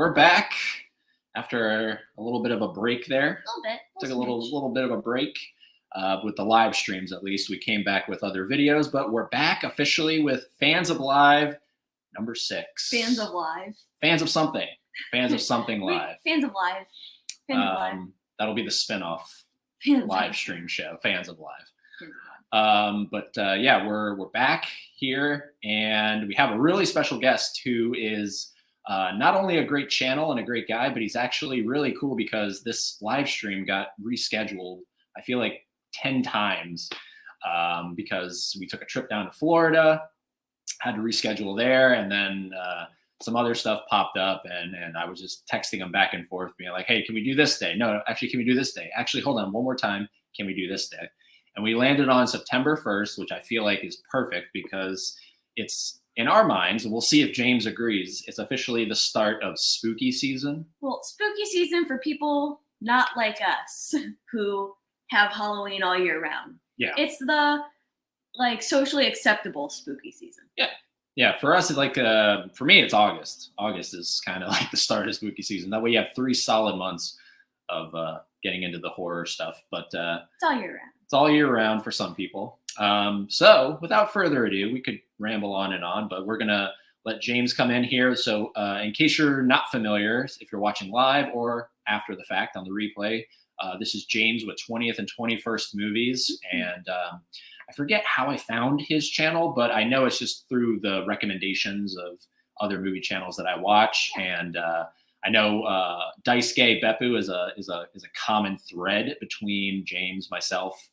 we're back after a little bit of a break there. A little bit. Took a little bit of a break with the live streams. At least we came back with other videos, but we're back officially with Fans of Live number 6. Fans of Live. Fans of something. Fans of something live. Fans of Live. Fans of Live. That'll be the spinoff live stream show. Fans of Live. Yeah, we're back here, and we have a really special guest who is not only a great channel and a great guy, but he's actually really cool because this live stream got rescheduled, I feel like 10 times because we took a trip down to Florida, had to reschedule there, and then some other stuff popped up, and I was just texting him back and forth, being like, hey, can we do this day? No, actually, can we do this day? Actually, hold on one more time. Can we do this day? And we landed on September 1st, which I feel like is perfect because it's, in our minds, and we'll see if James agrees, it's officially the start of spooky season. Well, spooky season for people not like us who have Halloween all year round. Yeah. It's the socially acceptable spooky season. Yeah. Yeah, for us, for me, it's August. August is kind of like the start of spooky season. That way you have 3 solid months of getting into the horror stuff. But it's all year round. It's all year round for some people. So without further ado, we could ramble on, but we're going to let James come in here. So in case you're not familiar, if you're watching live or after the fact on the replay, this is James with 20th and 21st Movies. And I forget how I found his channel, but I know it's just through the recommendations of other movie channels that I watch. And I know Daisuke Beppu is a common thread between James, myself.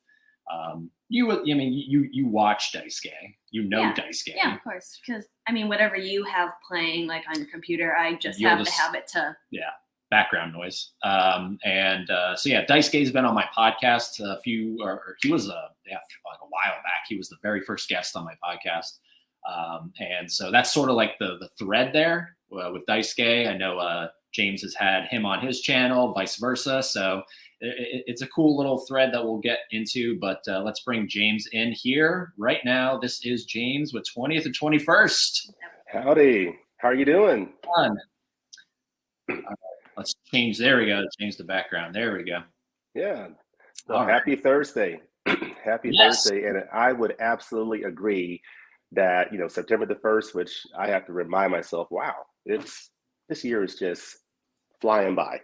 You watch Daisuke, Daisuke. Yeah, of course. Because whatever you have playing on your computer, I just have to have it to. Yeah, background noise. Daisuke's been on my podcast he was a while back. He was the very first guest on my podcast. And so that's sort of like the thread there with Daisuke. I know James has had him on his channel, vice versa. So it's a cool little thread that we'll get into, but let's bring James in here right now. This is James with 20th and 21st. Howdy. How are you doing? Fun. Let's change. There we go. Change the background. There we go. Yeah. Well, happy Thursday. Happy Thursday. And I would absolutely agree that, September the 1st, which I have to remind myself, wow, this year is just flying by.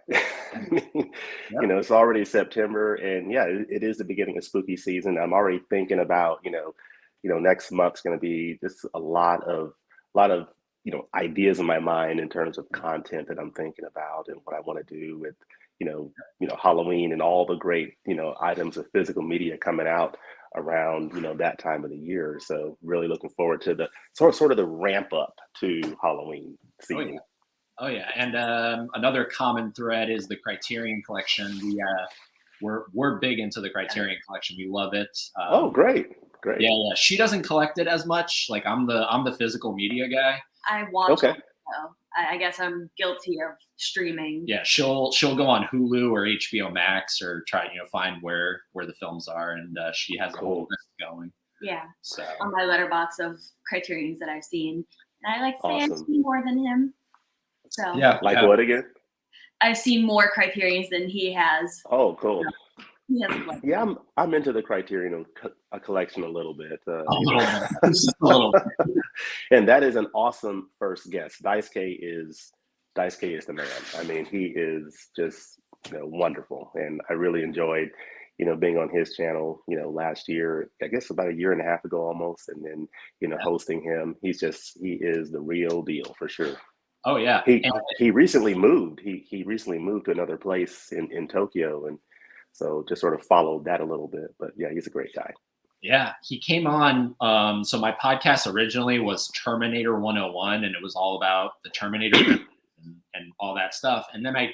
It's already September, and it is the beginning of spooky season. I'm already thinking about, next month's going to be just a lot of ideas in my mind in terms of content that I'm thinking about and what I want to do with, Halloween and all the great, items of physical media coming out around, that time of the year. So really looking forward to the sort of the ramp up to Halloween season. Oh yeah, and another common thread is the Criterion Collection. We're big into the Criterion Collection. We love it. Great. Yeah. She doesn't collect it as much. Like I'm the physical media guy. I watch it, so I guess I'm guilty of streaming. Yeah, she'll go on Hulu or HBO Max or try find where the films are, and she has a whole list going. Yeah. So on my letterbox of Criterions that I've seen, and I like to say I've Awesome. seen more than him. So What again? I've seen more Criterions than he has. Oh, cool. He has like, Yeah, I'm into the Criterion collection a little bit. Just a little bit. And that is an awesome first guest. Daisuke is the man. He is just wonderful, and I really enjoyed being on his channel last year, I guess about a year and a half ago almost, and then hosting him. He is the real deal for sure. Oh yeah. He recently moved. He recently moved to another place in Tokyo, and so just sort of followed that a little bit. But yeah, he's a great guy. Yeah, he came on. So my podcast originally was Terminator 101, and it was all about the Terminator and all that stuff. And then I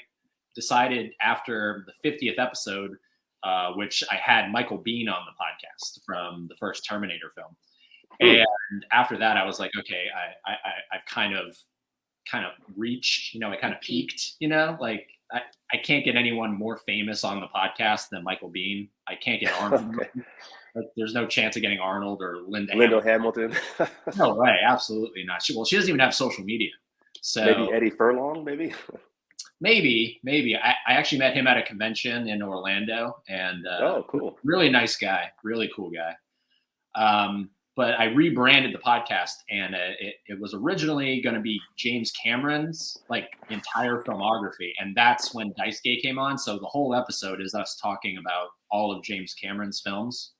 decided after the 50th episode, which I had Michael Biehn on the podcast from the first Terminator film. And after that, I was like, okay, I've kind of reached, I kind of peaked, I can't get anyone more famous on the podcast than Michael Biehn. I can't get Arnold. There's no chance of getting Arnold or Linda Hamilton. No way, absolutely not. She doesn't even have social media. So maybe Eddie Furlong, maybe. maybe. I actually met him at a convention in Orlando, and Oh, cool. really nice guy, really cool guy. But I rebranded the podcast, and it was originally going to be James Cameron's like entire filmography, and that's when Daisuke came on. So the whole episode is us talking about all of James Cameron's films.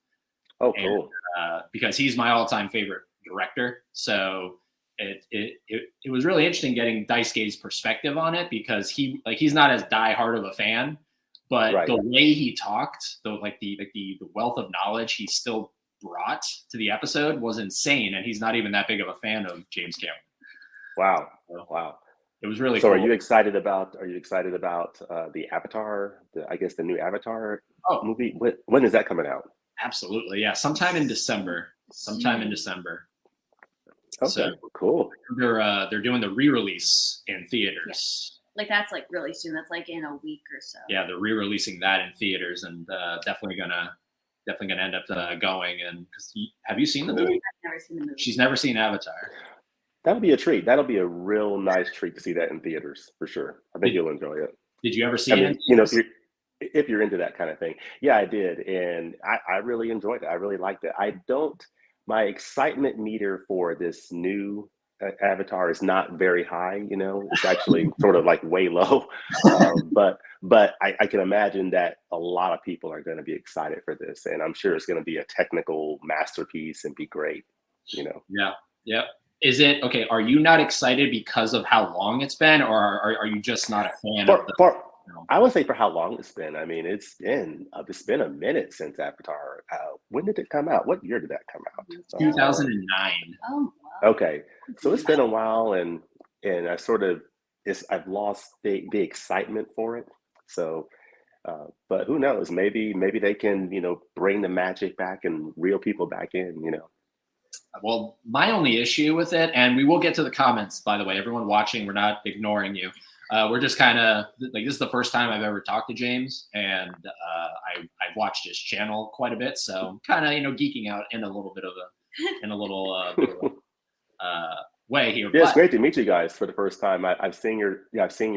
Oh, cool. And, because he's my all-time favorite director, so it was really interesting getting Daisuke's perspective on it, because he's not as diehard of a fan, but Right. the way he talked, the wealth of knowledge he still brought to the episode was insane, and he's not even that big of a fan of James Cameron. Wow. So Wow. it was really So cool. are you excited about the Avatar, I guess the new Avatar movie? When is that coming out? Absolutely, yeah, sometime in December. Okay, So cool. they're doing the re-release in theaters. Like that's like really soon. That's like in a week or so. Yeah, they're re-releasing that in theaters, and definitely gonna end up going. And have you seen the movie? I've never seen the movie. She's never seen Avatar. That'll be a treat. That'll be a real nice treat to see that in theaters for sure. I think you'll enjoy it. Did you ever see I mean, it? you know, if you're into that kind of thing. Yeah, I did. And I really enjoyed it. I really liked it. My excitement meter for this new Avatar is not very high, you know, it's actually sort of like way low. But I can imagine that a lot of people are going to be excited for this. And I'm sure it's going to be a technical masterpiece and be great, you know. Yeah. Is it okay? Are you not excited because of how long it's been, or are you just not a fan of the? I would say for how long it's been. I mean, it's been a minute since Avatar. When did it come out? What year did that come out? 2009. Oh, wow. Okay, so it's been a while, and I've lost the excitement for it. So, but who knows? Maybe they can, you know, bring the magic back and reel people back in. You know. Well, my only issue with it, and we will get to the comments, by the way, everyone watching, we're not ignoring you. We're just kind of like, this is the first time I've ever talked to James, and I've watched his channel quite a bit, so I'm kind of, you know, geeking out in a little bit of way here. Yeah, it's great to meet you guys for the first time. I've seen your I've seen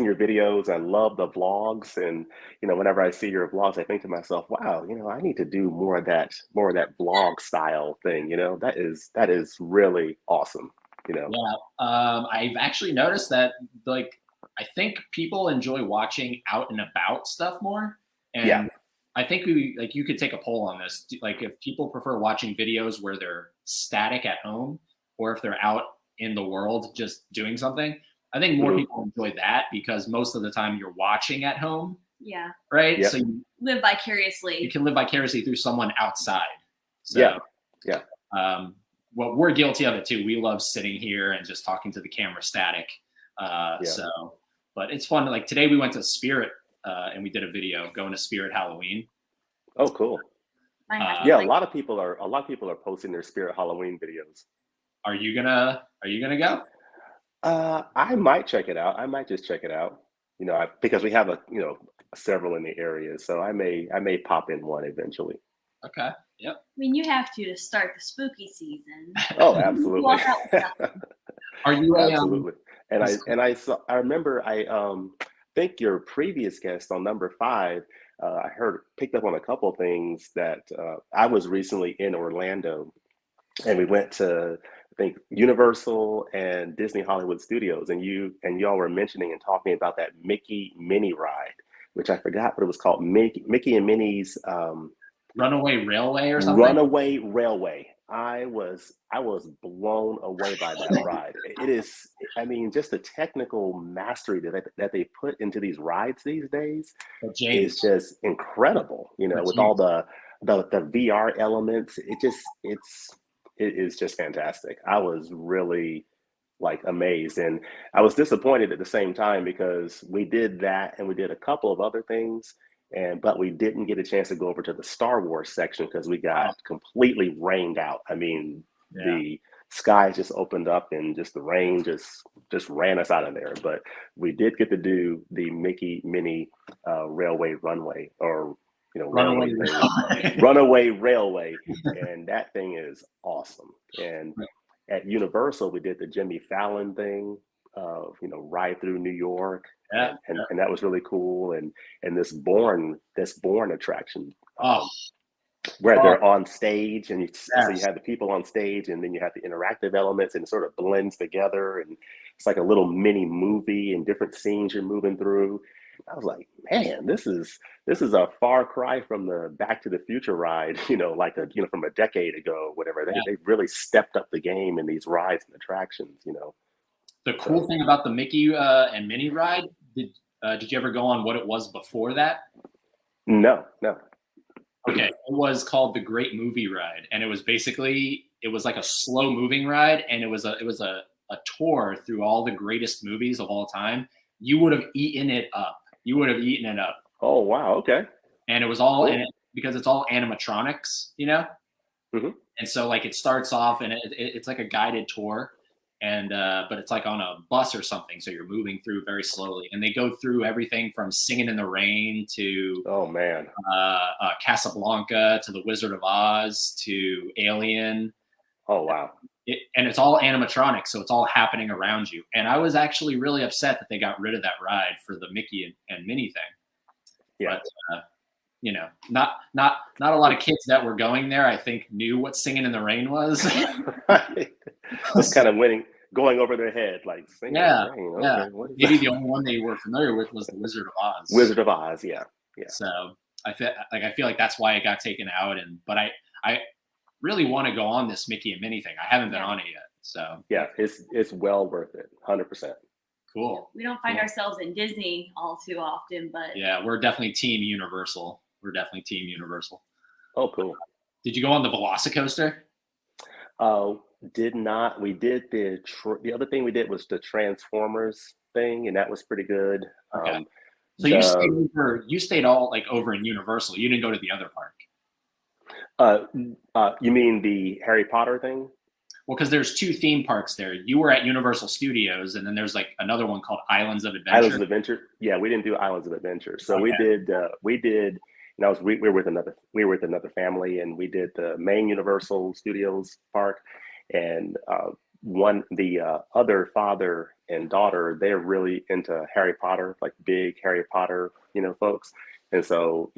your videos. I love the vlogs, and you know, whenever I see your vlogs, I think to myself, wow, you know, I need to do more of that vlog style thing. You know, that is really awesome. You know. Yeah, I've actually noticed that, like, I think people enjoy watching out and about stuff more, and yeah. I think you could take a poll on this. Like, if people prefer watching videos where they're static at home, or if they're out in the world just doing something. I think more people enjoy that, because most of the time you're watching at home. Yeah. Right. Yep. So you live vicariously. You can live vicariously through someone outside. So, yeah. Well, we're guilty of it too. We love sitting here and just talking to the camera static. So, but it's fun. Like today we went to Spirit and we did a video going to Spirit Halloween. Oh, cool. A lot of people are posting their Spirit Halloween videos. Are you gonna go? I might check it out. I might just check it out. You know, because we have several in the area, so I may pop in one eventually. Okay. Yep. I mean, you have to start the spooky season. Oh, absolutely. Are you absolutely? I remember think your previous guest on number 5. I picked up on a couple things that I was recently in Orlando, and we went to, I think, Universal and Disney Hollywood Studios, and y'all were mentioning and talking about that Mickey Minnie ride, which I forgot what it was called. Mickey and Minnie's Runaway Railway or something. Runaway Railway. I was blown away by that ride. It is, I mean, just the technical mastery that they put into these rides these days is just incredible. You know, with all the VR elements, it is just fantastic. I was really amazed, and I was disappointed at the same time, because we did that and we did a couple of other things, but we didn't get a chance to go over to the Star Wars section because we got completely rained out. I mean, the sky just opened up and just the rain just ran us out of there. But we did get to do the Mickey Minnie Railway Runway, or Runaway Railway, and that thing is awesome. at Universal, we did the Jimmy Fallon thing of, ride through New York, Yeah. and that was really cool. And this Born attraction, Oh, where oh, they're on stage, and so you yes. have the people on stage, and then you have the interactive elements, and it sort of blends together, and it's like a little mini movie and different scenes you're moving through. I was like, man, this is a far cry from the Back to the Future ride, from a decade ago, whatever. Yeah. They really stepped up the game in these rides and attractions. The cool thing about the Mickey and Minnie ride, did you ever go on what it was before that? No. Okay, it was called the Great Movie Ride, and it was like a slow moving ride, and it was a tour through all the greatest movies of all time. You would have eaten it up. Oh, wow. Okay. And it was all Cool. in it because it's all animatronics, Mhm. And so like it starts off and it's like a guided tour, and but it's like on a bus or something, so you're moving through very slowly, and they go through everything from Singing in the Rain to Oh, man. Casablanca to The Wizard of Oz to Alien. Oh, wow. And it's all animatronics, so it's all happening around you. And I was actually really upset that they got rid of that ride for the Mickey and Minnie thing. Yeah. But not a lot of kids that were going there, I think, knew what Singing in the Rain was. Right. Just kind of going over their head, like Singing in Yeah, the Rain. yeah. Okay, what is Maybe that? the only one they were familiar with was The Wizard of Oz. Wizard of Oz, yeah. So I feel like that's why it got taken out. But I really want to go on this Mickey and Minnie thing. I haven't been on it yet. So Yeah, it's well worth it, 100%. cool. We don't find ourselves in Disney all too often, but Yeah, we're definitely Team Universal. Oh, cool. Did you go on the Velocicoaster? Did not. We did the other thing we did was the Transformers thing, and that was pretty good. Okay. So the you stayed all like over in Universal. You didn't go to the other park. You mean the Harry Potter thing? Well, because there's two theme parks there. You were at Universal Studios, and then there's like another one called Islands of Adventure. Islands of Adventure. Yeah, we didn't do Islands of Adventure. So we did. And we were with another family, and we did the main Universal Studios park, and the other father and daughter, they're really into Harry Potter, like big Harry Potter, folks. And so,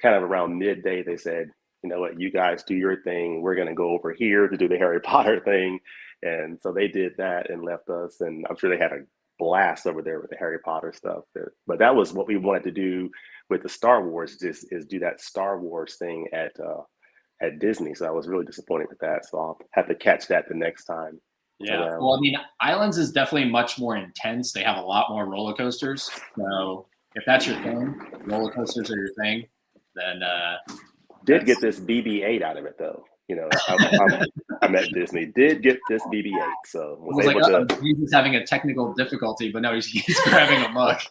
kind of around midday, they said, you know what, you guys do your thing. We're going to go over here to do the Harry Potter thing. And so they did that and left us. And I'm sure they had a blast over there with the Harry Potter stuff. But that was what we wanted to do with the Star Wars, is do that Star Wars thing at Disney. So I was really disappointed with that. So I'll have to catch that the next time. Yeah. Well, I mean, Islands is definitely much more intense. They have a lot more roller coasters. So if that's your thing, roller coasters are your thing, then did get this BB-8 out of it though. I'm at Disney. Did get this BB-8, so was able to. He's having a technical difficulty, but no, he's grabbing a mug.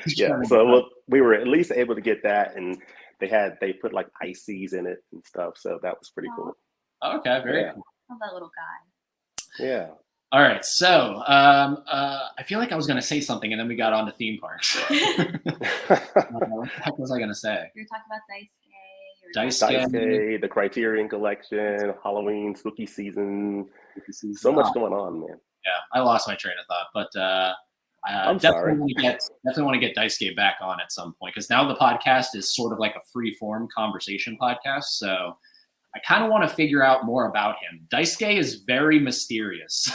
Yeah, so we were at least able to get that, and they put like ices in it and stuff, so that was pretty cool. Okay, very cool. Love that little guy. Yeah. All right, so I feel like I was going to say something, and then we got on to theme parks. What the heck was I going to say? You were talking about Daisuke, the Criterion Collection, Halloween, spooky season. So much going on, man. Yeah, I lost my train of thought, but I'm definitely sorry. Definitely want to get Daisuke back on at some point, because now the podcast is sort of like a free-form conversation podcast. So I kind of want to figure out more about him. Daisuke is very mysterious.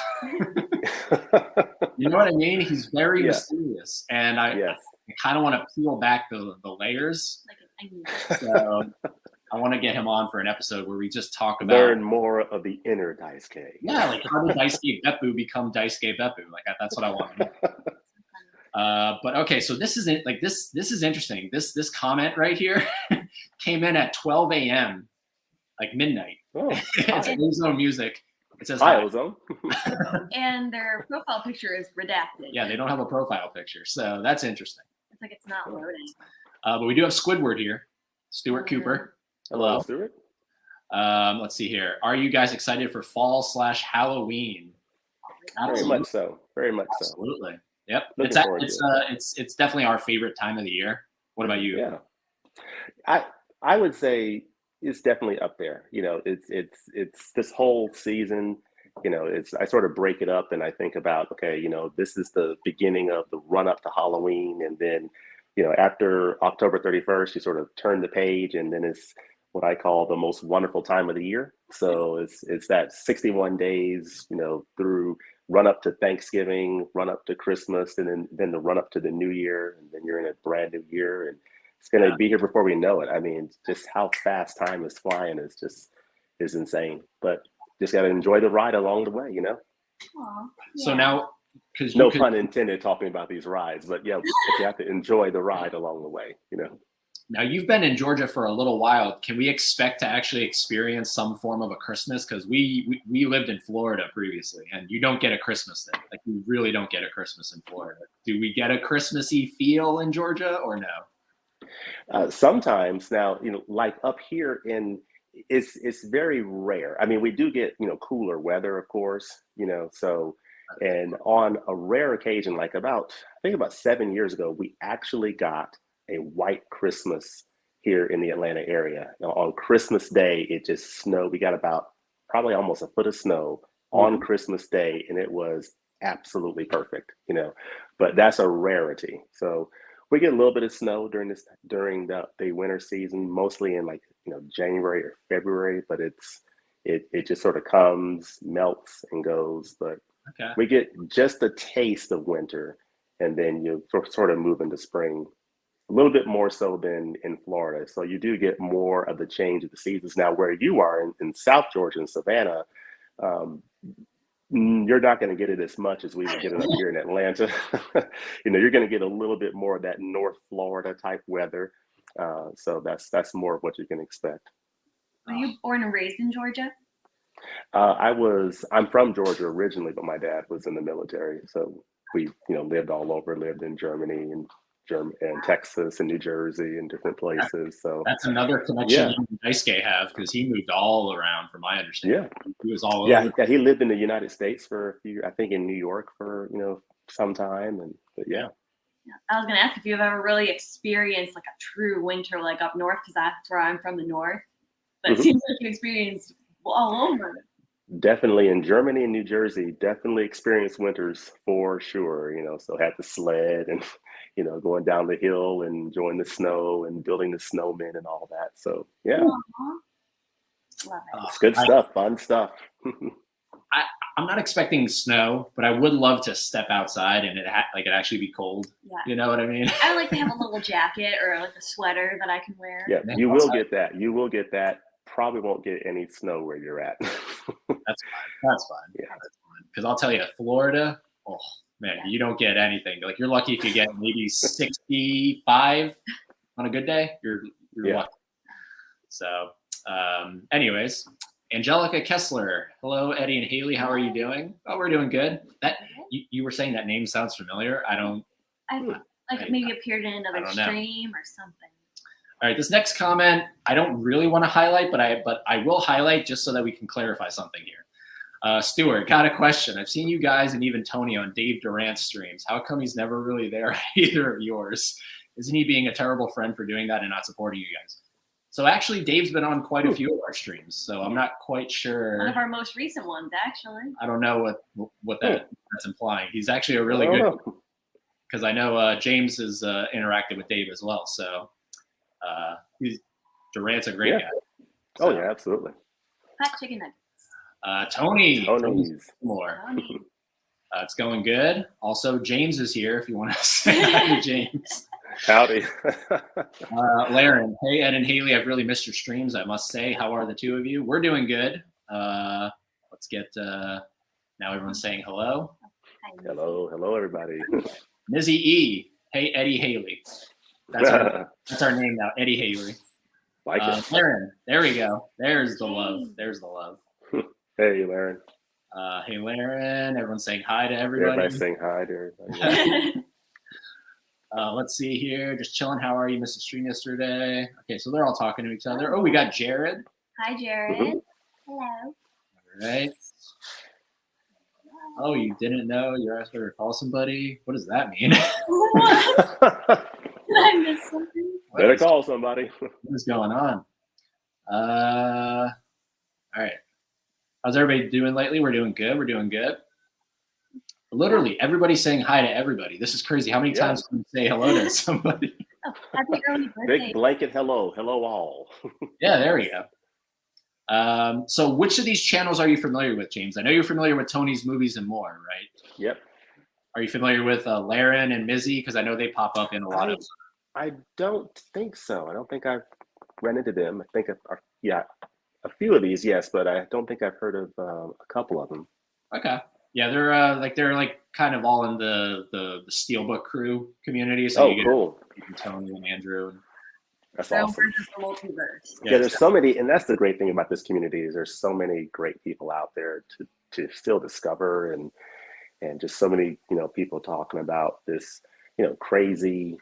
You know what I mean? He's very mysterious, and I kind of want to peel back the layers. Like an onion. So I want to get him on for an episode where we just talk about learn more of the inner Daisuke. Yeah, like how did Daisuke Beppu become Daisuke Beppu? Like that's what I want to know. But okay, so this is interesting. This comment right here came in at 12 a.m. like midnight. Oh, it's Ozone Music. It says hi, Ozone. And their profile picture is redacted. Yeah, they don't have a profile picture, so that's interesting. It's like it's not loading. But we do have Squidward here, Stuart Cooper. Hello, Stuart. Let's see here. Are you guys excited for fall/Halloween? Very much so. Very much so. Absolutely. Yep. Looking It's definitely our favorite time of the year. What about you? Yeah. I would say it's definitely up there. It's this whole season I sort of break it up and I think about, okay, this is the beginning of the run up to Halloween. And then, after October 31st, you sort of turn the page and then it's what I call the most wonderful time of the year. So it's that 61 days, through run up to Thanksgiving, run up to Christmas, and then the run up to the new year. And then you're in a brand new year and it's going to be here before we know it. I mean, just how fast time is flying is insane, but just got to enjoy the ride along the way, Aw, yeah. So now, because no pun intended talking about these rides, but yeah, you have to enjoy the ride along the way, Now you've been in Georgia for a little while. Can we expect to actually experience some form of a Christmas? Because we lived in Florida previously, and you don't get a Christmas there. Like, you really don't get a Christmas in Florida. Do we get a Christmassy feel in Georgia or no? Sometimes now, like up here it's very rare. I mean, we do get, cooler weather, of course, so, and on a rare occasion, like I think about 7 years ago, we actually got a white Christmas here in the Atlanta area. Now, on Christmas Day, it just snowed. We got about probably almost a foot of snow on Christmas Day, and it was absolutely perfect, but that's a rarity. So we get a little bit of snow during the winter season, mostly in January or February, but it just sort of comes, melts, and goes. But we get just a taste of winter, and then you sort of move into spring. A little bit more so than in Florida. So you do get more of the change of the seasons. Now, where you are in South Georgia and Savannah, you're not going to get it as much as we would get it up here in Atlanta. You're going to get a little bit more of that North Florida type weather. So that's more of what you can expect. Were you born and raised in Georgia? I'm from Georgia originally, but my dad was in the military. So we, lived all over, lived in Germany and Texas and New Jersey and different places. So that's another connection Nice Guy have, because he moved all around, from my understanding. Yeah, he was all over. Yeah, he lived in the United States for a few. I think in New York for some time, but yeah. I was gonna ask if you've ever really experienced like a true winter, like up north, because that's where I'm from, the north. But it seems like you experienced all over. Definitely in Germany and New Jersey, definitely experienced winters for sure. So had the sled and going down the hill and enjoying the snow and building the snowmen and all that. So yeah, love it. It's good stuff, fun stuff. I'm not expecting snow, but I would love to step outside and it actually be cold. Yeah. You know what I mean? I would like to have a little jacket or like a sweater that I can wear. Yeah, you will get that. You will get that. Probably won't get any snow where you're at. That's fine. Yeah, that's fine. Because I'll tell you, Florida, oh man, you don't get anything. Like, you're lucky if you get maybe 65 on a good day. You're lucky. So, anyways, Angelica Kessler. Hello, Eddie and Haley. How are you doing? Oh, we're doing good. That you were saying that name sounds familiar. Maybe appeared in another stream or something. All right, this next comment I don't really want to highlight, but I will highlight just so that we can clarify something here. Stuart, got a question. I've seen you guys and even Tony on Dave Durant's streams. How come he's never really there at either of yours? Isn't he being a terrible friend for doing that and not supporting you guys? So actually, Dave's been on quite a few of our streams, so I'm not quite sure. One of our most recent ones, actually. I don't know what that's implying. He's actually a really good, because I know James has interacted with Dave as well. So Durant's a great guy. So, oh yeah, absolutely. Hot chicken nuggets. Tony's more. It's going good. Also, James is here if you want to say hi to James. Howdy. Laren, hey, Ed and Haley, I've really missed your streams, I must say. How are the two of you? We're doing good. Let's get, now everyone's saying hello. Hello, everybody. Mizzy E, hey, Eddie Haley. That's our name now, Eddie Haley. Like it. Laren, there we go. There's the love. There's the love. Hey, Laren. Hey, Laren. Everyone's saying hi to everybody. Everybody's saying hi to everybody. Let's see here. Just chilling. How are you? Missed the stream yesterday. Okay, so they're all talking to each other. Oh, we got Jared. Hi, Jared. Mm-hmm. Hello. All right. Oh, you didn't know you're asked to call somebody? What does that mean? Did I miss something? Better call somebody. What is going on? All right. How's everybody doing lately? We're doing good. We're doing good. Literally, everybody's saying hi to everybody. This is crazy. How many times can you say hello to somebody? Oh, happy early birthday. Big blanket hello. Hello all. Yeah, there we go. So which of these channels are you familiar with, James? I know you're familiar with Tony's Movies and More, right? Yep. Are you familiar with Laren and Mizzy? Because I know they pop up in a lot of. I don't think so. I don't think I've run into them. I think, a few of these, yes, but I don't think I've heard of a couple of them. Okay. Yeah, they're like kind of all in the Steelbook crew community. So you get cool. Tony and Andrew. And that's awesome. The multiverse. Yeah, there's so many, and that's the great thing about this community is there's so many great people out there to still discover and just so many, people talking about this, crazy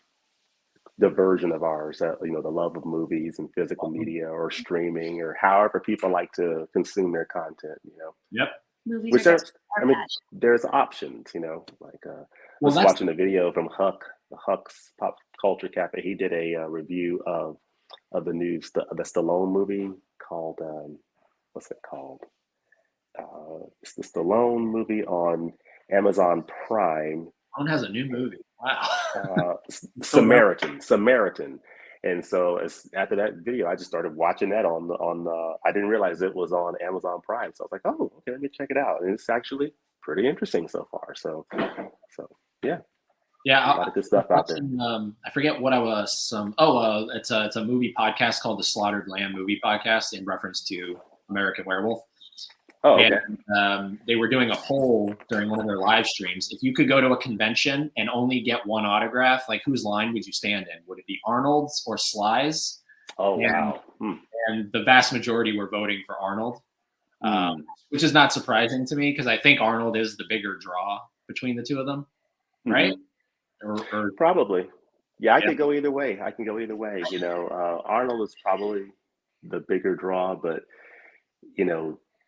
diversion of ours, the love of movies and physical media or streaming or however people like to consume their content, Yep. Movies Which there's options, like I was watching a video from Huck's Pop Culture Cafe. He did a review of the the Stallone movie called what's it called? It's the Stallone movie on Amazon Prime. Stallone has a new movie. Wow. Samaritan. And so after that video, I just started watching that on I didn't realize it was on Amazon Prime. So I was like, oh, okay, let me check it out. And it's actually pretty interesting so far. So yeah. Yeah, a lot of good stuff out there. I forget what I was. It's a movie podcast called the Slaughtered Lamb Movie Podcast in reference to American Werewolf. Oh, okay. And they were doing a poll during one of their live streams. If you could go to a convention and only get one autograph, like whose line would you stand in? Would it be Arnold's or Sly's? Oh, wow. And the vast majority were voting for Arnold, which is not surprising to me because I think Arnold is the bigger draw between the two of them, right? Or probably. Yeah, I could go either way. Arnold is probably the bigger draw, but,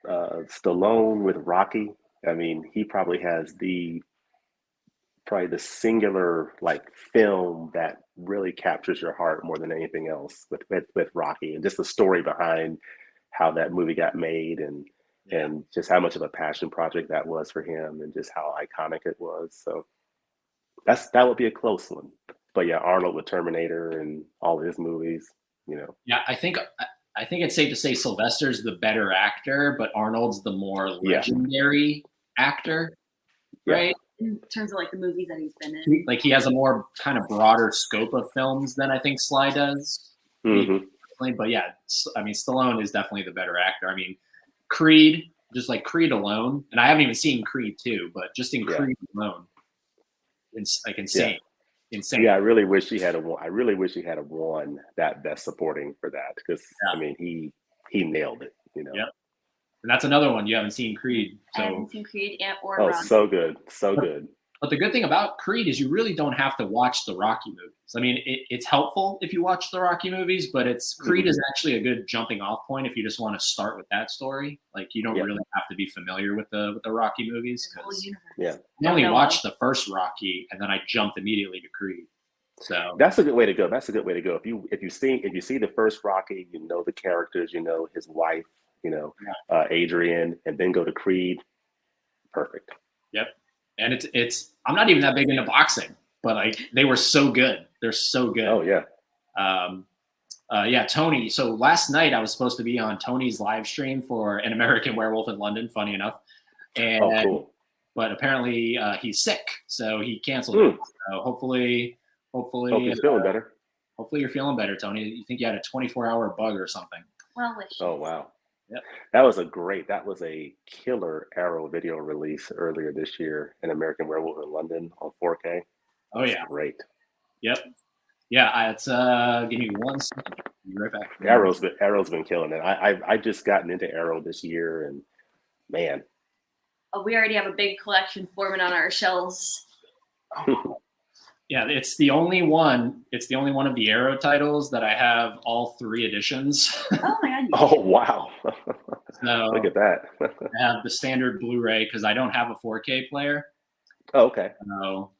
Stallone with Rocky, I mean, he probably has the singular film that really captures your heart more than anything else with Rocky, and just the story behind how that movie got made and just how much of a passion project that was for him and just how iconic it was. So that would be a close one. But yeah, Arnold with Terminator and all of his movies, Yeah, I think it's safe to say Sylvester's the better actor, but Arnold's the more legendary actor, right? In terms of the movies that he's been in. Like he has a more kind of broader scope of films than I think Sly does. But yeah, I mean, Stallone is definitely the better actor. I mean, Creed, just like Creed alone, and I haven't even seen Creed 2, but just in Creed alone, it's insane. Insane. Yeah, I really wish he had won that Best Supporting for that because I mean he nailed it. Yep. And that's another one you haven't seen Creed. So. I haven't seen Creed or Rocky. So good, so good. But the good thing about Creed is you really don't have to watch the Rocky movies. I mean, it's helpful if you watch the Rocky movies, but Creed is actually a good jumping off point if you just want to start with that story. Like you don't really have to be familiar with the Rocky movies. I only watched the first Rocky and then I jumped immediately to Creed. So that's a good way to go. If you see the first Rocky, the characters, his wife, Adrian, and then go to Creed. Perfect. Yep. And I'm not even that big into boxing, but they were so good. They're so good. Oh yeah. Tony. So last night I was supposed to be on Tony's live stream for An American Werewolf in London, funny enough. And cool. But apparently he's sick, so he canceled it. So hopefully hope he's feeling better. Hopefully you're feeling better, Tony. You think you had a 24-hour bug or something? Well wishes. Oh wow. Yep. That was a killer Arrow video release earlier this year, An American Werewolf in London on 4K. Oh yeah. Great. Yep. Yeah, it's give me 1 second. Be right back. Arrow's been killing it. I've just gotten into Arrow this year and man. We already have a big collection forming on our shelves. Yeah, it's the only one of the Arrow titles that I have all 3 editions. Oh my god. Oh wow. So look at that. I have the standard Blu-ray because I don't have a 4K player. Oh, okay. So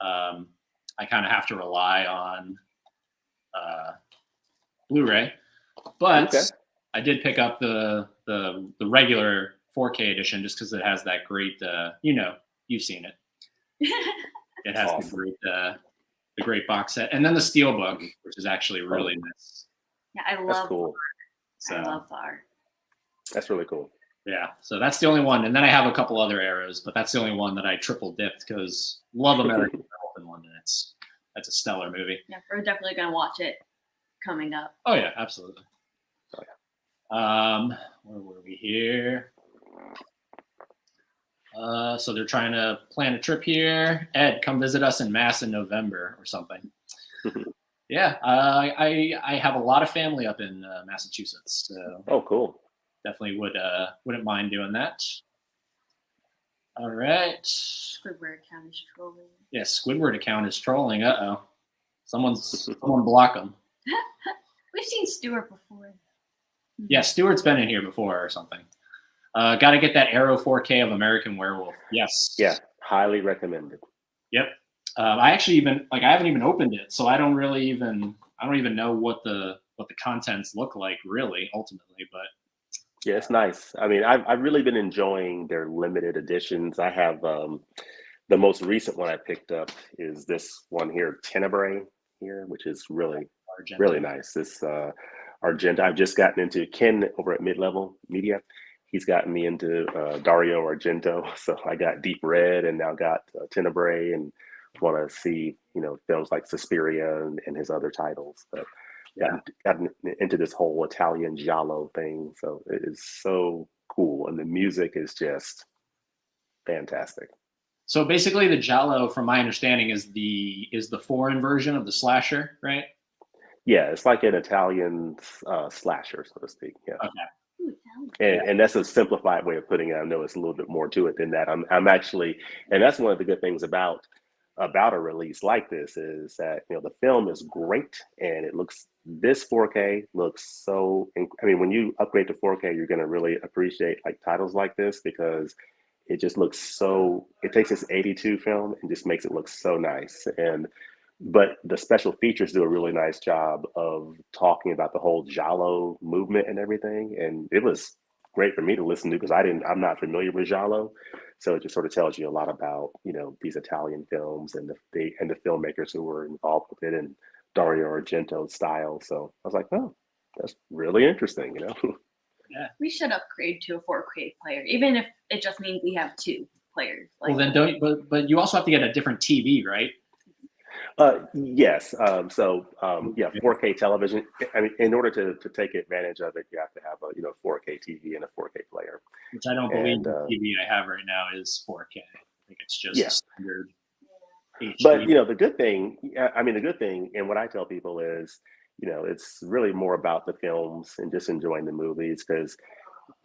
I kind of have to rely on Blu-ray. But I did pick up the regular 4K edition just because it has that great, you've seen it. It has awesome. the great box set, and then the Steelbook, which is actually really nice. Yeah, I That's love cool. So, I love the art. That's really cool. Yeah, so that's the only one, and then I have a couple other arrows, but that's the only one that I triple dipped because love American Werewolf in London. That's a stellar movie. Yeah, we're definitely gonna watch it coming up. Oh yeah, absolutely. Oh yeah. Where were we here? So they're trying to plan a trip here. Ed, come visit us in Mass in November or something. Yeah, I have a lot of family up in Massachusetts. So oh, cool. Definitely wouldn't mind doing that. All right. Squidward account is trolling. Yeah, Squidward account is trolling. Someone block them. We've seen Stuart before. Yeah, Stuart's been in here before or something. Got to get that Arrow 4K of American Werewolf. Yes. Yeah, highly recommended. Yep. I actually I haven't even opened it, so I don't even know what the contents look like really ultimately, but yeah, it's nice. I mean, I've really been enjoying their limited editions. I have the most recent one I picked up is this one here, Tenebrae here, which is really Argento. really nice. This Argento. I've just gotten into Ken over at Mid Level Media. He's gotten me into Dario Argento, so I got Deep Red and now got Tenebrae, and want to see films like Suspiria and his other titles. But gotten into this whole Italian giallo thing, so it is so cool, and the music is just fantastic. So basically, the giallo, from my understanding, is the foreign version of the slasher, right? Yeah, it's like an Italian slasher, so to speak. Yeah. Okay. And that's a simplified way of putting it. I know it's a little bit more to it than that. I'm actually, and that's one of the good things about a release like this is that the film is great, and this 4K looks so. I mean, when you upgrade to 4K, you're going to really appreciate like titles like this because it just looks so. It takes this 82 film and just makes it look so nice. But the special features do a really nice job of talking about the whole giallo movement and everything. And it was great for me to listen to because I'm not familiar with giallo. So it just sort of tells you a lot about, these Italian films and the filmmakers who were involved with it and Dario Argento style. So I was like, oh, that's really interesting, Yeah. We should upgrade to a 4K player, even if it just means we have two players. Well, then but you also have to get a different TV, right? Yes. 4K television. I mean, in order to take advantage of it, you have to have a 4K TV and a 4K player. Which I don't believe the TV I have right now is 4K. I think it's just standard HD. But the good thing, and what I tell people is, it's really more about the films and just enjoying the movies. Because,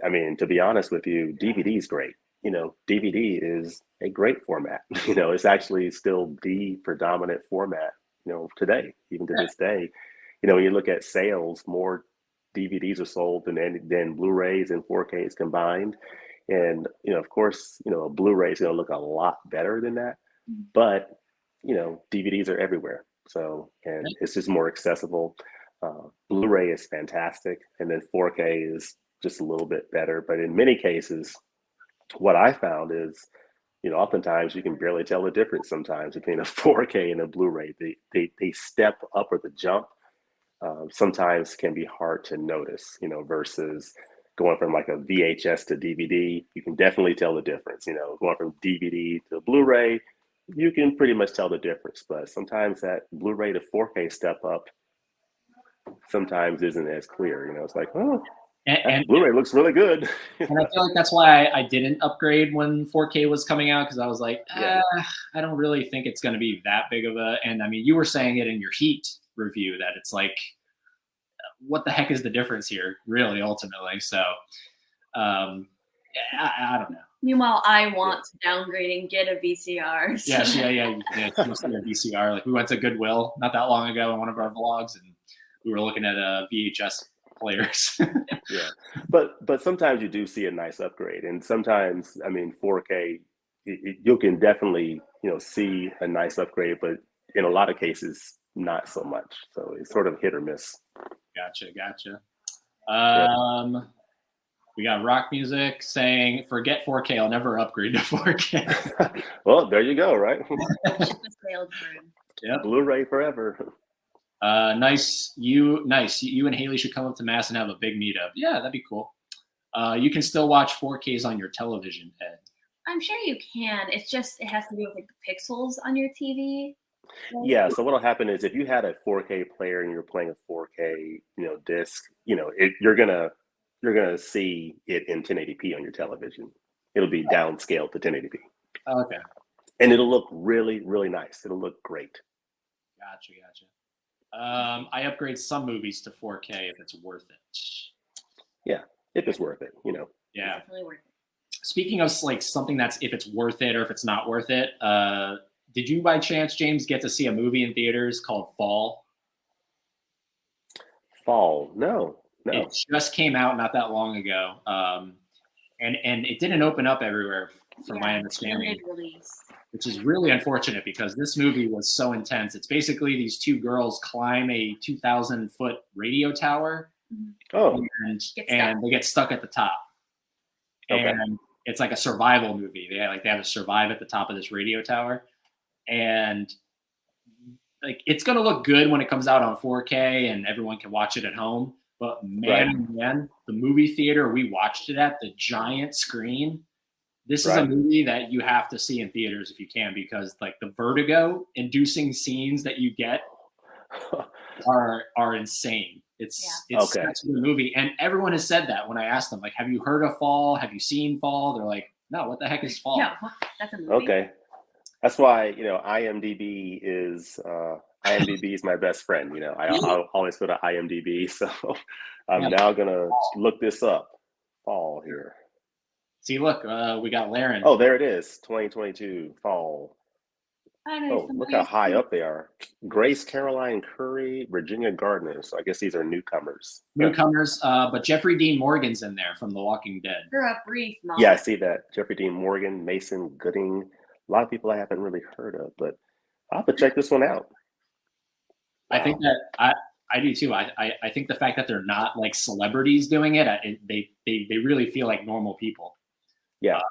I mean, to be honest with you, DVD is great. DVD is a great format. It's actually still the predominant format, today, even to this day. When you look at sales, more DVDs are sold than Blu-rays and 4Ks combined. And, of course, a Blu-ray is going to look a lot better than that. But, DVDs are everywhere. So, and it's just more accessible. Blu-ray is fantastic. And then 4K is just a little bit better. But in many cases, what I found is, oftentimes you can barely tell the difference sometimes between a 4K and a Blu-ray. They step up, or the jump sometimes can be hard to notice, versus going from like a VHS to DVD. You can definitely tell the difference. Going from DVD to Blu-ray, you can pretty much tell the difference. But sometimes that Blu-ray to 4K step up sometimes isn't as clear. It's like, oh, and Blu-ray looks really good. And I feel like that's why I didn't upgrade when 4K was coming out, because I was like, I don't really think it's going to be that big of a. And I mean, you were saying it in your Heat review that it's like, what the heck is the difference here, really, ultimately? So, I don't know. Meanwhile, I want to downgrade and get a VCR. So. Yeah. A VCR. Like, we went to Goodwill not that long ago in one of our vlogs, and we were looking at VHS players. Yeah, but sometimes you do see a nice upgrade, and sometimes, I mean, 4K, you can definitely see a nice upgrade, but in a lot of cases, not so much. So it's sort of hit or miss. Gotcha. We got rock music saying, "Forget 4K. I'll never upgrade to 4K." Well, there you go, right? Ship has sailed through. Yep. Blu-ray forever. Nice. You and Haley should come up to Mass and have a big meetup. Yeah, that'd be cool. You can still watch 4Ks on your television, Ed. I'm sure you can. It's just it has to do with like the pixels on your TV. Yeah. So what'll happen is if you had a 4K player and you're playing a 4K, disc, you're gonna see it in 1080p on your television. It'll be downscaled to 1080p, Okay. and it'll look really, really nice. It'll look great. Gotcha. I upgrade some movies to 4K if it's worth it. Yeah, if it's worth it, It's Yeah. definitely worth it. Speaking of like something that's if it's worth it or if it's not worth it, did you by chance, James, get to see a movie in theaters called Fall? Fall? No. It just came out not that long ago, and it didn't open up everywhere, from my understanding, Limited release. which is really unfortunate because this movie was so intense. It's basically these two girls climb a 2,000-foot radio tower, Oh, and stuck. they get stuck at the top. Okay. And it's like a survival movie. They have to survive at the top of this radio tower, and like it's gonna look good when it comes out on 4K and everyone can watch it at home. But man, the movie theater we watched it at, the giant screen. This is a movie that you have to see in theaters if you can, because like the vertigo-inducing scenes that you get are insane. It's such a good movie, and everyone has said that when I asked them, like, "Have you heard of Fall? Have you seen Fall?" They're like, "No, what the heck is Fall?" Yeah, that's a movie. okay. That's why IMDb is my best friend. I'll always go to IMDb, so I'm now gonna look this up. Fall here. See, look, we got Laren. Oh, there it is. 2022 Fall. Oh, look how high up they are. Grace Caroline Curry, Virginia Gardner. So I guess these are newcomers. But Jeffrey Dean Morgan's in there from The Walking Dead. For a brief moment. Yeah, I see that. Jeffrey Dean Morgan, Mason Gooding. A lot of people I haven't really heard of, but I'll have to check this one out. Wow. I think that I do too. I think the fact that they're not like celebrities doing it, they really feel like normal people. Yeah.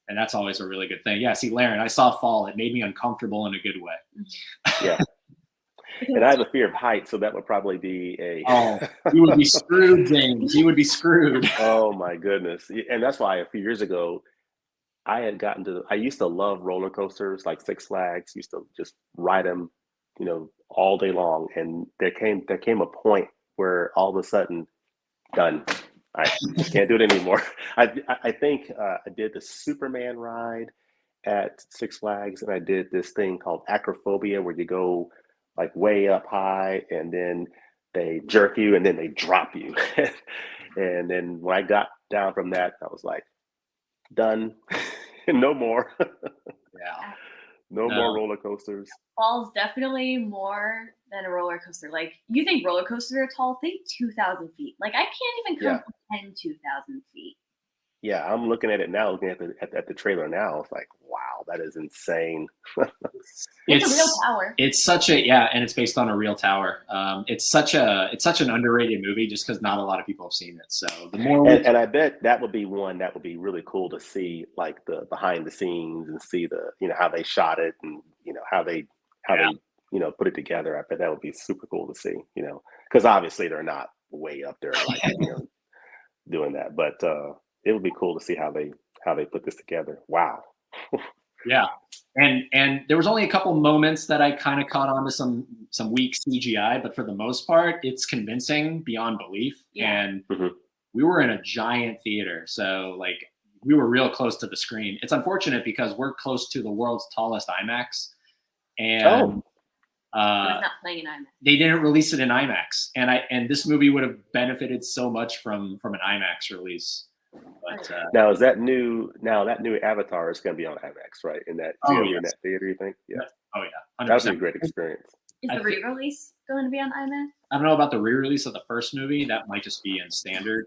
And that's always a really good thing. Yeah, see, Laren, I saw Fall. It made me uncomfortable in a good way. Yeah. And I have a fear of heights, so that would probably be a... Oh, you would be screwed, James. You would be screwed. Oh, my goodness. And that's why a few years ago, I used to love roller coasters like Six Flags, used to just ride them, all day long. And there came a point where all of a sudden, done. I just can't do it anymore. I think I did the Superman ride at Six Flags, and I did this thing called acrophobia, where you go like way up high, and then they jerk you, and then they drop you. And then when I got down from that, I was like, done, no more. Yeah. No more roller coasters. Fall's definitely more than a roller coaster. Like, you think roller coasters are tall? Think 2,000 feet. Like, I can't even comprehend 2,000 feet. Yeah, I'm looking at it now, looking at the trailer now. It's like, wow, that is insane. It's a real tower. It's such and it's based on a real tower. It's such an underrated movie just because not a lot of people have seen it. So the more and I bet that would be one that would be really cool to see, like the behind the scenes and see the how they shot it and how they put it together. I bet that would be super cool to see. Because obviously they're not way up there like doing that, but it would be cool to see how they put this together. Wow. Yeah. And there was only a couple moments that I kind of caught on to some weak CGI, but for the most part, it's convincing beyond belief. Yeah. And we were in a giant theater, so like we were real close to the screen. It's unfortunate because we're close to the world's tallest IMAX, and it's not playing in IMAX. They didn't release it in IMAX, and this movie would have benefited so much from an IMAX release. But now that new Avatar is going to be on IMAX, right? In that in that theater, you think? Yeah. Oh yeah, 100%. That would be a great experience. Is the re-release going to be on IMAX? I don't know about the re-release of the first movie. That might just be in standard.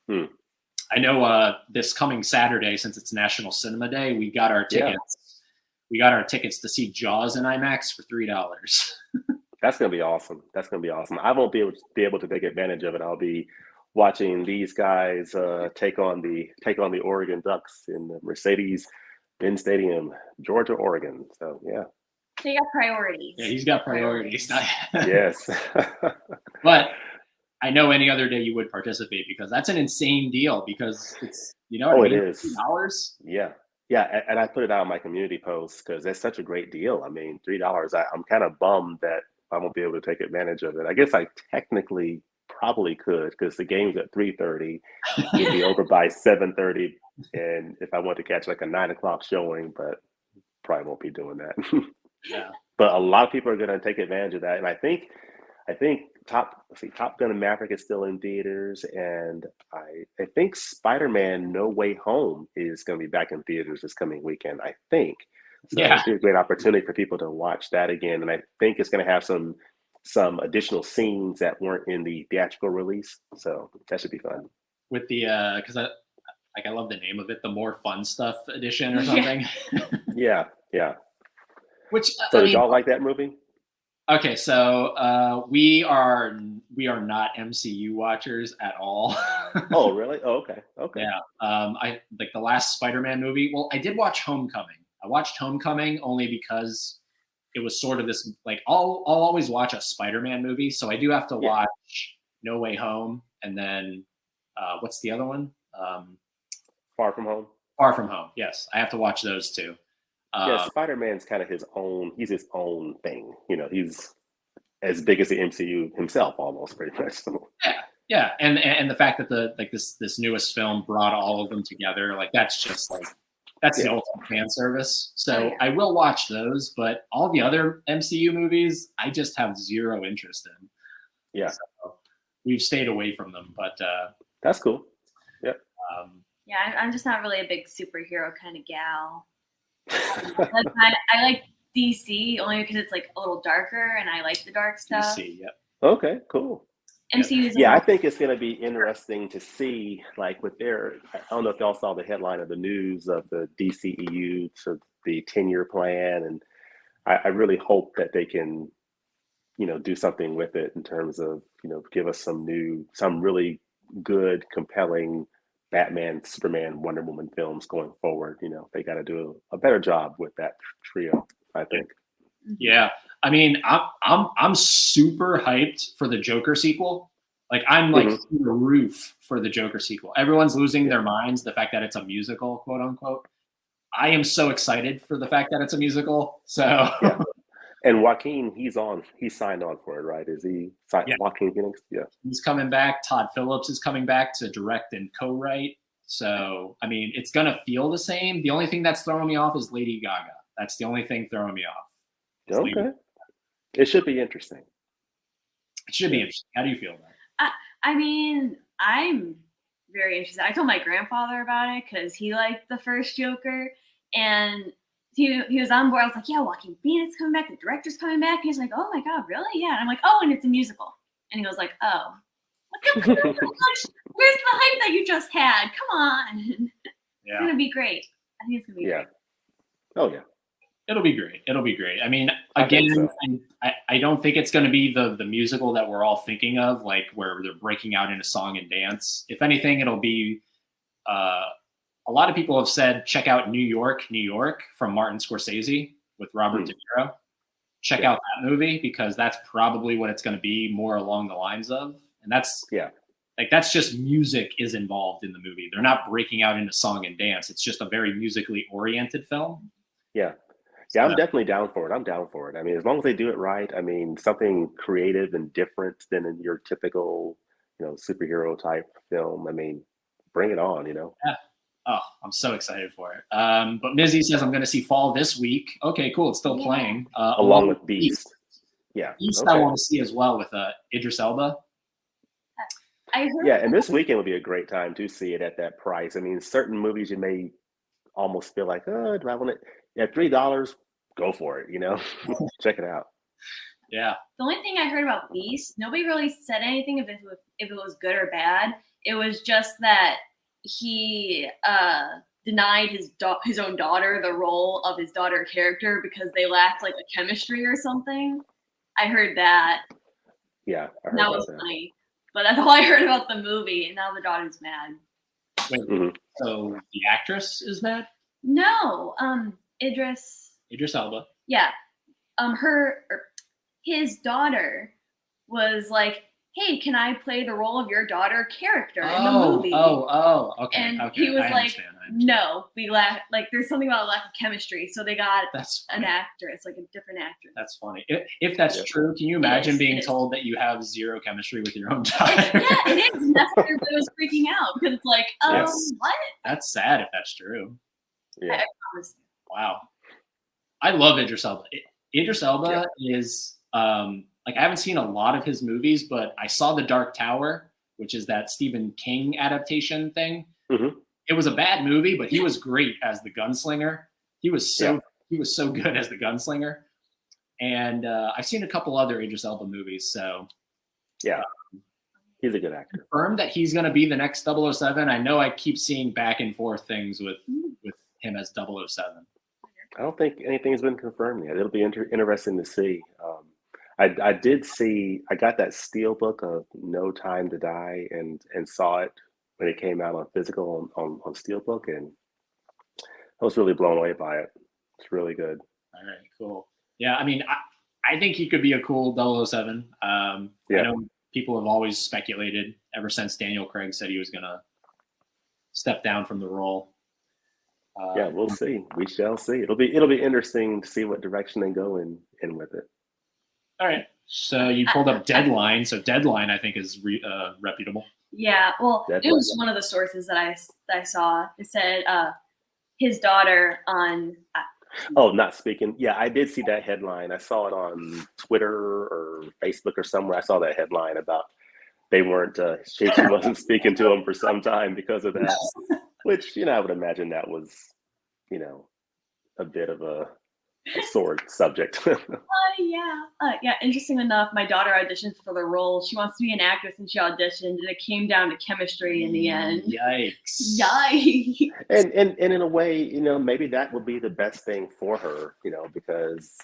I know this coming Saturday, since it's National Cinema Day, we got our tickets. Yeah. We got our tickets to see Jaws in IMAX for $3. That's going to be awesome. I won't be able to take advantage of it. I'll be watching these guys take on the Oregon Ducks in the Mercedes-Benz Stadium, Georgia, Oregon. So yeah. So you got priorities. Yeah, he's got priorities. Yes. But I know any other day you would participate because that's an insane deal because it's, you know what I mean? It is. $3? Yeah. Yeah. And I put it out on my community post because that's such a great deal. I mean, $3. I'm kind of bummed that I won't be able to take advantage of it. I guess I technically probably could because the game's at 3:30. It'd be over by 7:30. And if I want to catch like a 9 o'clock showing, but probably won't be doing that. Yeah. But a lot of people are going to take advantage of that. And I think Top Gun Maverick is still in theaters, and I think Spider-Man No Way Home is going to be back in theaters this coming weekend. I think. So Yeah. it'd be a great opportunity for people to watch that again, and I think it's going to have some additional scenes that weren't in the theatrical release. So that should be fun. With the because I love the name of it, the More Fun Stuff edition or something. Yeah, yeah. Which So did y'all like that movie? Okay, so we are not MCU watchers at all. Oh, really? Oh, okay. Okay. Yeah. I like the last Spider-Man movie. Well, I did watch Homecoming. I watched Homecoming only because it was sort of this like I'll always watch a Spider-Man movie, so I do have to watch No Way Home and then what's the other one? Far From Home. Far From Home. Yes, I have to watch those two. Yeah, Spider-Man's kind of he's his own thing. You know, he's as big as the MCU himself almost, pretty much. So. Yeah. And the fact that this newest film brought all of them together, like that's just like that's the ultimate fan service. So I will watch those, but all the other MCU movies, I just have zero interest in. Yeah. So we've stayed away from them, but that's cool. Yeah. I'm just not really a big superhero kind of gal. I like DC only because it's like a little darker and I like the dark stuff. DC, yep. Okay, cool. MCU yeah, I think it's going to be interesting to see, like with I don't know if y'all saw the headline of the news of the DCEU, so the 10-year plan, and I really hope that they can, do something with it in terms of, give us some really good, compelling Batman, Superman, Wonder Woman films going forward. They got to do a better job with that trio, I think. Yeah, I mean, I'm super hyped for the Joker sequel. Like, I'm like through the roof for the Joker sequel. Everyone's losing their minds, the fact that it's a musical, quote unquote. I am so excited for the fact that it's a musical. So yeah. And Joaquin, he's signed on for it, right? Is he signed? Yeah. Joaquin Phoenix? Yeah. He's coming back. Todd Phillips is coming back to direct and co-write. So, I mean, it's going to feel the same. The only thing that's throwing me off is Lady Gaga. That's the only thing throwing me off. Okay. It should be interesting. It should be interesting. How do you feel about it? I mean, I'm very interested. I told my grandfather about it because he liked the first Joker. And he was on board. I was like, yeah, Joaquin Phoenix coming back. The director's coming back. He's like, oh my God, really? Yeah. And I'm like, oh, and it's a musical. And he was like, oh. Where's the hype that you just had? Come on. Yeah. It's going to be great. I think it's going to be great. Oh, yeah. It'll be great. It'll be great. I mean, again, I don't think it's going to be the musical that we're all thinking of, like where they're breaking out into song and dance. If anything, it'll be a lot of people have said, check out New York, New York from Martin Scorsese with Robert De Niro. Check out that movie because that's probably what it's going to be more along the lines of. And that's that's just music is involved in the movie. They're not breaking out into song and dance. It's just a very musically oriented film. Yeah. Yeah, I'm definitely down for it. I mean, as long as they do it right, I mean, something creative and different than in your typical, superhero type film. I mean, bring it on, Yeah. Oh, I'm so excited for it. But Mizzy says I'm going to see Fall this week. Okay, cool. It's still playing. Along with Beast. Yeah. Beast I want to see as well with Idris Elba. And this weekend would be a great time to see it at that price. I mean, certain movies you may almost feel like, oh, do I want it? At $3, go for it, Check it out. Yeah. The only thing I heard about Beast, nobody really said anything if it was good or bad. It was just that he denied his own daughter the role of his daughter character because they lacked like a chemistry or something. I heard that. Yeah, I heard that was funny. But that's all I heard about the movie, and now the daughter's mad. Wait, Mhm. so the actress is mad? No, Idris. Idris Elba. Yeah, his daughter was like, "Hey, can I play the role of your daughter character in the movie?" Okay. And okay. he was I like, understand. "No, we lack like there's something about lack of chemistry, so they got That's an funny. actress, like a different actress." That's funny. If that's Yeah. true, can you imagine is, being it is. told that you have zero chemistry with your own Yeah, daughter? it is. And that's why everybody was freaking out because it's like, Yes. what? That's sad if that's true. Yeah. I promise. Wow. I love Idris Elba. Idris Elba is like I haven't seen a lot of his movies, but I saw The Dark Tower, which is that Stephen King adaptation thing. Mhm. It was a bad movie, but he was great as the gunslinger. He was so good as the gunslinger. And I've seen a couple other Idris Elba movies, so Yeah. He's a good actor. confirmed that he's going to be the next 007. I know I keep seeing back and forth things with him as 007. I don't think anything's been confirmed yet. It'll be interesting to see. I did see. I got that steel book of No Time to Die and saw it when it came out on physical on steelbook, and I was really blown away by it. It's really good. All right, cool. Yeah, I mean, I think he could be a cool 007. I know people have always speculated ever since Daniel Craig said he was going to step down from the role. Yeah, we'll see. We shall see. It'll be interesting to see what direction they go in with it. All right. So you pulled up Deadline. So Deadline, I think, is reputable. Yeah, well, Deadline. it was one of the sources that I saw. It said his daughter on. Oh, not speaking. Yeah, I did see that headline. I saw it on Twitter or Facebook or somewhere. I saw that headline about they weren't. She wasn't speaking to him for some time because of that. Which I would imagine that was, a bit of a sore subject. Yeah. Interesting enough, my daughter auditioned for the role. She wants to be an actress, and she auditioned, and it came down to chemistry in the end. Yikes! Yikes! And in a way, maybe that would be the best thing for her, because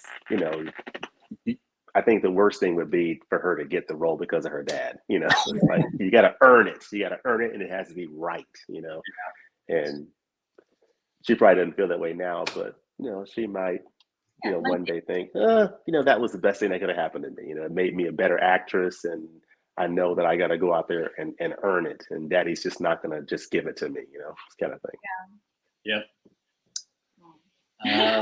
I think the worst thing would be for her to get the role because of her dad. It's like you got to earn it. You got to earn it, and it has to be right. And she probably doesn't feel that way now, but she might. One day think, that was the best thing that could have happened to me. It made me a better actress, and I know that I got to go out there and earn it. And Daddy's just not going to just give it to me, this kind of thing. Yep.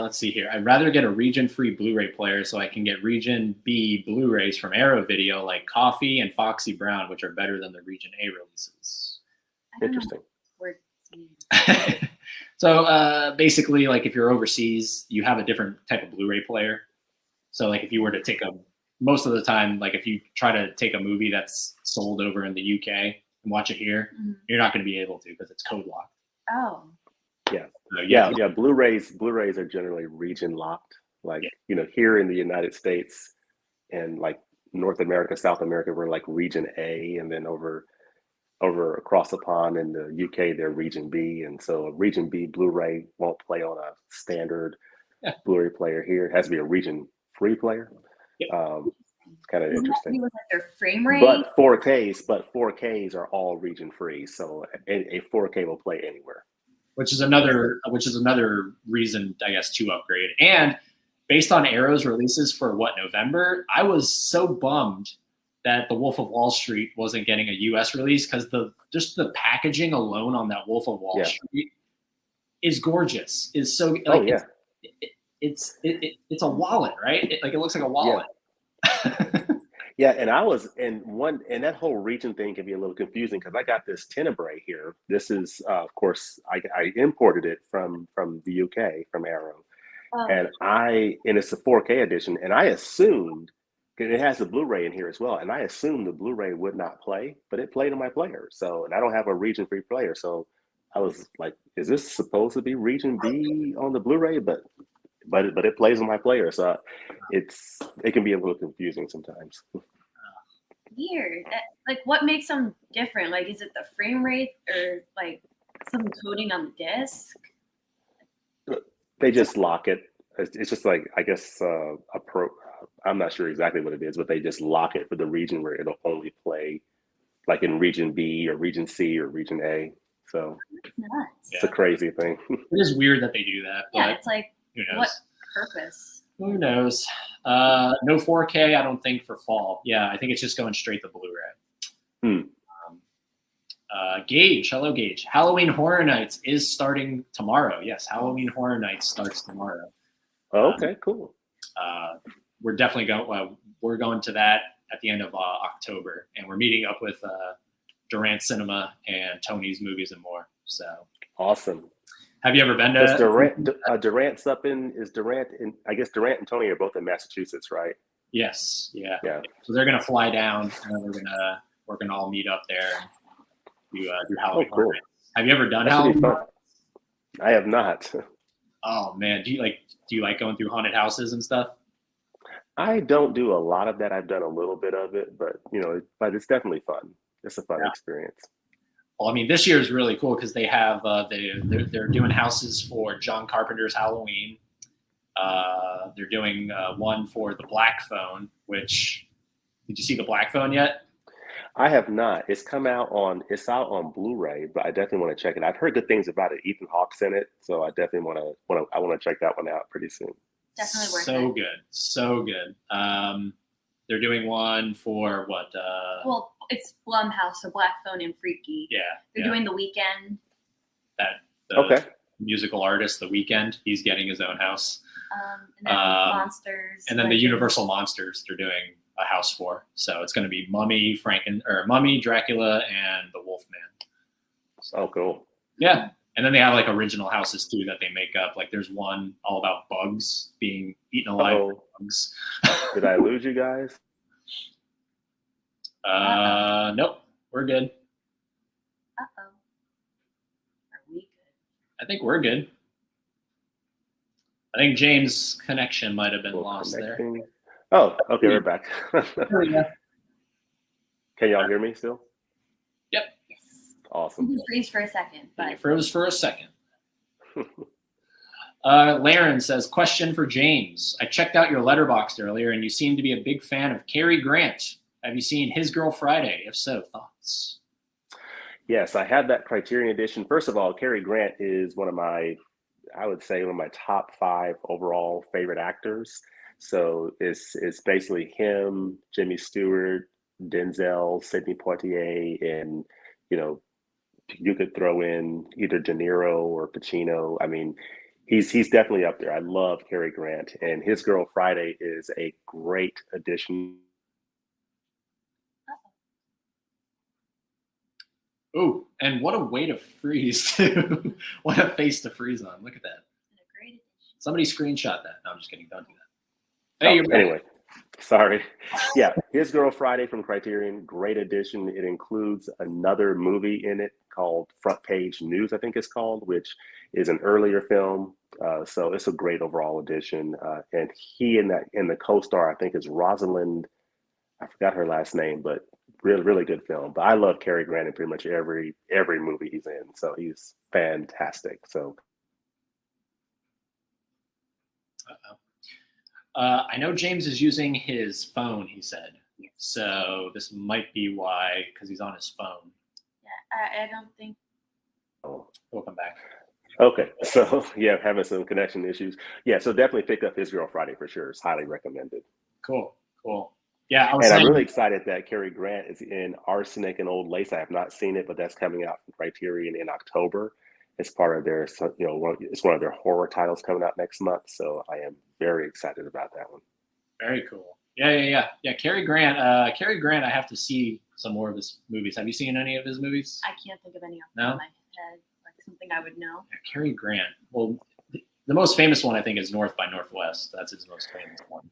Let's see here. I'd rather get a region-free Blu-ray player so I can get Region B Blu-rays from Arrow Video, like Coffee and Foxy Brown, which are better than the Region A releases. Interesting. So basically, like if you're overseas, you have a different type of Blu-ray player. So like if you were to take most of the time, like if you try to take a movie that's sold over in the UK and watch it here, you're not going to be able to because it's code locked. Oh. Yeah. So, yeah. Blu-rays are generally region locked. Like, here in the United States and like North America, South America, we're like region A, and then over across the pond in the UK, they're region B. And so a region B Blu-ray won't play on a standard Blu-ray player here. It has to be a region free player. It's kind of interesting. With like their frame rate? But 4Ks are all region free. So a 4K will play anywhere. Which is another reason, I guess, to upgrade. And based on Arrow's releases for November, I was so bummed that The Wolf of Wall Street wasn't getting a US release because just the packaging alone on that Wolf of Wall Street is gorgeous. Is so like it's a wallet, right? It looks like a wallet. Yeah, and and that whole region thing can be a little confusing because I got this Tenebrae here. This is, of course, I imported it from the UK, from Arrow, and it's a 4K edition, and I assumed. It has a Blu-ray in here as well, and I assumed the Blu-ray would not play, but it played on my player. So, and I don't have a region-free player, so I was like, "Is this supposed to be region B on the Blu-ray?" But it plays on my player, so it can be a little confusing sometimes. Weird. Like, what makes them different? Like, is it the frame rate or like some coding on the disc? They just lock it. It's just like, I guess I'm not sure exactly what it is, but they just lock it for the region where it'll only play like in region B or region C or region A. So It's nuts. it's a crazy thing. It is weird that they do that. Yeah, But it's like, who knows? what purpose? Who knows? No 4K, I don't think, for fall. Yeah, I think it's just going straight to Blu-ray. Gage, hello, Gage. Halloween Horror Nights is starting tomorrow. Yes, Halloween Horror Nights starts tomorrow. Okay, cool. We're definitely going. We're going to that at the end of October, and we're meeting up with Durant Cinema and Tony's Movies and More. So awesome. Have you ever been Is to Durant's up in? Is Durant in? I guess Durant and Tony are both in Massachusetts, right? Yes. Yeah. Yeah. So they're gonna fly down, and we're gonna all meet up there and do Halloween. Oh, cool. Have you ever done That should be Halloween? fun. I have not. Oh man, do you like going through haunted houses and stuff? I don't do a lot of that. I've done a little bit of it, but but it's definitely fun. It's a fun experience. Well, I mean, this year is really cool because they have they're doing houses for John Carpenter's Halloween. They're doing one for the Black Phone. Which, did you see the Black Phone yet? I have not. It's out on Blu-ray, but I definitely want to check it. I've heard good things about it. Ethan Hawke's in it, so I definitely want to check that one out pretty soon. Definitely worth it. So good. They're doing one for what? Well, it's Blumhouse, so Black Phone and Freaky. Yeah. They're doing The Weeknd. Okay. Musical artist, The Weeknd. He's getting his own house. And then Monsters. And then the Universal Monsters they're doing a house for. So it's going to be Mummy, Dracula, and the Wolfman. Oh, cool. Yeah. And then they have like original houses too that they make up. Like there's one all about bugs being eaten alive by bugs. Did I lose you guys? Nope. We're good. Uh-oh. Are we good? I think we're good. I think James' connection might have been lost there. Oh, okay, we're back. Yeah. Can y'all hear me still? Yep. Yes. Awesome. You freeze for a second, but You froze for a second. Laren says, question for James. I checked out your Letterboxd earlier and you seem to be a big fan of Cary Grant. Have you seen His Girl Friday? If so, thoughts? Yes, I have that Criterion edition. First of all, Cary Grant is I would say one of my top 5 overall favorite actors. So it's basically him, Jimmy Stewart, Denzel, Sidney Poitier, and you could throw in either De Niro or Pacino. I mean, he's definitely up there. I love Cary Grant, and His Girl Friday is a great addition. Ooh, and what a way to freeze too. What a face to freeze on. Look at that. Somebody screenshot that. No, I'm just kidding. Don't do that. Hey, anyway, sorry. Yeah, His Girl Friday from Criterion, great addition. It includes another movie in it called Front Page News, I think it's called, which is an earlier film. So it's a great overall addition. And he in the co-star, I think, is Rosalind. I forgot her last name, but really, really good film. But I love Cary Grant in pretty much every movie he's in. So he's fantastic. So. I know James is using his phone, he said. So this might be why, because he's on his phone. Yeah, I don't think. Oh. We'll come back. Okay. So, yeah, having some connection issues. Yeah, so definitely pick up His Girl Friday for sure. It's highly recommended. Cool. Yeah, I'm really excited that Cary Grant is in Arsenic and Old Lace. I have not seen it, but that's coming out from Criterion in October. It's part of their, it's one of their horror titles coming out next month. So I am very excited about that one. Very cool. Yeah. Cary Grant. I have to see some more of his movies. Have you seen any of his movies? I can't think of any off the top of my head. Like something I would know. Yeah, Cary Grant. Well, the most famous one I think is North by Northwest. That's his most famous one.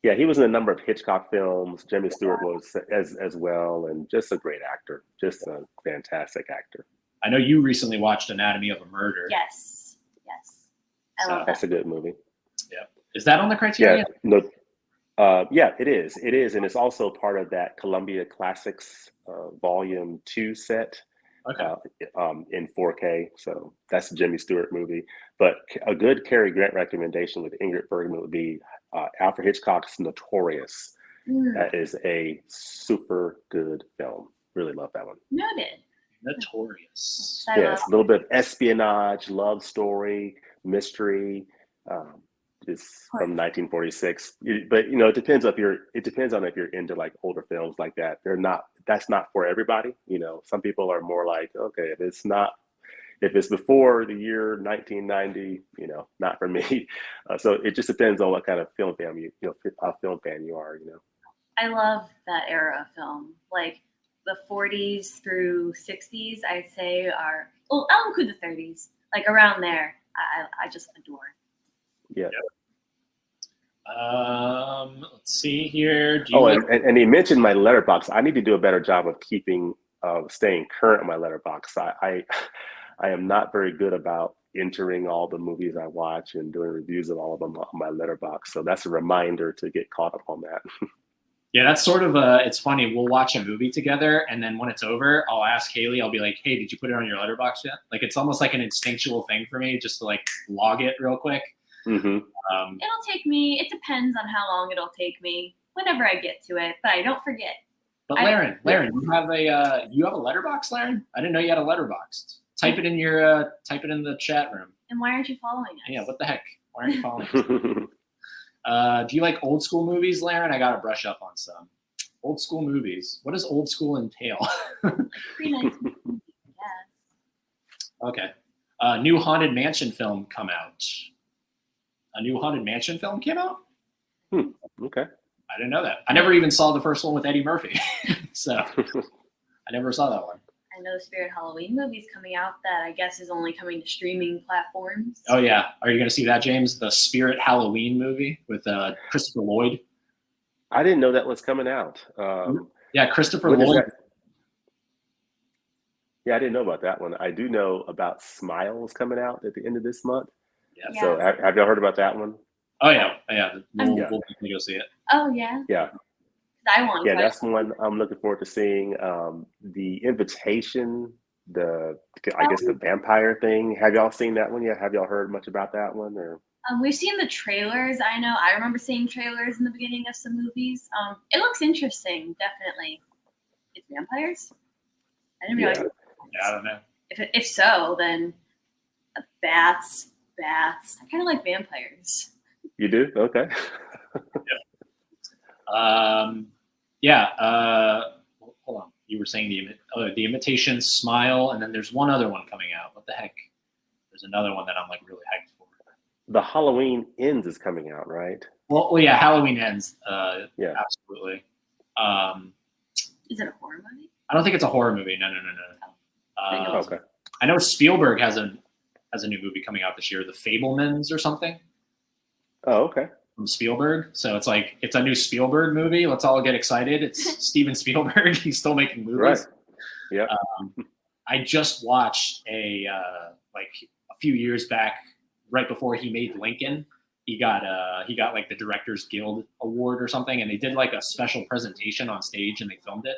Yeah, he was in a number of Hitchcock films. Jimmy Stewart was as well, and just a great actor. Just a fantastic actor. I know you recently watched Anatomy of a Murder. Yes. I love that. That's a good movie. Yeah. Is that on the Criterion? Yeah, it is. It is, and it's also part of that Columbia Classics Volume 2 set. Okay. In 4K. So that's a Jimmy Stewart movie. But a good Cary Grant recommendation with Ingrid Bergman would be Alfred Hitchcock's Notorious. That is a super good film. Really love that one. Noted. Notorious. I Yes, a little bit of espionage, love story, mystery. It's from 1946. But you know, it depends on if you're into like older films like that. That's not for everybody. You know, some people are more like, okay, if it's before the year 1990, you know, not for me. So it just depends on what kind of film fan film fan you are. You know. I love that era of film, like the 40s through 60s. I'd say are, well, I'll include the 30s, like around there. I just adore. Yeah. Let's see here. And he mentioned my letterbox. I need to do a better job of staying current on my letterbox. I am not very good about entering all the movies I watch and doing reviews of all of them on my letterbox. So that's a reminder to get caught up on that. Yeah, that's sort of it's funny. We'll watch a movie together, and then when it's over, I'll ask Haley, I'll be like, hey, did you put it on your letterbox yet? Like, it's almost like an instinctual thing for me just to like log it real quick. Mm-hmm. It'll take me, it depends on how long it'll take me whenever I get to it, but I don't forget. But Laren, you have a letterbox, Laren? I didn't know you had a letterbox. Type it in the chat room. And why aren't you following us? Yeah, what the heck? Why aren't you following us? Do you like old school movies, Laren? I gotta brush up on some. Old school movies. What does old school entail? Pre-1950, yeah. Okay. New Haunted Mansion film come out. A new Haunted Mansion film came out? Okay. I didn't know that. I never even saw the first one with Eddie Murphy. So I never saw that one. I know the Spirit Halloween movie's coming out that I guess is only coming to streaming platforms. Oh, yeah. Are you going to see that, James? The Spirit Halloween movie with Christopher Lloyd? I didn't know that was coming out. Yeah, Christopher Lloyd. Yeah, I didn't know about that one. I do know about Smiles coming out at the end of this month. Yeah. So have y'all heard about that one? Oh, yeah. We'll definitely go see it. Oh, yeah? Yeah. I want. Yeah, that's the one I'm looking forward to seeing. The Invitation, the vampire thing. Have y'all seen that one yet? Have y'all heard much about that one? Or we've seen the trailers. I remember seeing trailers in the beginning of some movies. It looks interesting, definitely. It's vampires? I didn't realize. Yeah, I don't know. If so, then bats. I kind of like vampires. You do? Okay. Hold on. You were saying the Imitation Smile, and then there's one other one coming out. What the heck? There's another one that I'm like really hyped for. The Halloween Ends is coming out, right? Well, yeah, Halloween Ends. Yeah, absolutely. Is it a horror movie? I don't think it's a horror movie. No. Okay. I know Spielberg has a new movie coming out this year, The Fabelmans or something. Oh, okay. From Spielberg. So it's a new Spielberg movie. Let's all get excited. It's Steven Spielberg. He's still making movies. Right. Yeah. I just watched a few years back, right before he made Lincoln. He got like the Directors Guild Award or something, and they did like a special presentation on stage and they filmed it.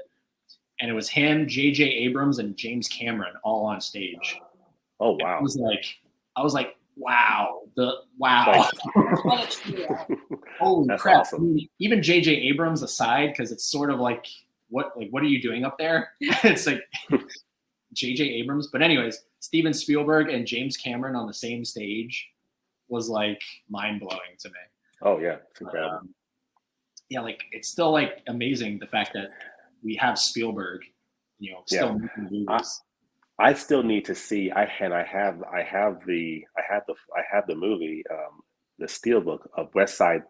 And it was him, J.J. Abrams, and James Cameron all on stage. Oh wow! I was like, wow, holy That's crap! awesome. I mean, even J.J. Abrams aside, because it's sort of like, what are you doing up there? It's like J.J. Abrams, but anyways, Steven Spielberg and James Cameron on the same stage was like mind blowing to me. Oh yeah, it's incredible. Yeah, like it's still like amazing the fact that we have Spielberg, still making movies. I still need to see. I have the movie, the Steelbook of West Side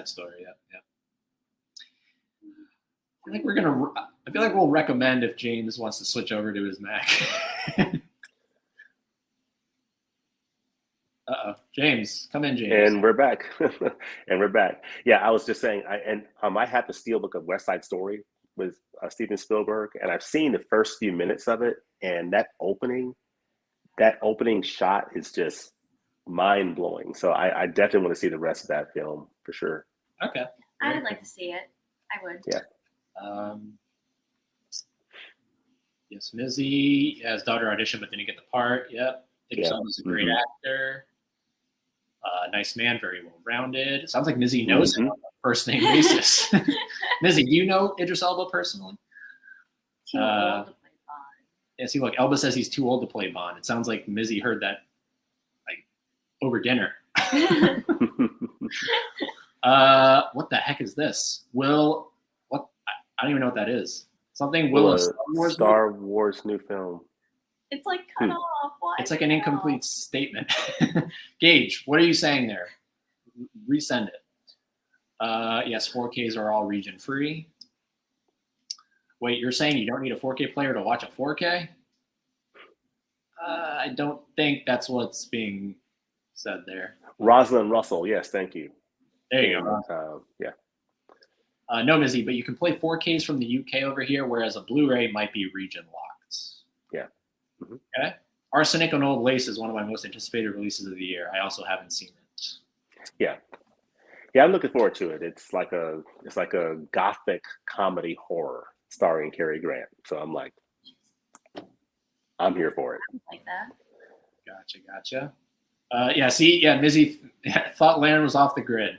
Story. Yeah. I feel like we'll recommend if James wants to switch over to his Mac. James, come in, James. And we're back. Yeah, I was just saying. I have the Steelbook of West Side Story with Steven Spielberg, and I've seen the first few minutes of it, and that opening shot is just mind blowing. So I definitely want to see the rest of that film for sure. Okay, I would like to see it. I would. Yeah. Yes, Mizzy has daughter audition but didn't get the part. Yep. Idris Elba is a great actor. Nice man, very well rounded. Sounds like Mizzy knows him on a first name basis. Mizzy, do you know Idris Elba personally? Too old to play Bond. Yeah, see, look, Elba says he's too old to play Bond. It sounds like Mizzy heard that like over dinner. What the heck is this? What? I don't even know what that is. Something Will Star Wars new film. It's like cut off. Why? It's like an incomplete statement. Gage, what are you saying there? Resend it. Yes, 4Ks are all region free. Wait, you're saying you don't need a 4K player to watch a 4K? I don't think that's what's being said there. Rosalind Russell, yes, thank you. There you go. Yeah. No, Mizzy, but you can play 4Ks from the UK over here, whereas a Blu-ray might be region locked. Yeah. Mm-hmm. Okay. Arsenic on Old Lace is one of my most anticipated releases of the year. I also haven't seen it. Yeah. Yeah, I'm looking forward to it. It's like a gothic comedy horror starring Cary Grant. So I'm here for it. Like that. Gotcha. Mizzy thought Laren was off the grid.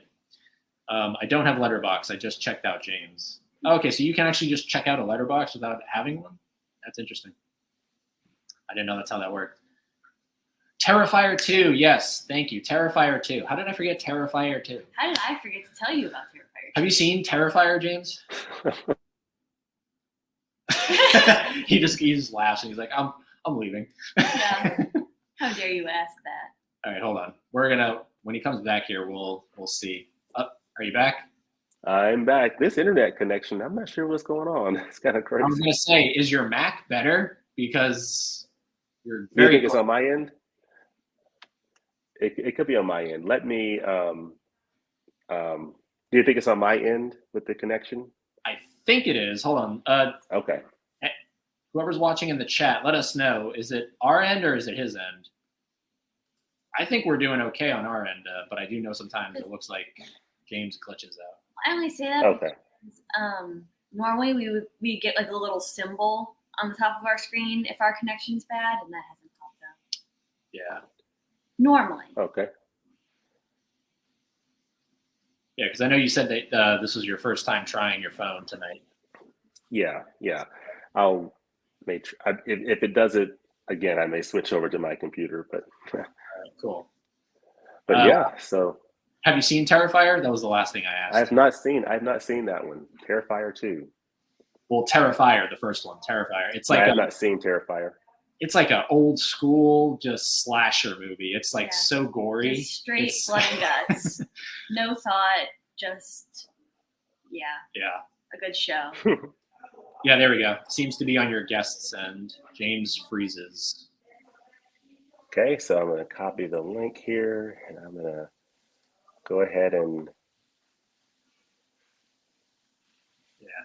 I don't have Letterboxd. I just checked out James. Okay, so you can actually just check out a Letterboxd without having one? That's interesting. I didn't know that's how that worked. Terrifier 2, yes, thank you. Terrifier 2. How did I forget Terrifier 2? How did I forget to tell you about Terrifier 2? Have you seen Terrifier, James? he just laughs and he's like, I'm leaving. Yeah. How dare you ask that? All right, hold on. When he comes back here, we'll see. Are you back? I'm back. This internet connection, I'm not sure what's going on. It's kind of crazy. I was going to say, is your Mac better? Because you're very. You think it's on my end? It could be on my end. Let me. Do you think it's on my end with the connection? I think it is. Hold on. Okay. Whoever's watching in the chat, let us know. Is it our end or is it his end? I think we're doing okay on our end, but I do know sometimes it looks like James glitches out. I only say that because normally we get like a little symbol on the top of our screen if our connection's bad, and that hasn't popped up. Yeah. Normally. Okay. Yeah, because I know you said that this was your first time trying your phone tonight. Yeah. I'll make sure, if it does it again, I may switch over to my computer. But all right, cool. But so. Have you seen Terrifier? That was the last thing I asked. I have not seen that one. Terrifier 2. Well, Terrifier, the first one, Terrifier. It's like I have not seen Terrifier. It's like an old school just slasher movie. It's like so gory. Just straight blood and guts. No thought, just a good show. Yeah, there we go. Seems to be on your guest's end. James freezes. Okay, so I'm going to copy the link here, and I'm going to go ahead and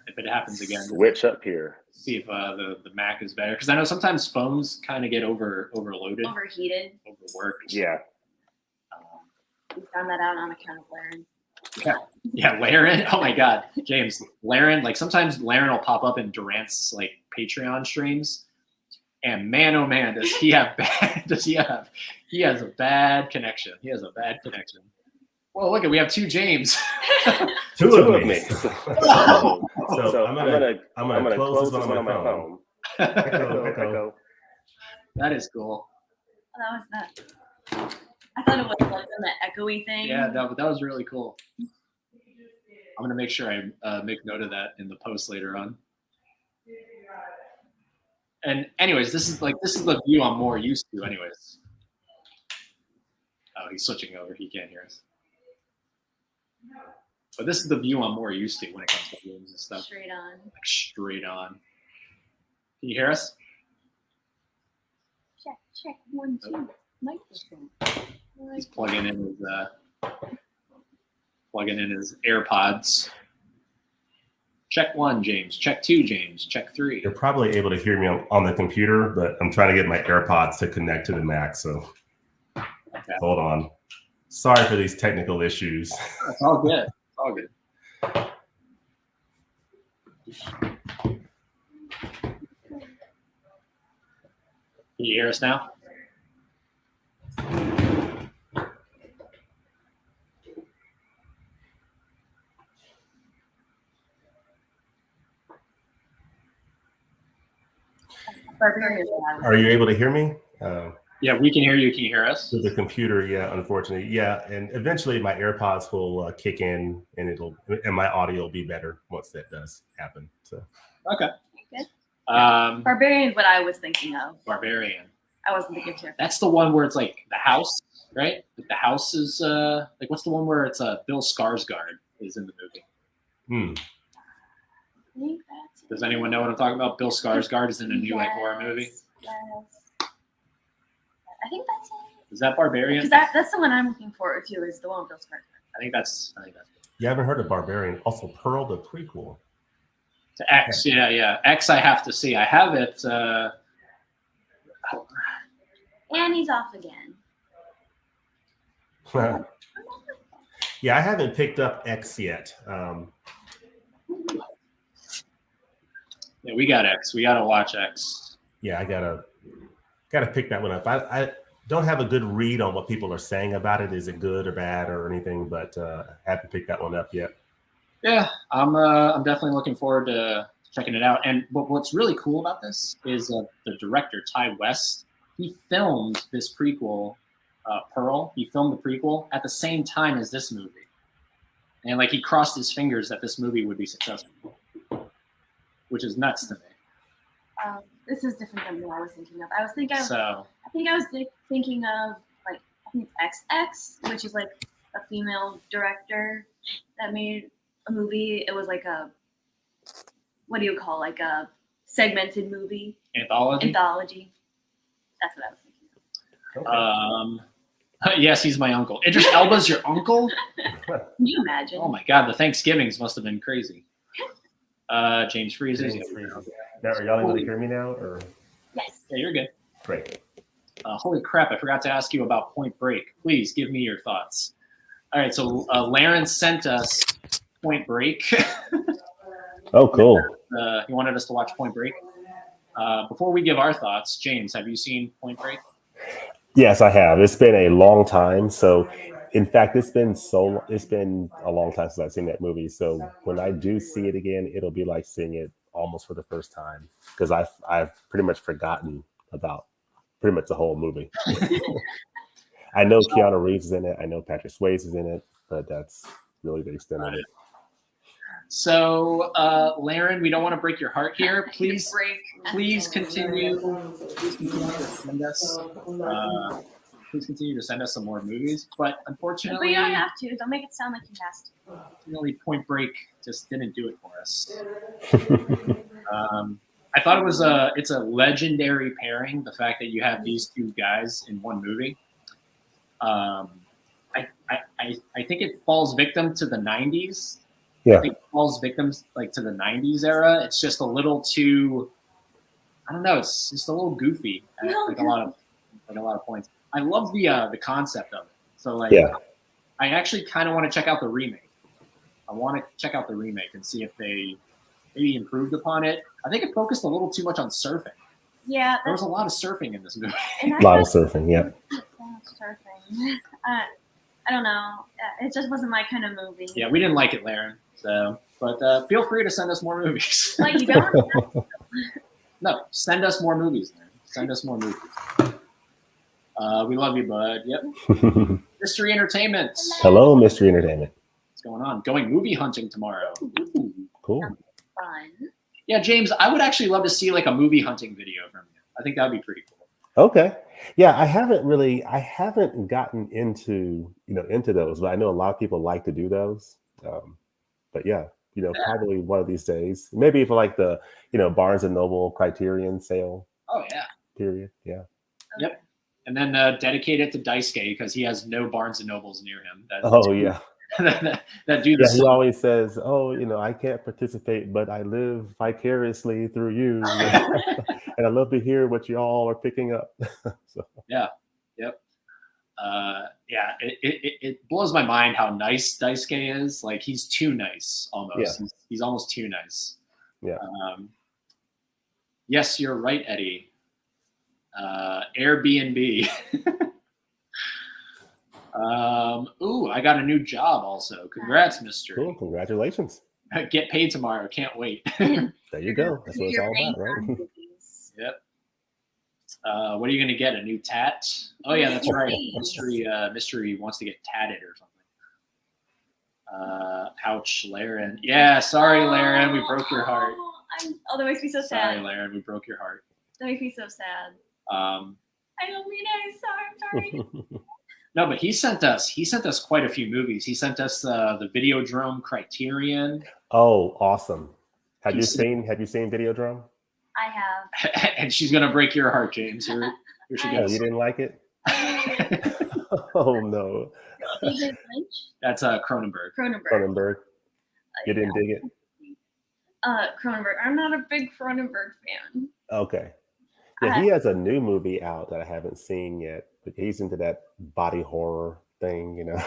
if it happens again, switch up here. See if the Mac is better, because I know sometimes phones kind of get overloaded, overheated, overworked. Yeah. We found that out on account of Laren. Yeah, Laren. Oh my God, James, Laren. Like sometimes Laren will pop up in Durant's like Patreon streams, and man, oh man, does he have bad? He has a bad connection. He has a bad connection. Well, look, we have two James. two of me. So I'm gonna close this one on my phone. Echo. That is cool. Oh, that was that. I thought it was like that echoey thing. Yeah, that was really cool. I'm gonna make sure I make note of that in the post later on. And anyways, this is the view I'm more used to. Anyways. Oh, he's switching over. He can't hear us. But this is the view I'm more used to when it comes to games and stuff. Straight on. Like straight on. Can you hear us? Check 1 2 microphone. He's plugging in his AirPods. Check 1, James. Check 2, James. Check 3. You're probably able to hear me on the computer, but I'm trying to get my AirPods to connect to the Mac. So Hold on. Sorry for these technical issues. It's all good. It's all good. Can you hear us now? Barbarian is what I was Are you able to hear me? Yeah, we can hear you. Can you hear us? Through the computer, yeah, unfortunately. Yeah, and eventually my AirPods will kick in and my audio will be better once that does happen. So Okay. Good. Barbarian. is what I was thinking of. I wasn't thinking too. That's the one where it's like the house, right? Like the house is like what's the one where it's Bill Skarsgård is in the movie? I think that's Does anyone know what I'm talking about? Bill Skarsgård is in a new like horror movie. Yes. I think that's it. Is that Barbarian? Because that's the one I'm looking forward to. Is the one with Bill Skarsgård. I think that's. you haven't heard of Barbarian. Also Pearl, the prequel. To X, yeah. X I have to see. I have it. And he's off again. Yeah, I haven't picked up X yet. Yeah, we got X. We got to watch X. Yeah, I gotta pick that one up. I don't have a good read on what people are saying about it. Is it good or bad or anything? But I haven't picked that one up yet. Yeah, I'm definitely looking forward to checking it out. And what's really cool about this is the director Ty West. He filmed this prequel, Pearl. He filmed the prequel at the same time as this movie, and like he crossed his fingers that this movie would be successful, which is nuts to me. This is different than what I was thinking of. I was thinking. So I think I was thinking of like I think it's XX, which is like a female director that made a movie. It was like a what do you call like a segmented movie anthology. That's what I was thinking of. Yes, he's my uncle. Idris Elba's your uncle? Can you imagine? Oh my God, the Thanksgivings must have been crazy. James Freezes. Now, are y'all able to hear me now? Or Yes. Yeah, you're good. great. Holy crap, I forgot to ask you about Point Break. Please give me your thoughts. All right, so Laren sent us Point Break. Oh, cool. He wanted us to watch Point Break. Before we give our thoughts, James, have you seen Point Break? Yes, I have. It's been a long time. So, in fact, it's been a long time since I've seen that movie. So when I do see it again, it'll be like seeing it almost for the first time because I've pretty much forgotten about pretty much the whole movie. I know Keanu Reeves is in it. I know Patrick Swayze is in it, but that's really the extent of it. So, Laren, we don't want to break your heart here. Please continue. Please continue to send us some more movies. But unfortunately, But you don't have to. Don't make it sound like you have to. Unfortunately, Point Break just didn't do it for us. I thought it's a legendary pairing. The fact that you have these two guys in one movie. I think it falls victim to the 90s. Yeah. I think it falls victims like to the 90s era. It's just a little too, I don't know. It's just a little goofy at a lot of points. I love the concept of it. So like, Yeah. I actually kind of want to check out the remake. I want to check out the remake and see if they maybe improved upon it. I think it focused a little too much on surfing. Yeah. There was a lot of surfing in this movie. A lot of surfing, yeah. Surfing. I don't know. It just wasn't my kind of movie. Yeah, we didn't like it, Laren. So, but feel free to send us more movies. Like you don't. No, send us more movies, man. Send us more movies. We love you, bud. Yep. Mystery Entertainment. Hello, Mystery Entertainment. What's going on? Going movie hunting tomorrow. Ooh. Cool. Fun. Yeah, James, I would actually love to see like a movie hunting video from you. I think that would be pretty cool. Okay. Yeah, I haven't gotten into those, but I know a lot of people like to do those. But yeah, probably one of these days, maybe for like the, Barnes and Noble Criterion sale. Oh yeah. Period. Yeah. Yep. And then dedicate it to Daisuke because he has no Barnes and Nobles near him. Yeah. that do this. Yeah, he always says, "Oh, I can't participate, but I live vicariously through you, and I love to hear what you all are picking up." So. Yeah. Yep. Yeah. It blows my mind how nice Daisuke is. Like he's too nice almost. Yeah. He's almost too nice. Yeah. Yes, you're right, Eddie. Airbnb. I got a new job also. Congrats, Mystery. Cool. Congratulations. Get paid tomorrow. Can't wait. There you go. That's what it's all about, right? Yep. What are you gonna get? A new tat? Oh yeah, that's right. Mystery wants to get tatted or something. Ouch, Laren. Yeah, sorry, Laren. We broke your heart. That makes me so Sorry, sad. Laren. We broke your heart. That makes me so sad. Um, I don't mean it. I'm sorry. no, but he sent us quite a few movies. He sent us the Videodrome Criterion. Oh, awesome! Have you seen Videodrome? I have. And she's gonna break your heart, James. Here she I- Oh, goes. you didn't like it? Oh no, David Lynch? That's Cronenberg. Cronenberg. You didn't dig it? Cronenberg. I'm not a big Cronenberg fan. Okay. Yeah, he has a new movie out that I haven't seen yet, but he's into that body horror thing, you know.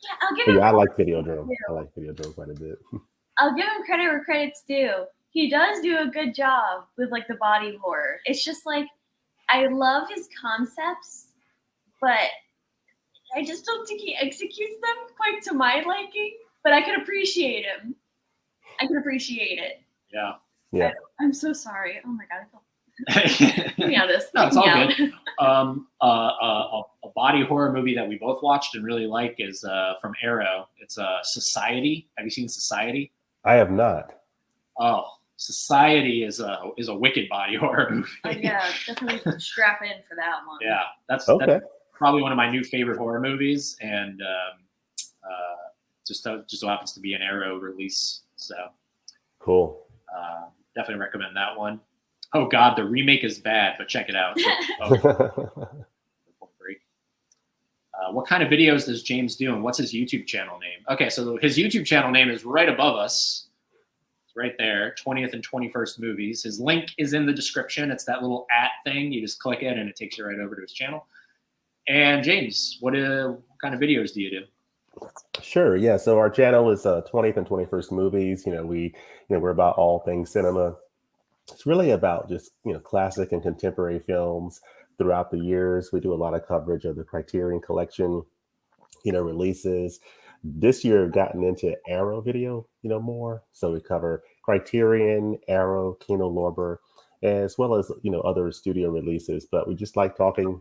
Yeah, I'll give But him. yeah, I like Videodrome. I like Videodrome quite a bit. I'll give him credit where credit's due. He does do a good job with like the body horror. It's just like I love his concepts, but I just don't think he executes them quite to my liking. But I can appreciate him. I can appreciate it. Yeah. Yeah. I'm so sorry. Oh my god, get no, me out of this. it's Get me all out. good. A body horror movie that we both watched and really like is from Arrow. It's Society. Have you seen Society? I have not. Oh, Society is a wicked body horror movie. Yeah, definitely strap in for that one. Yeah, that's Okay. probably one of my new favorite horror movies, and just so happens to be an Arrow release. So Cool. definitely recommend that one. Oh God, the remake is bad, but check it out. Point Break. What kind of videos does James do, and what's his YouTube channel name? Okay, so his YouTube channel name is right above us. It's right there, 20th and 21st Movies. His link is in the description. It's that little @ thing. You just click it, and it takes you right over to his channel. And James, what kind of videos do you do? Sure. Yeah. So our channel is 20th and 21st Movies. We're about all things cinema. It's really about just, classic and contemporary films throughout the years. We do a lot of coverage of the Criterion Collection, releases. This year, I've gotten into Arrow video, more. So we cover Criterion, Arrow, Kino Lorber, as well as, other studio releases. But we just like talking,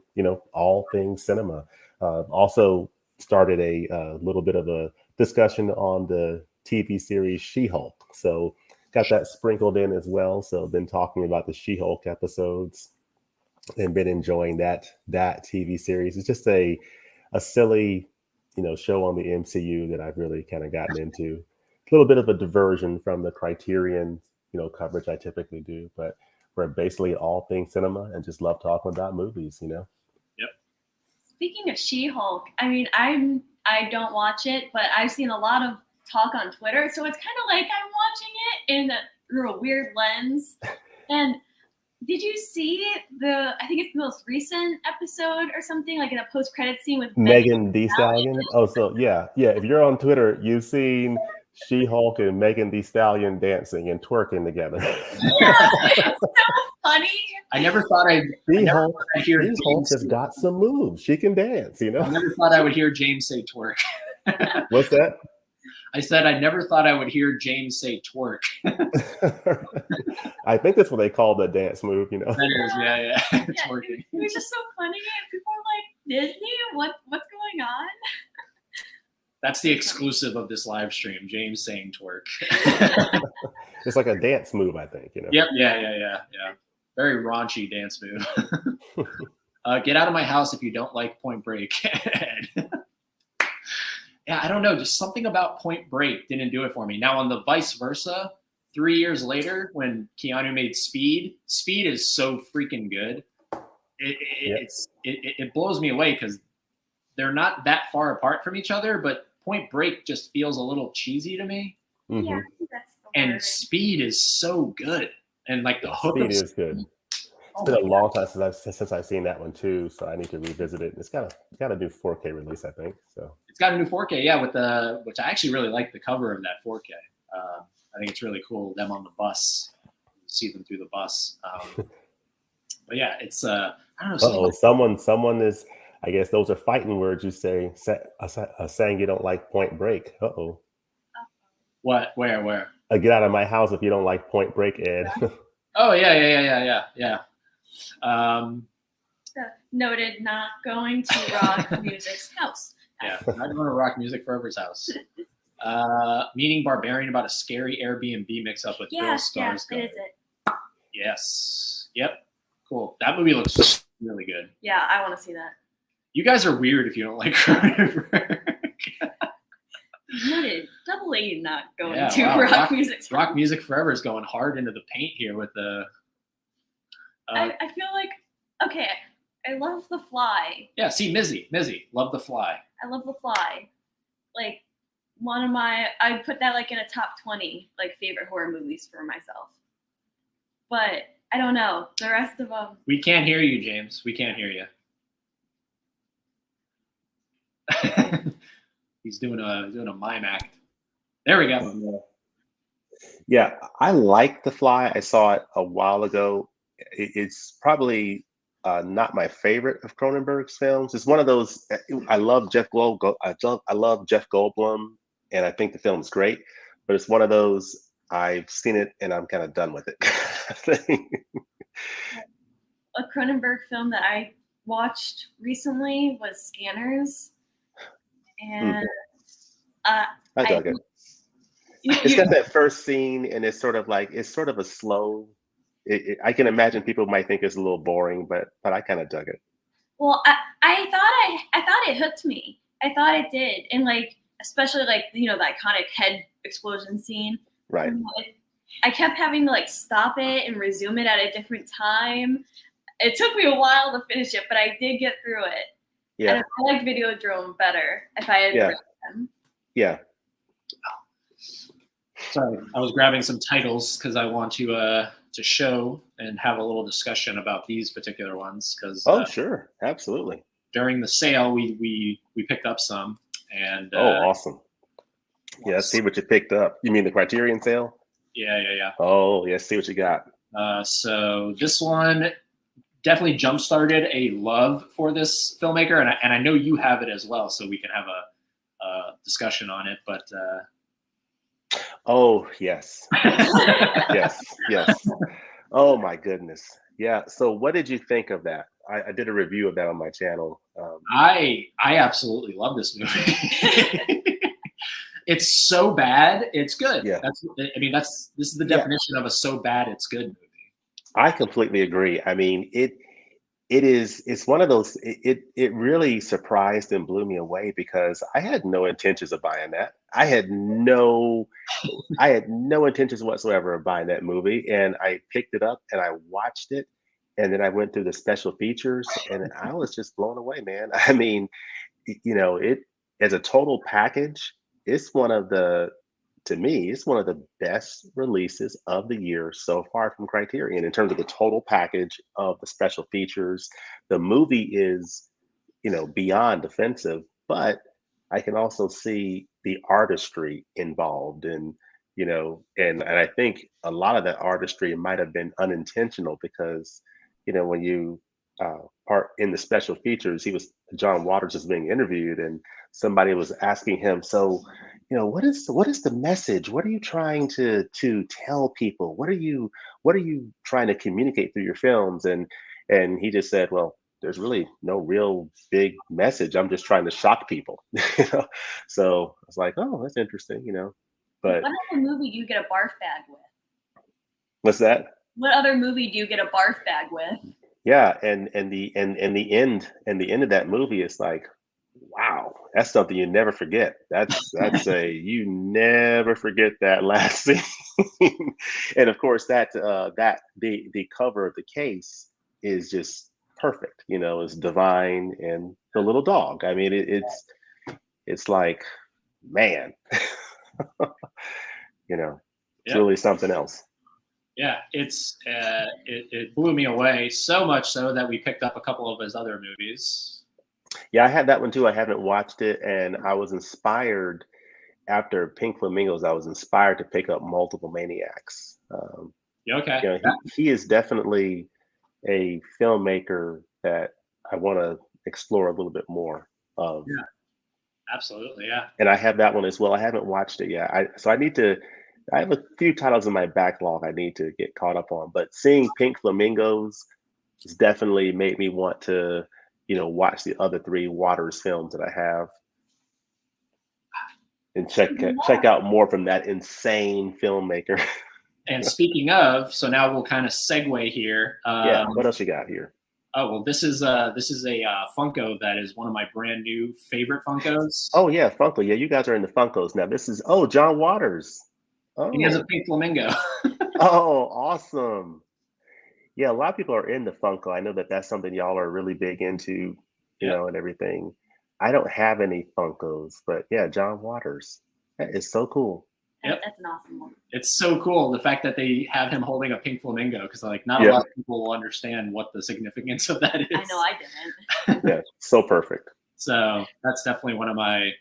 all things cinema. Also started a little bit of a discussion on the TV series She-Hulk. So got that sprinkled in as well. So been talking about the She-Hulk episodes and been enjoying that TV series. It's just a silly, show on the MCU that I've really kind of gotten into. A little bit of a diversion from the Criterion, coverage I typically do, but we're basically all things cinema and just love talking about movies, Yep. Speaking of She-Hulk, I mean, I don't watch it, but I've seen a lot of talk on Twitter, so it's kind of like I'm watching it through a weird lens. And did you see I think it's the most recent episode or something, like in a post-credit scene with Megan Thee Stallion? Oh, so yeah. If you're on Twitter, you've seen She-Hulk and Megan Thee Stallion dancing and twerking together. Yeah, it's so funny. I never thought I'd hear She-Hulk James. has got some moves. She can dance, I never thought I would hear James say twerk. What's that? I said I never thought I would hear James say twerk. I think that's what they call the dance move, That is, yeah. It's Yeah, working. It was just so funny. People are like, Disney? What's going on? That's the exclusive of this live stream. James saying twerk. It's like a dance move, I think. Yep. Yeah. Very raunchy dance move. Get out of my house if you don't like Point Break. Yeah, I don't know. Just something about Point Break didn't do it for me. Now, on the vice versa, 3 years later, when Keanu made Speed is so freaking good. It blows me away because they're not that far apart from each other, but Point Break just feels a little cheesy to me. Mhm. Yeah, that's the And word. Speed is so good. And like the hook Speed of is good. Oh It's been a my long time since I've seen that one too, so I need to revisit it. It's got to do 4K release, I think. So It's got a new 4K, yeah, which I actually really like the cover of that 4K. I think it's really cool. Them on the bus, you see them through the bus. But yeah, it's I don't know. someone is. I guess those are fighting words you say. Saying you don't like Point Break. What? Where? Get out of my house if you don't like Point Break, Ed. Oh yeah. Noted, not going to Rock Music's house. Yeah, not going to Rock Music Forever's house. Meeting Barbarian about a scary Airbnb mix-up with Bill Yes, Skarsgård. it is it. Yes. Yep. Cool. That movie looks really good. Yeah, I want to see that. You guys are weird if you don't like Cronenberg. Noted, double A not going Yeah, to wow. Rock Music's Rock house. Music Forever is going hard into the paint here with the. I feel like, okay, I love The Fly. Yeah, see, Mizzy, love The Fly. I love The Fly. Like, one of my, I put that like in a top 20 like favorite horror movies for myself. But I don't know, the rest of them. We can't hear you, James. We can't hear you. He's doing a mime act. There we go. Yeah, I like The Fly. I saw it a while ago. It's probably not my favorite of Cronenberg's films. It's one of those. I love Jeff Goldblum. I love Jeff Goldblum, and I think the film's great. But it's one of those. I've seen it and I'm kind of done with it. A Cronenberg film that I watched recently was Scanners, and I dug it. It's got that first scene, and it's sort of a slow. I can imagine people might think it's a little boring, but I kind of dug it. Well, I thought it hooked me. I thought it did, and like especially like the iconic head explosion scene. Right. I kept having to like stop it and resume it at a different time. It took me a while to finish it, but I did get through it. Yeah. And I like Videodrome better if I had read them. Yeah. Sorry, I was grabbing some titles because I want to show and have a little discussion about these particular ones. Because sure, absolutely. During the sale, we picked up some, and awesome. Yeah, let's see what you picked up. You mean the Criterion sale? Yeah. Oh, yeah, see what you got. So this one definitely jump-started a love for this filmmaker, and I know you have it as well, so we can have a discussion on it. But oh yes, yes. Oh my goodness, yeah. So what did you think of that? I did a review of that on my channel. I absolutely love this movie. It's so bad, it's good. Yeah. This is the definition of a so bad it's good movie. I completely agree. I mean, it's one of those, it really surprised and blew me away because I had no intentions of buying that. I had no intentions whatsoever of buying that movie. And I picked it up and I watched it. And then I went through the special features and I was just blown away, man. I mean, it as a total package, it's one of the best releases of the year so far from Criterion in terms of the total package of the special features. The movie is, beyond offensive, but I can also see the artistry involved and I think a lot of that artistry might have been unintentional because, when you part in the special features, John Waters is being interviewed and somebody was asking him, so, what is the message? What are you trying to tell people? What are you trying to communicate through your films? And he just said, well, there's really no real big message. I'm just trying to shock people. So I was like, oh, that's interesting, But what other movie do you get a barf bag with? What's that? What other movie do you get a barf bag with? Yeah, and the end of that movie is like, wow, that's something you never forget. That's you never forget that last scene. And of course that the cover of the case is just perfect. It's Divine and the little dog. I mean, it's like, man, it's really something else. Yeah, it blew me away so much so that we picked up a couple of his other movies. Yeah, I had that one too. I haven't watched it, and I was inspired after Pink Flamingos. I was inspired to pick up Multiple Maniacs. Okay. He is definitely a filmmaker that I want to explore a little bit more of. Yeah, absolutely. Yeah. And I have that one as well. I haven't watched it yet. I have a few titles in my backlog I need to get caught up on. But seeing Pink Flamingos it's definitely made me want to, watch the other 3 Waters films that I have and check out more from that insane filmmaker. And speaking of, so now we'll kind of segue here. Yeah. What else you got here? Oh well, this is a Funko that is one of my brand new favorite Funkos. Oh yeah, Funko. Yeah, you guys are in the Funkos now. This is John Waters. Oh, He has a pink flamingo. oh, awesome. Yeah, a lot of people are into Funko. I know that that's something y'all are really big into, and everything. I don't have any Funkos, but yeah, John Waters. That is so cool. Yep. That's an awesome one. It's so cool the fact that they have him holding a pink flamingo because like not a lot of people will understand what the significance of that is. I know I didn't. Yeah, so perfect. So that's definitely one of my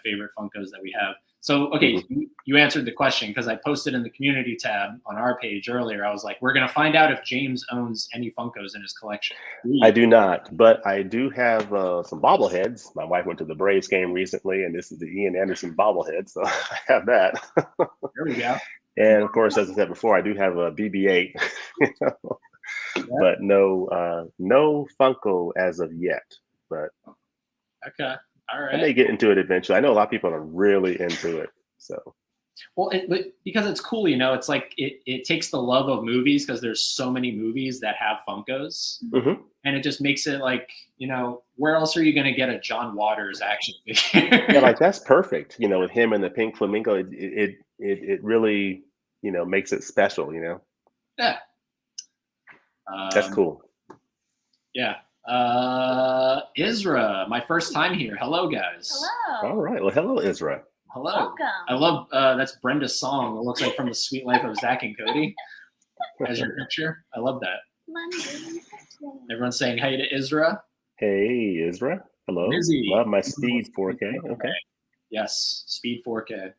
favorite Funkos that we have. So okay, you answered the question because I posted in the community tab on our page earlier. I was like, we're gonna find out if James owns any Funkos in his collection. I do not, but I do have some bobbleheads. My wife went to the Braves game recently, and this is the Ian Anderson bobblehead, so I have that. There we go. And of course, as I said before, I do have a BB-8, but no Funko as of yet. But okay. All right. I may get into it eventually. I know a lot of people are really into it. So, well, because it's cool, it's like it takes the love of movies because there's so many movies that have Funkos, and it just makes it like where else are you going to get a John Waters action figure? Yeah, like that's perfect. With him and the pink flamingo, it really makes it special. Yeah. That's cool. Yeah. Isra, my first time here. Hello, guys. Hello. All right. Well, hello, Isra. Hello. Welcome. I love that's Brenda's song. It looks like from The Sweet Life of Zach and Cody as your picture. I love that. Everyone's saying hey to Isra. Hey, Isra. Hello. Busy. Love my Speed 4K. Okay. Yes, Speed 4K.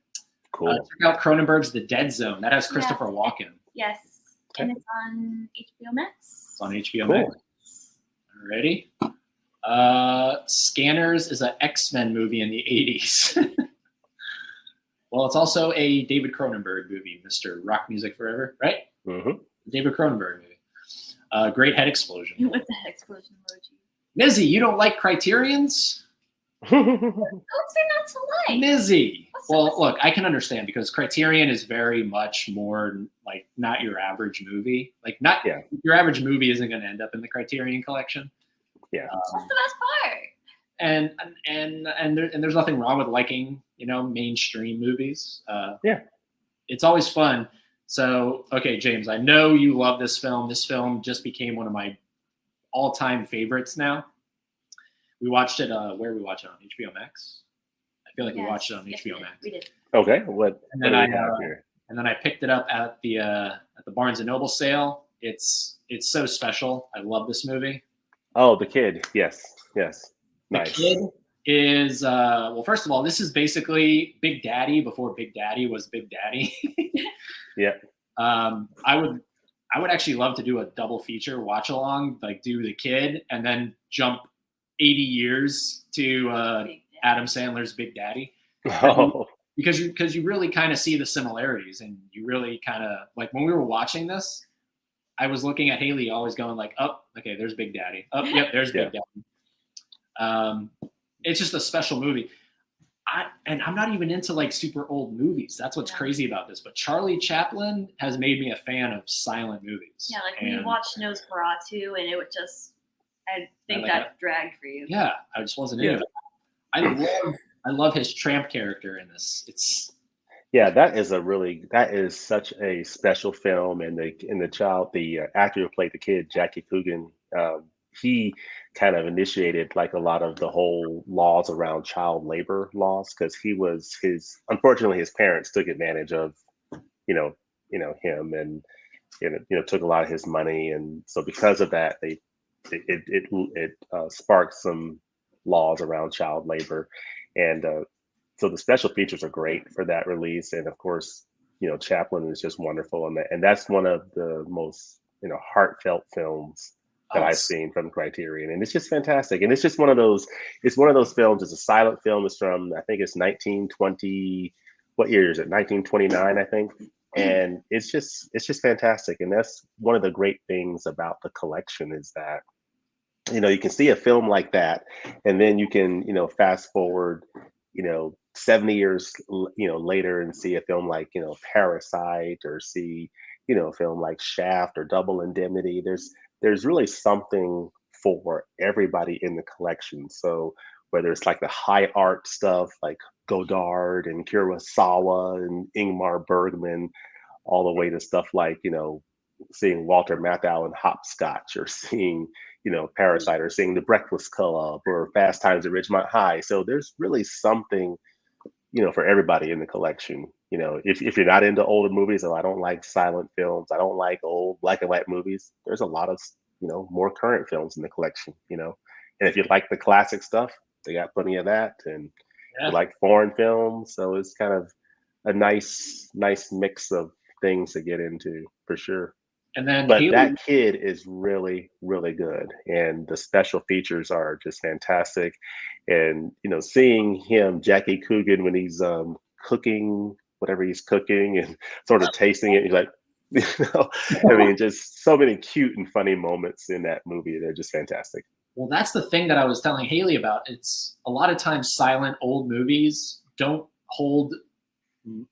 Cool. Check out Cronenberg's The Dead Zone. That has Christopher Walken. Yes. Okay. And it's on HBO Max. It's on HBO Cool. Max. Ready? Scanners is an X-Men movie in the 80s. Well, it's also a David Cronenberg movie, Mr. Rock Music Forever, right? David Cronenberg movie. Great head explosion. With the head explosion emoji. Mizzy, you don't like Criterions? What's there not to like? Mizzy. Well, look, I can understand because Criterion is very much more like not your average movie. Like your average movie isn't going to end up in the Criterion collection. Yeah. That's the best part. And there's nothing wrong with liking mainstream movies. It's always fun. So okay, James, I know you love this film. This film just became one of my all-time favorites now. We watched it. Where we watch it on HBO Max? I feel like we watched it on HBO Max. We did. Okay. What? And then I picked it up at the Barnes and Noble sale. It's so special. I love this movie. Oh, The Kid. Yes. Nice. The Kid is well. First of all, this is basically Big Daddy before Big Daddy was Big Daddy. Yeah. I would actually love to do a double feature watch along, like do The Kid and then jump 80 years to Adam Sandler's Big Daddy. Oh. Because you really kind of see the similarities, and you really kind of like when we were watching this, I was looking at Haley always going like, oh, okay, there's Big Daddy. Oh, yep, there's Big Daddy. It's just a special movie. I'm not even into like super old movies. That's what's crazy about this. But Charlie Chaplin has made me a fan of silent movies. Yeah, like when you watched Nosferatu, and it would just, I think that dragged for you. Yeah, I just wasn't into it. I love his tramp character in this. That is such a special film, and the actor who played the kid, Jackie Coogan, he kind of initiated like a lot of the whole laws around child labor laws because unfortunately his parents took advantage of him and took a lot of his money, and so because of that it sparked some laws around child labor, and so the special features are great for that release, and of course Chaplin is just wonderful, and that's one of the most heartfelt films that I've seen from Criterion, and it's just fantastic. And it's just one of those films. It's a silent film. It's from, I think it's 1920. What year is it? 1929, I think. and it's just fantastic. And that's one of the great things about the collection is that you can see a film like that, and then you can fast forward 70 years later and see a film like Parasite, or see a film like Shaft or Double Indemnity. There's really something for everybody in the collection. So whether it's like the high art stuff like Godard and Kurosawa and Ingmar Bergman, all the way to stuff like seeing Walter Matthau and Hopscotch, or seeing Parasite, or seeing The Breakfast Club, or Fast Times at Ridgemont High. So there's really something for everybody in the collection. If you're not into older movies, or I don't like silent films, I don't like old black and white movies, there's a lot of more current films in the collection. And if you like the classic stuff, they got plenty of that. And you like foreign films, so it's kind of a nice mix of things to get into for sure. And then But that kid is really, really good, and the special features are just fantastic. And seeing him, Jackie Coogan, when he's cooking whatever he's cooking and sort of tasting it, he's like, I mean, just so many cute and funny moments in that movie. They're just fantastic. Well, that's the thing that I was telling Haley about. It's a lot of times silent old movies don't hold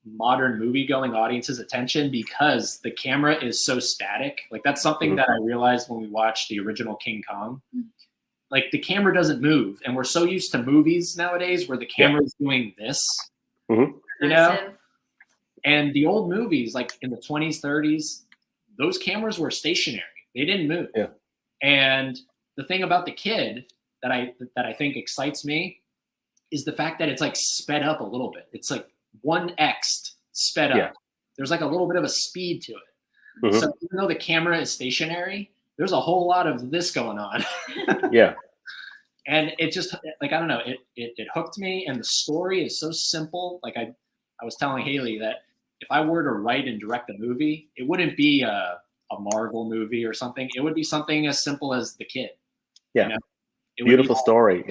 modern movie going audiences attention because the camera is so static. Like that's something that I realized when we watched the original King Kong. Like the camera doesn't move, and we're so used to movies nowadays where the camera is doing this, and the old movies like in the 20s, 30s, those cameras were stationary. They didn't move. Yeah. And the thing about the kid that I think excites me is the fact that it's like sped up a little bit. It's like 1x sped up. Yeah. There's like a little bit of a speed to it. So even though the camera is stationary, there's a whole lot of this going on. Yeah. And it just like, I don't know, it hooked me, and the story is so simple. Like I was telling Haley that if I were to write and direct a movie, it wouldn't be a Marvel movie or something. It would be something as simple as The Kid. Yeah. Beautiful story.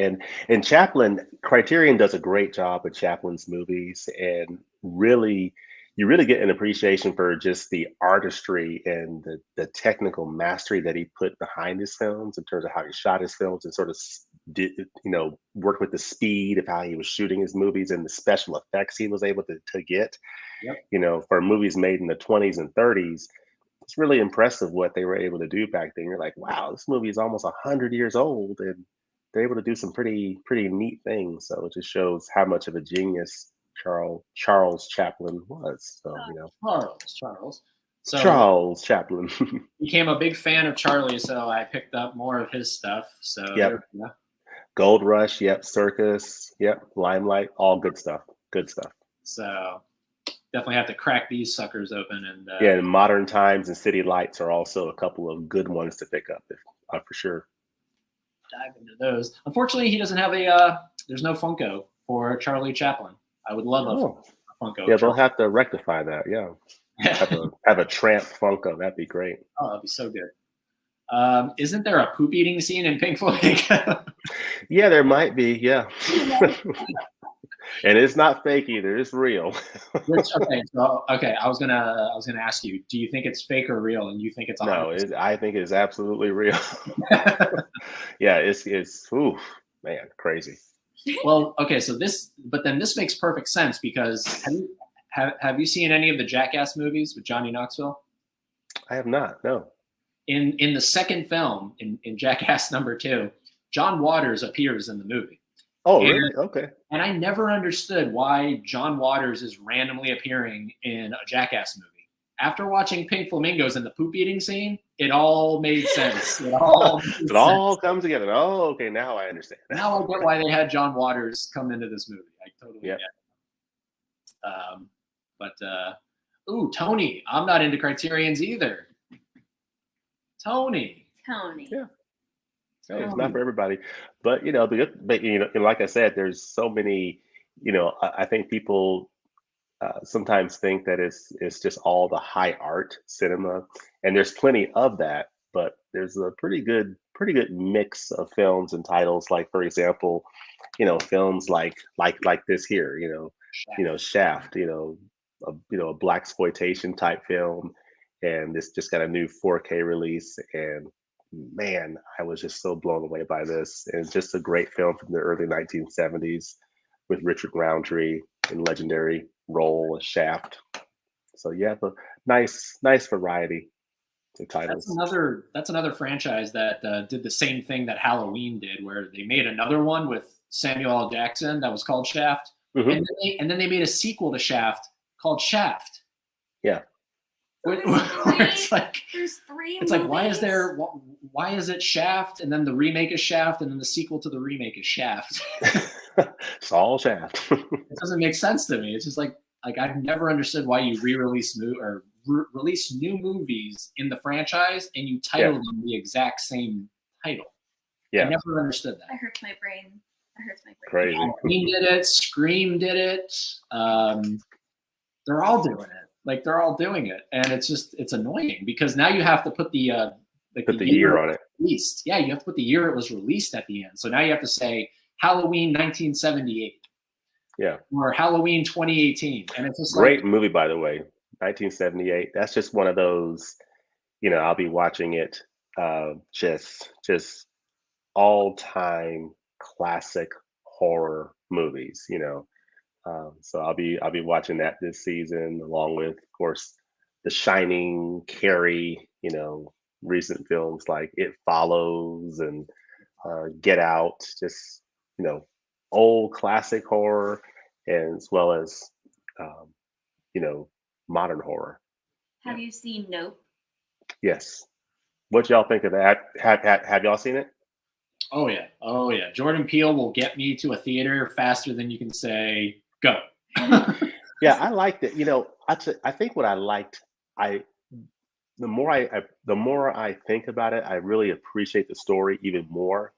And Chaplin, Criterion does a great job with Chaplin's movies, and really, you really get an appreciation for just the artistry and the technical mastery that he put behind his films in terms of how he shot his films, and sort of did, worked with the speed of how he was shooting his movies and the special effects he was able to get. For movies made in the 20s and 30s. It's really impressive what they were able to do back then. You're like, wow, this movie is almost 100 years old, and they're able to do some pretty neat things. So it just shows how much of a genius Charles Chaplin was. So Charles. So Charles Chaplin became a big fan of Charlie, so I picked up more of his stuff. So Gold Rush, Circus, Limelight, all good stuff. Good stuff. So definitely have to crack these suckers open. And and Modern Times and City Lights are also a couple of good ones to pick up for sure. Dive into those. Unfortunately, he doesn't have there's no Funko for Charlie Chaplin. I would love a Funko. Yeah, they'll have to rectify that. Yeah. have a tramp Funko. That'd be great. Oh, that'd be so good. Isn't there a poop eating scene in Pink Floyd? Yeah, there might be. Yeah. And it's not fake either. It's real. Okay. I was gonna ask you, do you think it's fake or real? And you think it's 100%? No, I think it's absolutely real. Yeah, it's oof, man, crazy. Well, okay, but then this makes perfect sense, because have you seen any of the Jackass movies with Johnny Knoxville? I have not. No. In the second film, in Jackass #2, John Waters appears in the movie. Oh, really? Okay. And I never understood why John Waters is randomly appearing in a Jackass movie. After watching Pink Flamingos and the poop eating scene, it all made sense. It all comes together. Oh, okay. Now I understand. Now I get why they had John Waters come into this movie. I totally get it. Tony. I'm not into Criterions either. Tony. Yeah. No, it's not for everybody, but like I said, there's so many. I think people sometimes think that it's just all the high art cinema, and there's plenty of that, but there's a pretty good mix of films and titles. Like, for example, films like this here, Shaft, a black exploitation type film, and this just got a new 4K release. And man, I was just so blown away by this, and just a great film from the early 1970s with Richard Roundtree in legendary role as Shaft. So yeah, but nice variety of titles. That's another franchise that did the same thing that Halloween did, where they made another one with Samuel L. Jackson that was called Shaft, Mhm. and then they made a sequel to Shaft called Shaft. Yeah. Where it's like There's three. it's like why is movies? there why is it Shaft and then the remake is Shaft and then the sequel to the remake is Shaft? It's all Shaft. It doesn't make sense to me. It's just like I've never understood why you release new movies in the franchise and you title them the exact same title. I Yeah, never understood that. That hurts my brain. That hurts my brain. crazy. Halloween did it. Scream did it. They're all doing it. Like they're all doing it, and it's annoying because now you have to put the Put the year on it. released. Yeah, you have to put the year it was released at the end. So now you have to say Halloween 1978. Yeah. Or Halloween 2018, and it's just Great movie, by the way. 1978. That's just one of those. I'll be watching it. Just all time classic horror movies. So I'll be watching that this season, along with, of course, The Shining, Carrie. Recent films like It Follows and Get Out. Just old classic horror, and as well as um, modern horror. Have you seen Nope? Yes. What y'all think of that? Have y'all seen it? Oh yeah. Jordan Peele will get me to a theater faster than you can say go. Yeah, I liked it. I think what I liked, I the more I think about it, I really appreciate the story even more.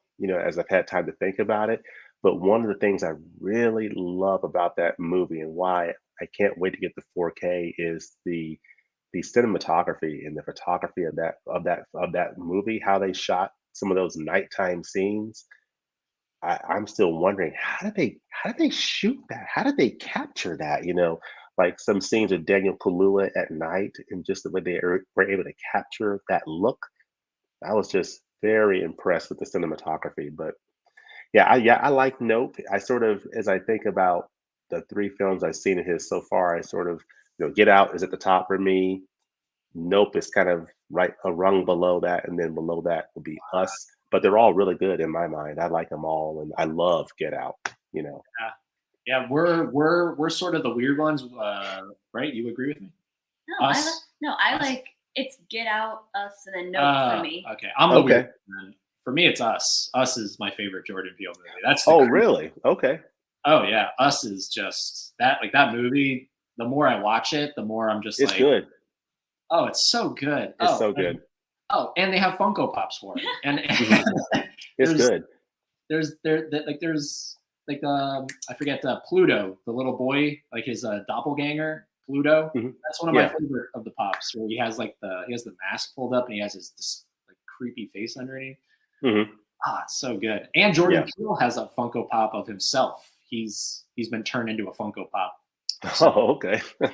As I've had time to think about it. But one of the things I really love about that movie, and why I can't wait to get the 4K, is the cinematography and the photography of that movie. How they shot some of those nighttime scenes. I'm still wondering, how did they shoot that? How did they capture that? Like some scenes of Daniel Kaluuya at night, and just the way they were able to capture that look. I was just very impressed with the cinematography. But I like Nope. I sort of, as I think about the three films I've seen of his so far, I sort of, Get Out is at the top for me. Nope is kind of right a rung below that, and then below that would be Us. But they're all really good in my mind. I like them all, and I love Get Out. Yeah, we're sort of the weird ones, right? You agree with me? No, Us? I Us? like it's Get Out, Us, and then Nope for me. Okay, I'm the Okay. weird one. For me, it's Us. Us is my favorite Jordan Peele movie. That's the Oh, really? Okay. Oh yeah, Us is just that that movie. The more I watch it, the more I'm just It's like, good. oh, it's so good. It's so good. And they have Funko Pops for it, and It's there's good. there's I forget Pluto, the little boy, like his doppelganger Pluto. Mhm. That's one of my Yeah. favorite of the pops, where he has the mask pulled up and he has his this like creepy face underneath. Mhm. It's so good. And Jordan Yeah. Peele has a Funko Pop of himself. He's been turned into a Funko Pop. Oh, okay. So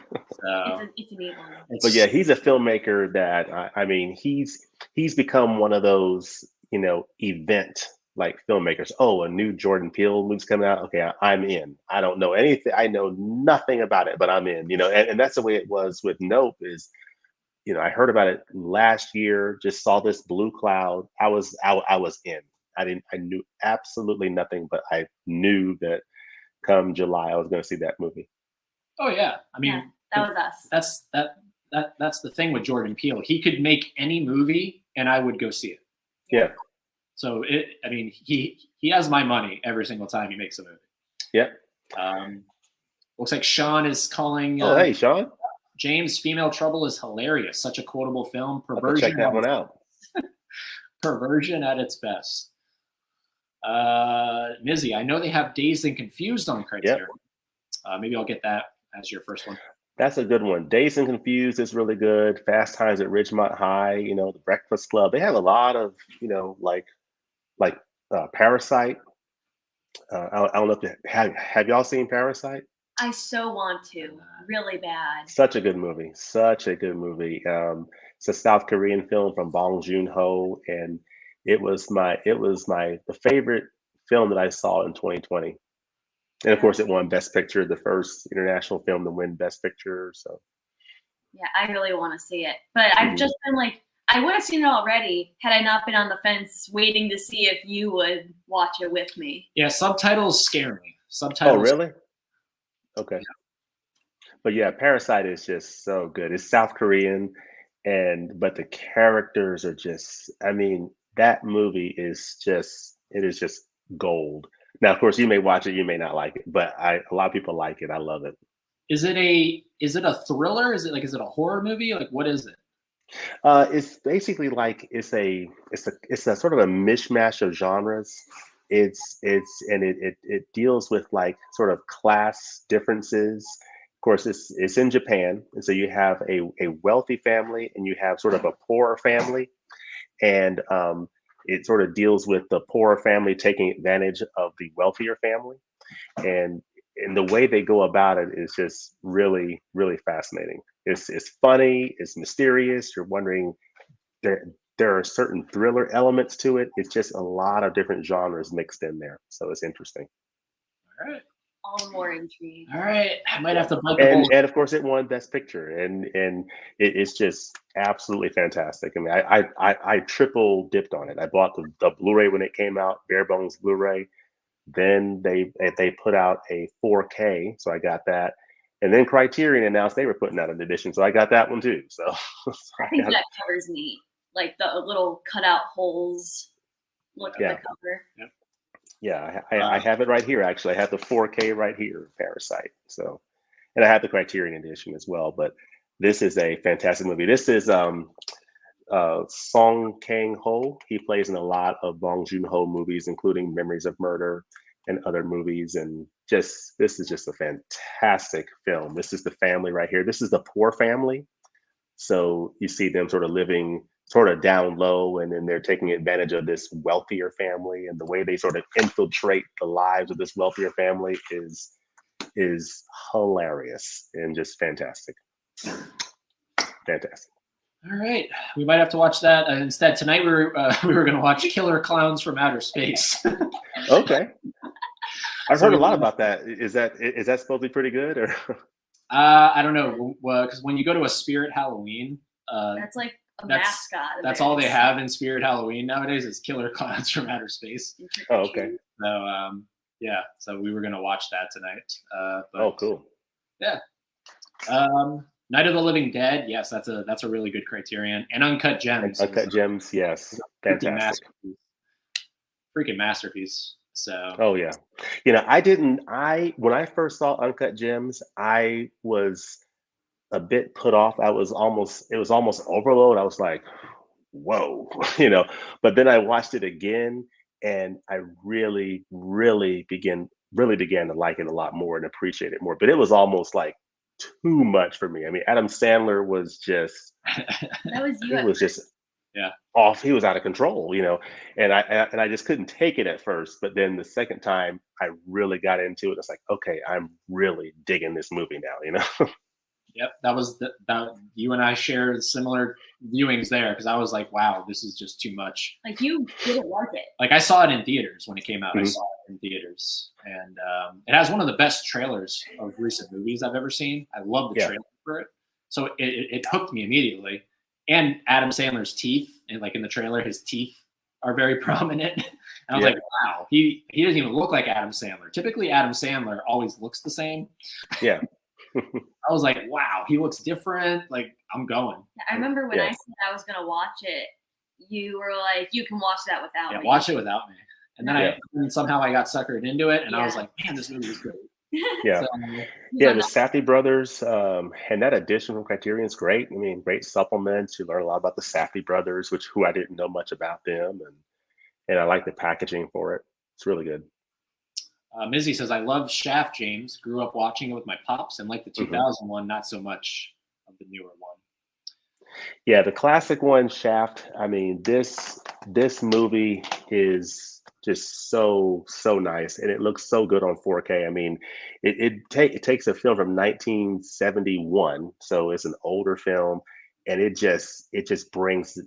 It's a neat one. But yeah, he's a filmmaker that I mean, he's become one of those event like filmmakers. Oh, a new Jordan Peele movie's coming out. Okay, I'm in. I don't know anything. I know nothing about it, but I'm in. And that's the way it was with Nope. Is I heard about it last year. Just saw this blue cloud. I was in. I knew absolutely nothing, but I knew that come July I was going to see that movie. oh yeah, I mean Yeah, that was Us. that's the thing with Jordan Peele. He could make any movie and I would go see it. Yeah. So he has my money every single time he makes a movie. Yeah. Looks like Sean is calling. Oh, hey, Sean. James, Female Trouble is hilarious. Such a quotable film. I'll have to check that one out. Perversion at its best. Mizzy, I know they have Dazed and Confused on Criterion. Maybe I'll get that as your first one. That's a good one. Dazed and Confused is really good. Fast Times at Ridgemont High, The Breakfast Club. They have a lot of, like Parasite. I don't know if have y'all seen Parasite? I so want to, really bad. Such a good movie. Such a good movie. It's a South Korean film from Bong Joon-ho, and it was my the favorite film that I saw in 2020. And of course, it won Best Picture, the first international film to win Best Picture. So Yeah, I really want to see it. But I've just been like, I would have seen it already had I not been on the fence waiting to see if you would watch it with me. Yeah, subtitles scare me. oh, Subtitles. really? Okay. But yeah, Parasite is just so good. It's South Korean, but the characters are just, I mean, that movie is just, it is just gold. Now, of course, you may watch it, you may not like it, but a lot of people like it. I love it. Is it a thriller? Is it a horror movie? Like, what is it? It's basically like it's a sort of a mishmash of genres. It deals with like sort of class differences. Of course, it's in Japan, and so you have a wealthy family and you have sort of a poorer family, and it sort of deals with the poorer family taking advantage of the wealthier family, and the way they go about it is just really, really fascinating. It's funny, it's mysterious. You're wondering, there are certain thriller elements to it. It's just a lot of different genres mixed in there, so it's interesting. All right. All the more intrigued. All right. I might have to bite the bullet. And of course, it won Best Picture, and it's just absolutely fantastic. I mean, I triple dipped on it. I bought the Blu-ray when it came out, bare bones Blu-ray. Then they put out a 4K, so I got that. And then Criterion announced they were putting out an edition, so I got that one too. So I think that cover's neat, like the little cutout holes. Look at the cover. Yep. Yeah, I have it right here. Actually, I have the 4K right here, Parasite. So, and I have the Criterion edition as well. But this is a fantastic movie. This is Song Kang-ho. He plays in a lot of Bong Joon-ho movies, including Memories of Murder and other movies. And this is just a fantastic film. This is the family right here. This is the poor family. So you see them sort of living sort of down low, and then they're taking advantage of this wealthier family, and the way they sort of infiltrate the lives of this wealthier family is hilarious and just fantastic. Fantastic. All right, we might have to watch that instead. Tonight we were going to watch Killer Clowns from Outer Space. Okay, I've heard a lot about that. Is that supposed to be pretty good, or? I don't know, because when you go to a Spirit Halloween, that's like a mascot. That's all they have in Spirit Halloween nowadays is Killer Clowns from Outer Space. Oh, okay. So yeah, so we were going to watch that tonight. But, oh, cool. Yeah. Night of the Living Dead, yes, that's a really good Criterion. And Uncut Gems. Uncut Gems, yes, fantastic. Freaking masterpiece. So. Oh yeah, you know, when I first saw Uncut Gems, I was a bit put off. It was almost overload. I was like, whoa, you know. But then I watched it again, and I really, really began to like it a lot more and appreciate it more. But it was almost like too much for me. I mean, Adam Sandler was just that was you. He was just yeah off. He was out of control, you know. And I just couldn't take it at first. But then the second time, I really got into it. It's like, okay, I'm really digging this movie now, you know. Yep, that was you and I shared similar viewings there, because I was like, wow, this is just too much. Like, you didn't like it. Like, I saw it in theaters when it came out. Mm-hmm. I saw it in theaters, and it has one of the best trailers of recent movies I've ever seen. I love the trailer for it, so it hooked me immediately. And Adam Sandler's teeth, and like in the trailer, his teeth are very prominent. And I was like, wow, he doesn't even look like Adam Sandler. Typically, Adam Sandler always looks the same. Yeah. I was like, wow, he looks different. Like, I'm going. I remember when I said I was going to watch it, you were like, you can watch that without me. Yeah, watch it without me. And then and somehow I got suckered into it, and I was like, man, this movie is great. Yeah. So, the Safdie brothers, and that edition from Criterion is great. I mean, great supplements. You learn a lot about the Safdie brothers, who I didn't know much about them, and I like the packaging for it. It's really good. Mizzy says, I love Shaft, James. Grew up watching it with my pops, and like the 2000 one, not so much of the newer one. Yeah, the classic one, Shaft. I mean, this movie is just so nice, and it looks so good on 4K. I mean, it takes a film from 1971, so it's an older film, and it just brings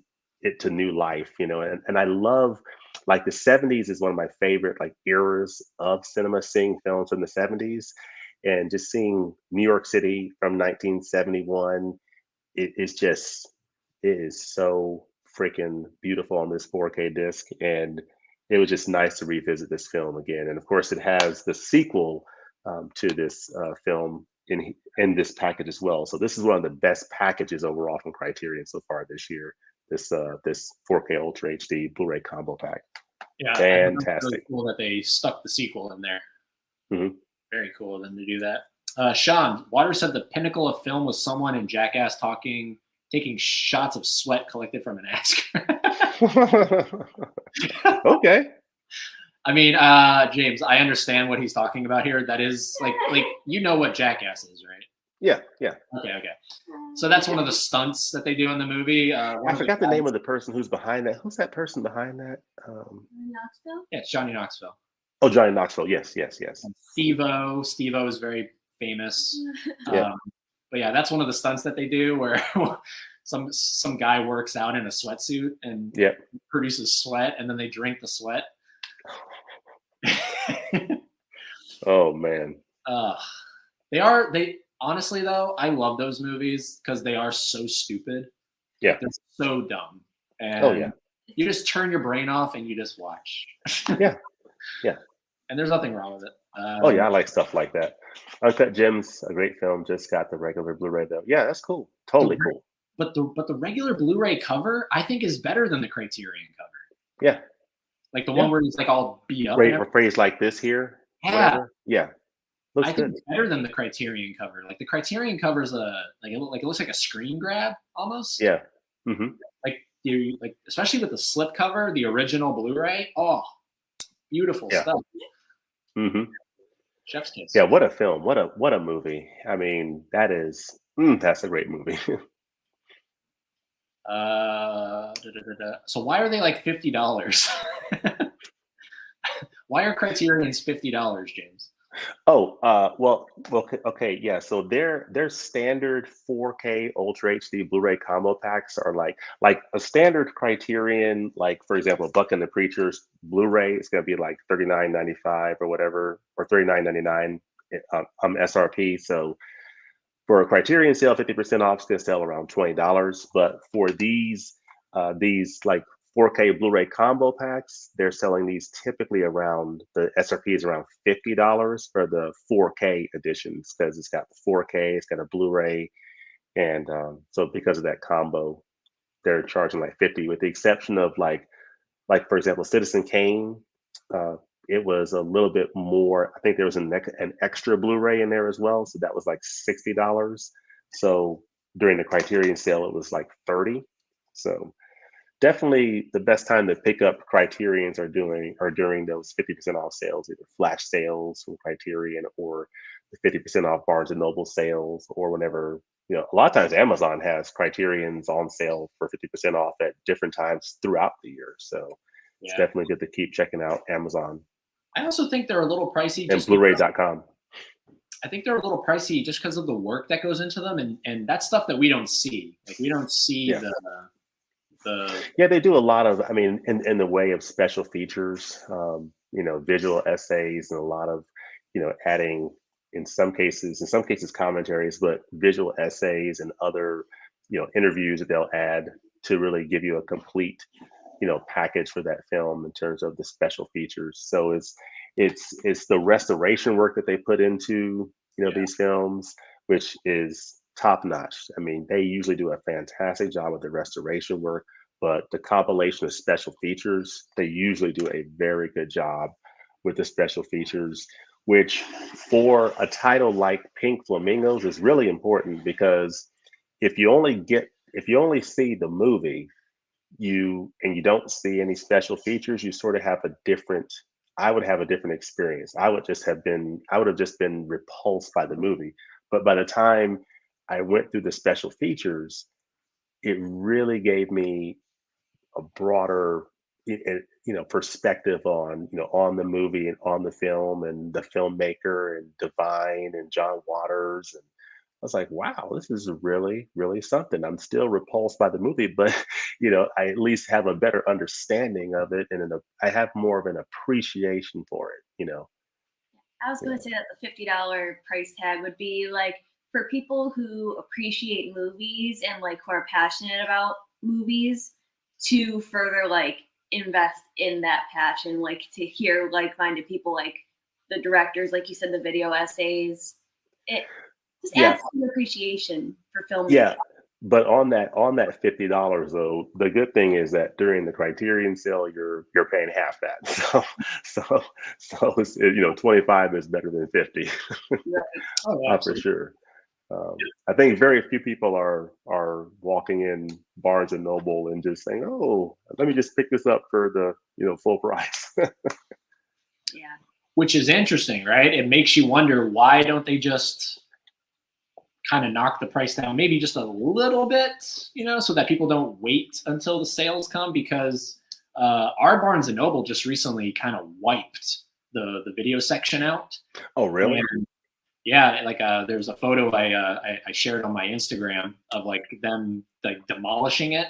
it to new life, you know. And I love, like, the 70s is one of my favorite like eras of cinema, seeing films from the 70s, and just seeing New York City from 1971. It is just, it is so freaking beautiful on this 4K disc, and it was just nice to revisit this film again. And of course, it has the sequel to this film in this package as well. So this is one of the best packages overall from Criterion so far this year. This 4K Ultra HD Blu-ray combo pack. Yeah, I think it's really Fantastic. cool that they stuck the sequel in there. Mhm. Very cool of them to do that. Sean Waters said the pinnacle of film was someone in Jackass taking shots of sweat collected from an ass. Okay. I mean, James, I understand what he's talking about here. That is like you know what Jackass is, right? Yeah. Okay. So that's one of the stunts that they do in the movie. I forgot the name of the person who's behind that. Who's that person behind that? Knoxville? Yeah, it's Johnny Knoxville. Oh, Johnny Knoxville. Yes. And Steve-O is very famous. Yeah. But yeah, that's one of the stunts that they do where some guy works out in a sweatsuit and Yep. produces sweat, and then they drink the sweat. Oh man. They honestly though, I love those movies because they are so stupid. Yeah. They're so dumb. And Oh yeah. you just turn your brain off and you just watch. Yeah. And there's nothing wrong with it. Oh yeah, I like stuff like that. Uncut Gems, a great film. Just got the regular Blu-ray though. Yeah, that's cool. Totally cool. But the regular Blu-ray cover, I think, is better than the Criterion cover. Yeah. Like the one where he's like all beat up. Great for phrase like this here. Yeah. Whatever. Yeah. Looks I think good. it's better than the Criterion cover. Like the Criterion cover is it looks like a screen grab almost. Yeah. Mm-hmm. Like especially with the slip cover, the original Blu-ray. Oh, beautiful stuff. Mm-hmm. Chef's kiss. Yeah, what a film. What a movie. I mean, that's a great movie. So why are they like $50? Why are Criterion's $50, James? Oh, well, okay, yeah. So their standard 4K Ultra HD Blu-ray combo packs are like a standard Criterion, like for example, Buck and the Preachers Blu-ray is going to be like $39.95 or whatever, or $39.99 SRP. So for a Criterion sale, 50% off is going to sell around $20. But for these like 4K Blu-ray combo packs, they're selling these typically around, the SRP is around $50 for the 4K editions, because it's got the 4K, it's got a Blu-ray, and so because of that combo, they're charging like 50, with the exception of like for example, Citizen Kane. It was a little bit more. I think there was an extra Blu-ray in there as well, so that was like $60. So during the Criterion sale, it was like 30. So definitely the best time to pick up Criterions are during those 50% off sales, either flash sales from Criterion or the 50% off Barnes and Noble sales, or whenever, a lot of times Amazon has Criterions on sale for 50% off at different times throughout the year. So it's definitely good to keep checking out Amazon. I also think they're a little pricey. And Blu-ray.com. I think they're a little pricey just because of the work that goes into them, and that's stuff that we don't see. Like we don't see they do a lot of, I mean, in the way of special features, visual essays, and a lot of, adding in some cases commentaries, but visual essays and other, interviews that they'll add to really give you a complete, package for that film in terms of the special features. So it's the restoration work that they put into, these films, which is top notch. I mean, they usually do a fantastic job with the restoration work, but the compilation of special features, they usually do a very good job with the special features, which for a title like Pink Flamingos is really important, because if you only see the movie, you don't see any special features, you sort of have I would have a different experience. I would have just been repulsed by the movie. But by the time I went through the special features, it really gave me a broader, perspective on, on the movie and on the film and the filmmaker and Divine and John Waters. And I was like, wow, this is really, really something. I'm still repulsed by the movie, but I at least have a better understanding of it, and I have more of an appreciation for it. I was going to say that the $50 price tag would be like for people who appreciate movies and like who are passionate about movies to further like invest in that passion, like to hear like-minded people, like the directors, like you said, the video essays. It just adds to the appreciation for film. Yeah. But on that $50 though, the good thing is that during the Criterion sale, you're paying half that. So it's, 25 is better than 50. Right. Oh, For sure. I think very few people are walking in Barnes and Noble and just saying, "Oh, let me just pick this up for the full price." Yeah. Which is interesting, right? It makes you wonder, why don't they just kind of knock the price down maybe just a little bit, so that people don't wait until the sales come? Because our Barnes and Noble just recently kind of wiped the video section out. Oh, really? And yeah, like there's a photo I shared on my Instagram of like them like demolishing it,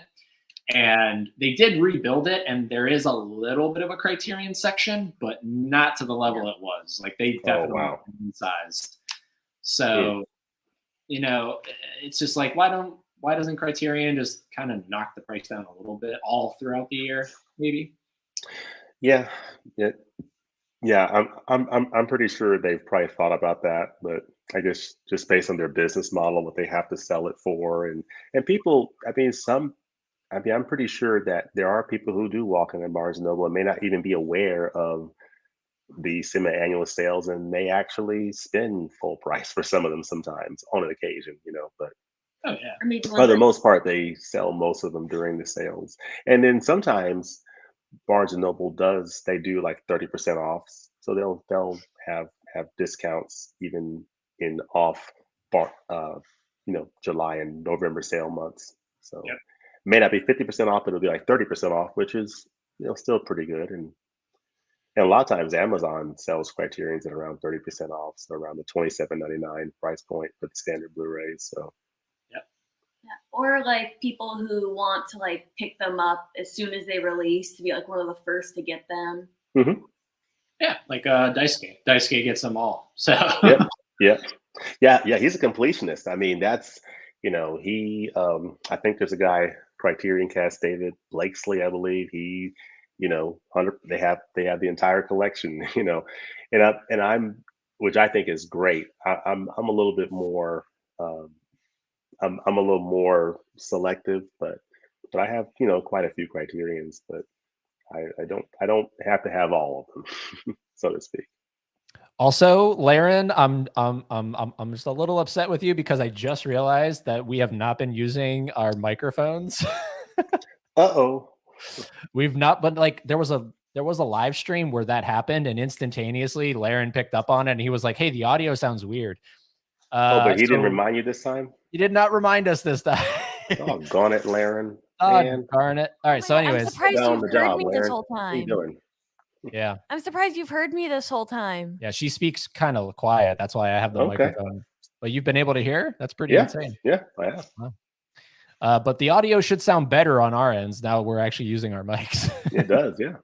and they did rebuild it, and there is a little bit of a Criterion section, but not to the level it was. Like they definitely sized. So, it's just like, why doesn't Criterion just kind of knock the price down a little bit all throughout the year, maybe? Yeah. I'm pretty sure they've probably thought about that, but I guess just based on their business model, what they have to sell it for, and people. I'm pretty sure that there are people who do walk in Barnes and Noble and may not even be aware of the semi-annual sales, and may actually spend full price for some of them sometimes on an occasion, but Oh yeah. Or maybe for the most part, they sell most of them during the sales. And then sometimes Barnes and Noble they do like 30% off. So they'll have discounts even in off July and November sale months. So Yep. may not be 50% off, but it'll be like 30% off, which is still pretty good. And a lot of times Amazon sells Criterions at around 30% off, so around the $27.99 price point for the standard Blu-rays. So yeah. Or like people who want to like pick them up as soon as they release, to be like one of the first to get them. Mm-hmm. Yeah, like Daisuke. Daisuke gets them all. So yeah. He's a completionist. I mean, that's he. I think there's a guy, Criterion cast, David Blakesley, I believe. He, 100. They have the entire collection. And I'm, which I think is great. I'm a little bit more. I'm a little more selective, but I have quite a few Criterions, but I don't have to have all of them, so to speak. Also, Laren, I'm just a little upset with you because I just realized that we have not been using our microphones. Uh-oh. We've not, but like there was a live stream where that happened, and instantaneously Laren picked up on it, and he was like, "Hey, the audio sounds weird." But he didn't remind you this time? He did not remind us this time. Oh, gone it, Laren. Oh, darn it. All right, so anyways. I'm surprised you've heard me this whole time. What are you doing? Yeah. I'm surprised you've heard me this whole time. Yeah, she speaks kind of quiet. That's why I have the microphone. But you've been able to hear? That's pretty insane. Yeah, I have. Wow. But the audio should sound better on our ends now we're actually using our mics. It does, yeah.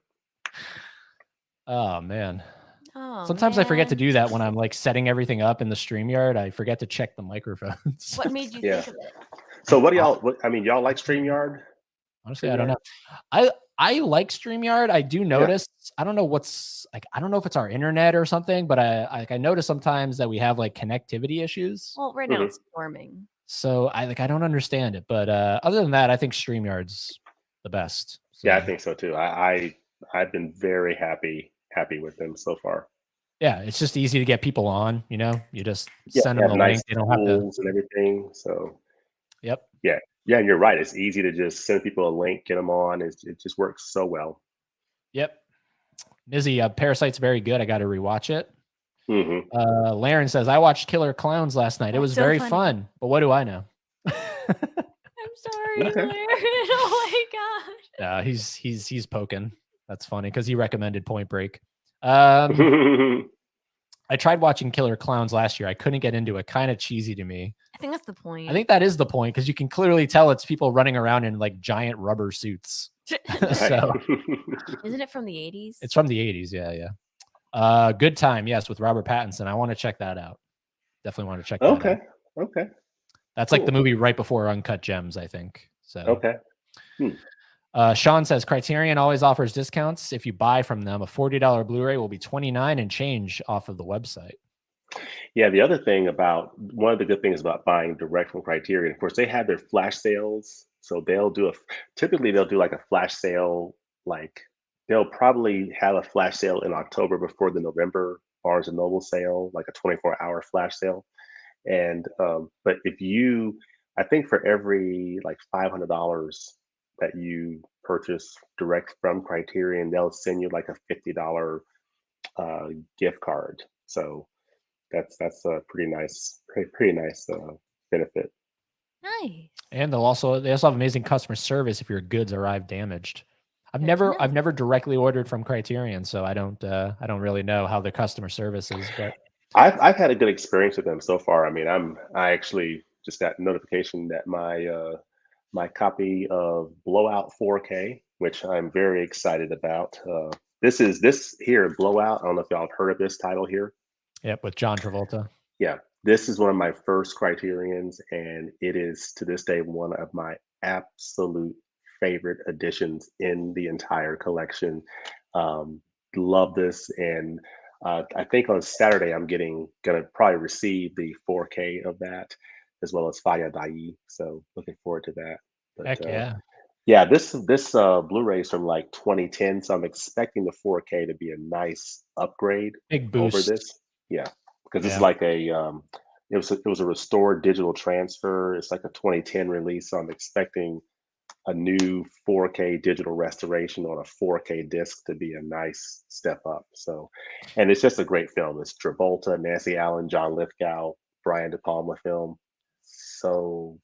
Oh, man. Oh, Sometimes I forget to do that when I'm like setting everything up in the StreamYard. I forget to check the microphones. What made you think of it? So what do y'all, y'all like StreamYard? Honestly, I don't know. I like StreamYard. I do notice, I don't know what's like, I don't know if it's our internet or something, but I notice sometimes that we have like connectivity issues. Well, right now it's storming. So I don't understand it. But other than that, I think StreamYard's the best. So, yeah, I think so too. I've been very happy with them so far. Yeah, it's just easy to get people on, you just send them the nice link. They don't have to and everything. So Yep. Yeah, you're right. It's easy to just send people a link, get them on. It just works so well. Yep. Nizzy, Parasite's very good. I got to rewatch it. Mm-hmm. Laren says, I watched Killer Clowns last night. It was so very funny. fun. But what do I know? I'm sorry, Okay. Laren. Oh my gosh. He's poking. That's funny because he recommended Point Break. I tried watching Killer Clowns last year. I couldn't get into it. Kind of cheesy to me. I think that's the point. I think that is the point because you can clearly tell it's people running around in like giant rubber suits. So Isn't it from the 80s? it's from the 80s. Yeah. Good Time. Yes. With Robert Pattinson. I want to check that out. Definitely want to check that out. Okay. That's like the movie right before Uncut Gems, I think. So, Okay. Sean says Criterion always offers discounts. If you buy from them, a $40 Blu-ray will be $29 and change off of the website. Yeah, one of the good things about buying direct from Criterion, of course, they have their flash sales. So typically they'll do like a flash sale, like they'll probably have a flash sale in October before the November Barnes and Noble sale, like a 24-hour flash sale. And but I think for every like $500 that you purchase direct from Criterion, they'll send you like a $50 gift card. So that's a pretty nice benefit. Nice. And they also have amazing customer service if your goods arrive damaged. I've never directly ordered from Criterion, so I don't really know how the customer service is, but I've had a good experience with them so far. I mean, I actually just got notification that my copy of Blowout 4K, which I'm very excited about. This here, Blowout. I don't know if y'all have heard of this title here. Yep, with John Travolta. Yeah, this is one of my first Criterions, and it is to this day one of my absolute favorite additions in the entire collection. Love this, and I think on Saturday I'm gonna probably receive the 4K of that, as well as Faya Dai. So looking forward to that. But, Heck yeah. Yeah, this Blu-ray is from like 2010, so I'm expecting the 4K to be a nice upgrade Big over boost. this. Yeah, because this is Yeah. like it was a restored digital transfer. It's like a 2010 release, so I'm expecting a new 4K digital restoration on a 4K disc to be a nice step up. So, and it's just a great film. It's Travolta, Nancy Allen, John Lithgow, Brian De Palma film. So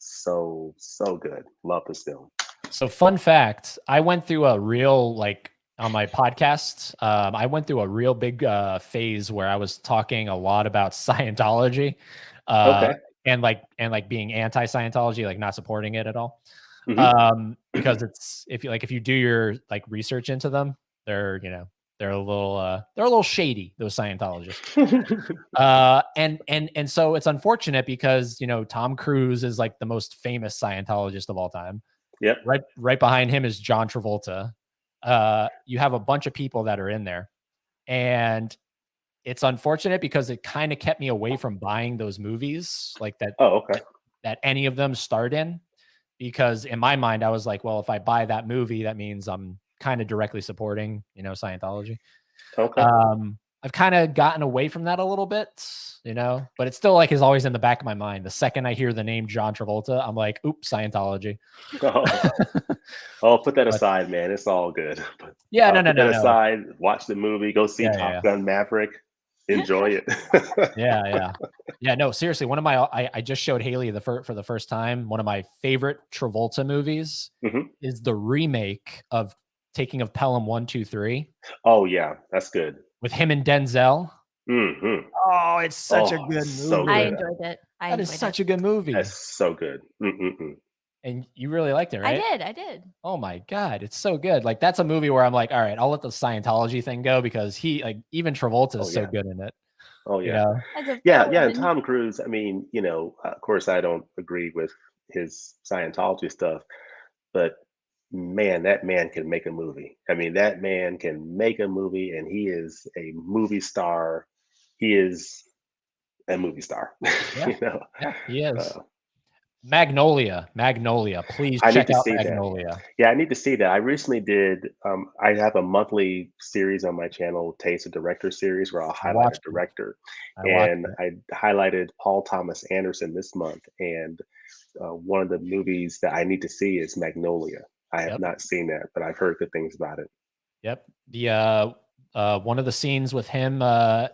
good. Love this film. So fun fact, I went through a real, like on my podcast, I went through a real big phase where I was talking a lot about Scientology Okay. and being anti-Scientology, like not supporting it at all. Because it's, if you do your like research into them, they're a little shady, those Scientologists. And so it's unfortunate because, Tom Cruise is like the most famous Scientologist of all time. Yep. Right behind him is John Travolta. You have a bunch of people that are in there, and it's unfortunate because it kind of kept me away from buying those movies like that. Oh, okay. That any of them starred in, because in my mind, I was like, well, if I buy that movie, that means I'm kind of directly supporting, Scientology. Okay. I've kind of gotten away from that a little bit, but it's still like is always in the back of my mind. The second I hear the name John Travolta, I'm like, oops, Scientology. Oh, put that aside, man. It's all good. But, yeah, put that aside. Watch the movie. Go see Top Gun Maverick. Enjoy it. Yeah. No, seriously. One of my, I just showed Haley for the first time. One of my favorite Travolta movies is the remake of Taking of Pelham 1, 2, 3. Oh yeah, that's good. With him and Denzel. Mm-hmm. Oh, it's such a good movie. So good. I enjoyed it. That is such a good movie. That's so good. Mm-mm-mm. And you really liked it, right? I did. Oh my God, it's so good. Like that's a movie where I'm like, all right, I'll let the Scientology thing go because even Travolta is so good in it. Oh yeah. Yeah. And Tom Cruise, I mean, of course I don't agree with his Scientology stuff, but man, that man can make a movie. I mean, that man can make a movie, and he is a movie star. He is a movie star. Yeah, yeah he is. Magnolia. Please check out Magnolia. That. Yeah, I need to see that. I recently did. I have a monthly series on my channel, Taste of Director series, where I'll highlight a director, and I highlighted Paul Thomas Anderson this month. And one of the movies that I need to see is Magnolia. I have not seen that, but I've heard good things about it. Yep. The one of the scenes with him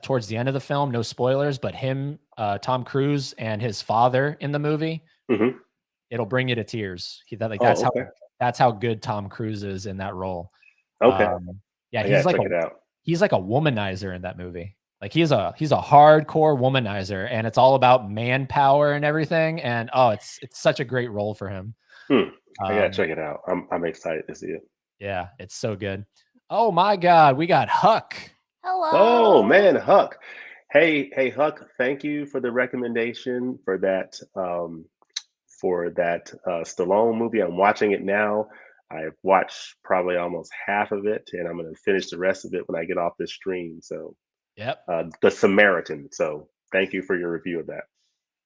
towards the end of the film, no spoilers, but him, Tom Cruise, and his father in the movie. Mm-hmm. It'll bring you to tears. That's how good Tom Cruise is in that role. Okay. Yeah, I gotta check it out. he's like a womanizer in that movie. Like he's a hardcore womanizer, and it's all about manpower and everything. And it's such a great role for him. I gotta Um, check it out. I'm excited to see it. yeah, it's so good. Oh my God, we got Huck. Hello. Oh man, Huck. Hey Huck, thank you for the recommendation for that Stallone movie. I'm watching it now. I've watched probably almost half of it, and I'm gonna finish the rest of it when I get off this stream. So Yep. The Samaritan. So thank you for your review of that.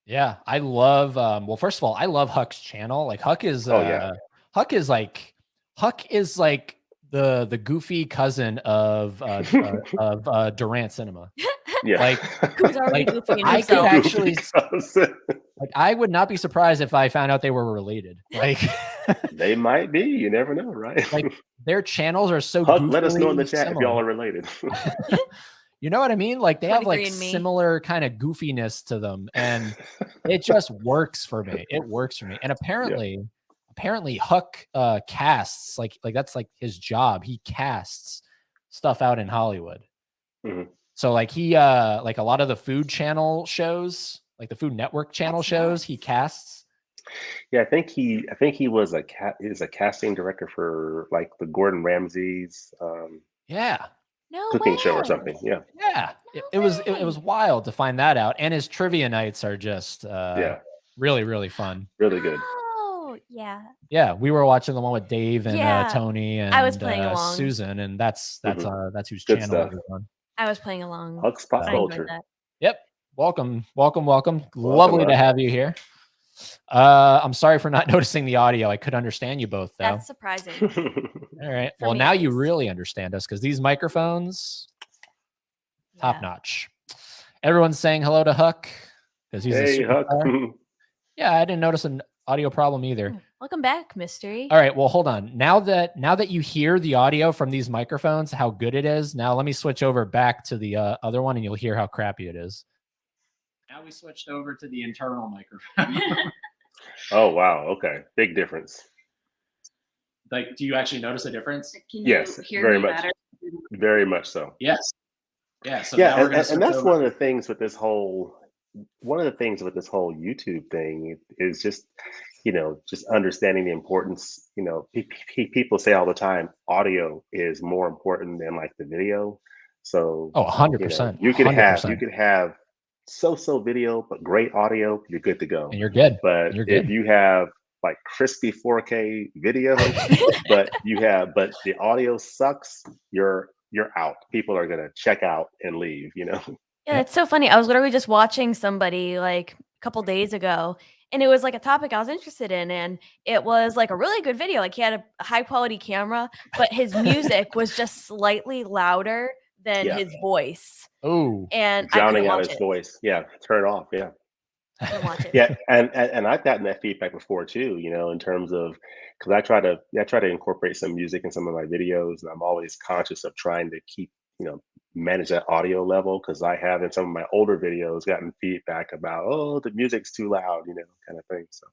Yeah, I love. Well, first of all, I love Huck's channel. Like Huck is. Oh, yeah. Huck is like the goofy cousin of Durant Cinema. Yeah. Like, Who's already like, goofy in I could himself. actually like I would not be surprised if I found out they were related. Like They might be. You never know, right? like their channels are so. Huck, let us know in the goofily chat if similar. y'all are related. You know what I mean? Like they have like 23andMe. similar kind of goofiness to them, and it just works for me. It works for me. And apparently Huck casts like that's like his job. He casts stuff out in Hollywood. Mhm. So like he like a lot of the Food Channel shows, like the Food Network channel That's shows, he nice. casts. Yeah, I think he was a casting director for like the Gordon Ramsay's Yeah. No cooking show or way. something. Yeah. Yeah. No It was way. wild to find that out. And his trivia nights are just Yeah. really, really fun. Really good. Oh, yeah. Yeah, we were watching the one with Dave and Yeah, Tony and I was playing along. Susan, and that's whose Good channel stuff. it was on. I was playing along. Huck's pop I enjoyed culture. that. Yep. Welcome. Lovely to Huck. have you here. I'm sorry for not noticing the audio. I could understand you both though. That's surprising. All right. for Well, me now at you least. really understand us because these microphones, top Yeah. notch. Everyone's saying hello to Huck because he's a Hey, Huck. superstar. Yeah, I didn't notice an audio problem either. Welcome back, Mystery. All right, well, hold on. Now that you hear the audio from these microphones, how good it is. Now let me switch over back to the other one, and you'll hear how crappy it is. Now we switched over to the internal microphone. Oh wow. Okay. Big difference. Like, do you actually notice a difference? Can Yes, you hear very me much. better? Very much so. Yes. Yeah. So Yeah, now we're and, gonna and switch that's over. one of the things with this whole YouTube thing is just just understanding the importance. People say all the time audio is more important than like the video. So Oh, 100%. you could have 100%. so video but great audio, you're good to go. And you're good. But You're if good. you have like crispy 4K video, but the audio sucks, you're out. People are gonna check out and leave. Yeah, it's so funny. I was literally just watching somebody like a couple days ago, and it was like a topic I was interested in, and it was like a really good video. Like he had a high quality camera, but his music was just slightly louder than Yeah. his voice, Oh, and I Drowning couldn't out watch his it. voice. Yeah, turn it off. Yeah. Couldn't watch it. Yeah, and I've gotten that feedback before too, in terms of because I try to incorporate some music in some of my videos, and I'm always conscious of trying to keep, manage that audio level because I have in some of my older videos gotten feedback about, oh, the music's too loud, kind of thing. So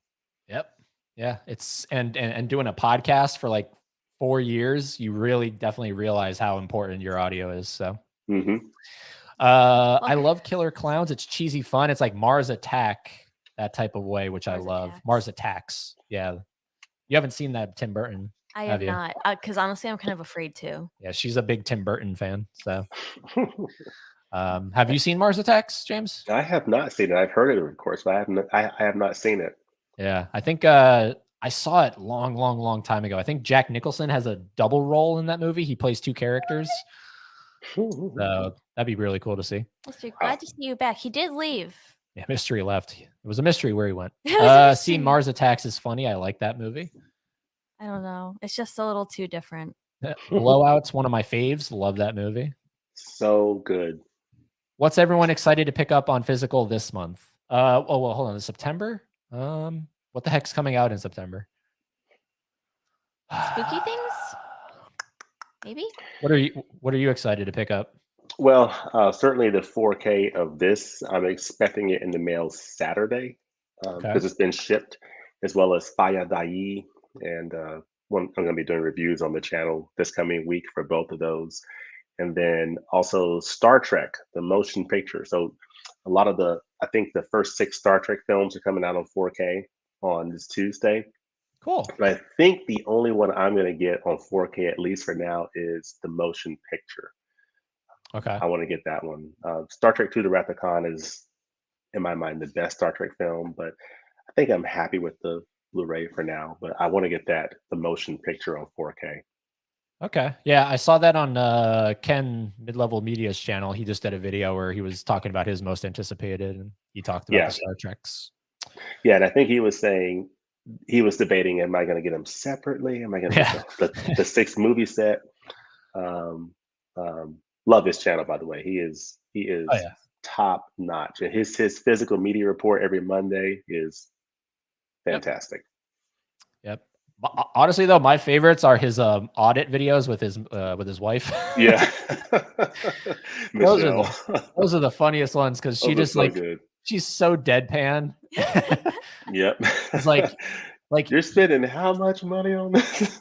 yep. Yeah. It's and doing a podcast for like 4 years, you really definitely realize how important your audio is. So mhm. I love Killer Clowns. It's cheesy fun. It's like Mars Attack, that type of way, which I Mars love. Attacks. Mars Attacks. Yeah. You haven't seen that Tim Burton. I Have have you? not, because honestly, I'm kind of afraid to. Yeah, she's a big Tim Burton fan. So have you seen Mars Attacks, James? I have not seen it. I've heard it, of course, but I have not seen it. Yeah. I think I saw it long time ago. I think Jack Nicholson has a double role in that movie. He plays 2 characters. So that'd be really cool to see. Mystery, glad to see you back. He did leave. Yeah, mystery left. It was a mystery where he went. It was a See, mystery. Mars Attacks is funny. I like that movie. I don't know. It's just a little too different. Blowout's one of my faves. Love that movie. So good. What's everyone excited to pick up on physical this month? Well, hold on. September? What the heck's coming out in September? Spooky things? Maybe? What are you excited to pick up? Well, certainly the 4K of this, I'm expecting it in the mail Saturday because Okay. it's been shipped, as well as Faya Dai and I'm going to be doing reviews on the channel this coming week for both of those. And then also Star Trek, the motion picture. So a lot of I think the first 6 Star Trek films are coming out on 4K on this Tuesday. Cool. But I think the only one I'm going to get on 4K, at least for now, is the motion picture. Okay. I want to get that one. Star Trek II: The Wrath of Khan is, in my mind, the best Star Trek film, but I think I'm happy with the Blu-ray for now. But I want to get the motion picture on 4K. Okay. Yeah, I saw that on Ken Mid-Level Media's channel. He just did a video where he was talking about his most anticipated, and he talked about the Star Treks. Yeah, and I think he was saying, he was debating, am I going to get them separately? Am I going to get the 6 movie set? Love his channel, by the way. He is top notch. And his physical media report every Monday is fantastic. Yep. Honestly, though, my favorites are his audit videos with his wife. Yeah. those are the funniest ones because she just like good. She's so deadpan. Yep. It's like you're spending how much money on this?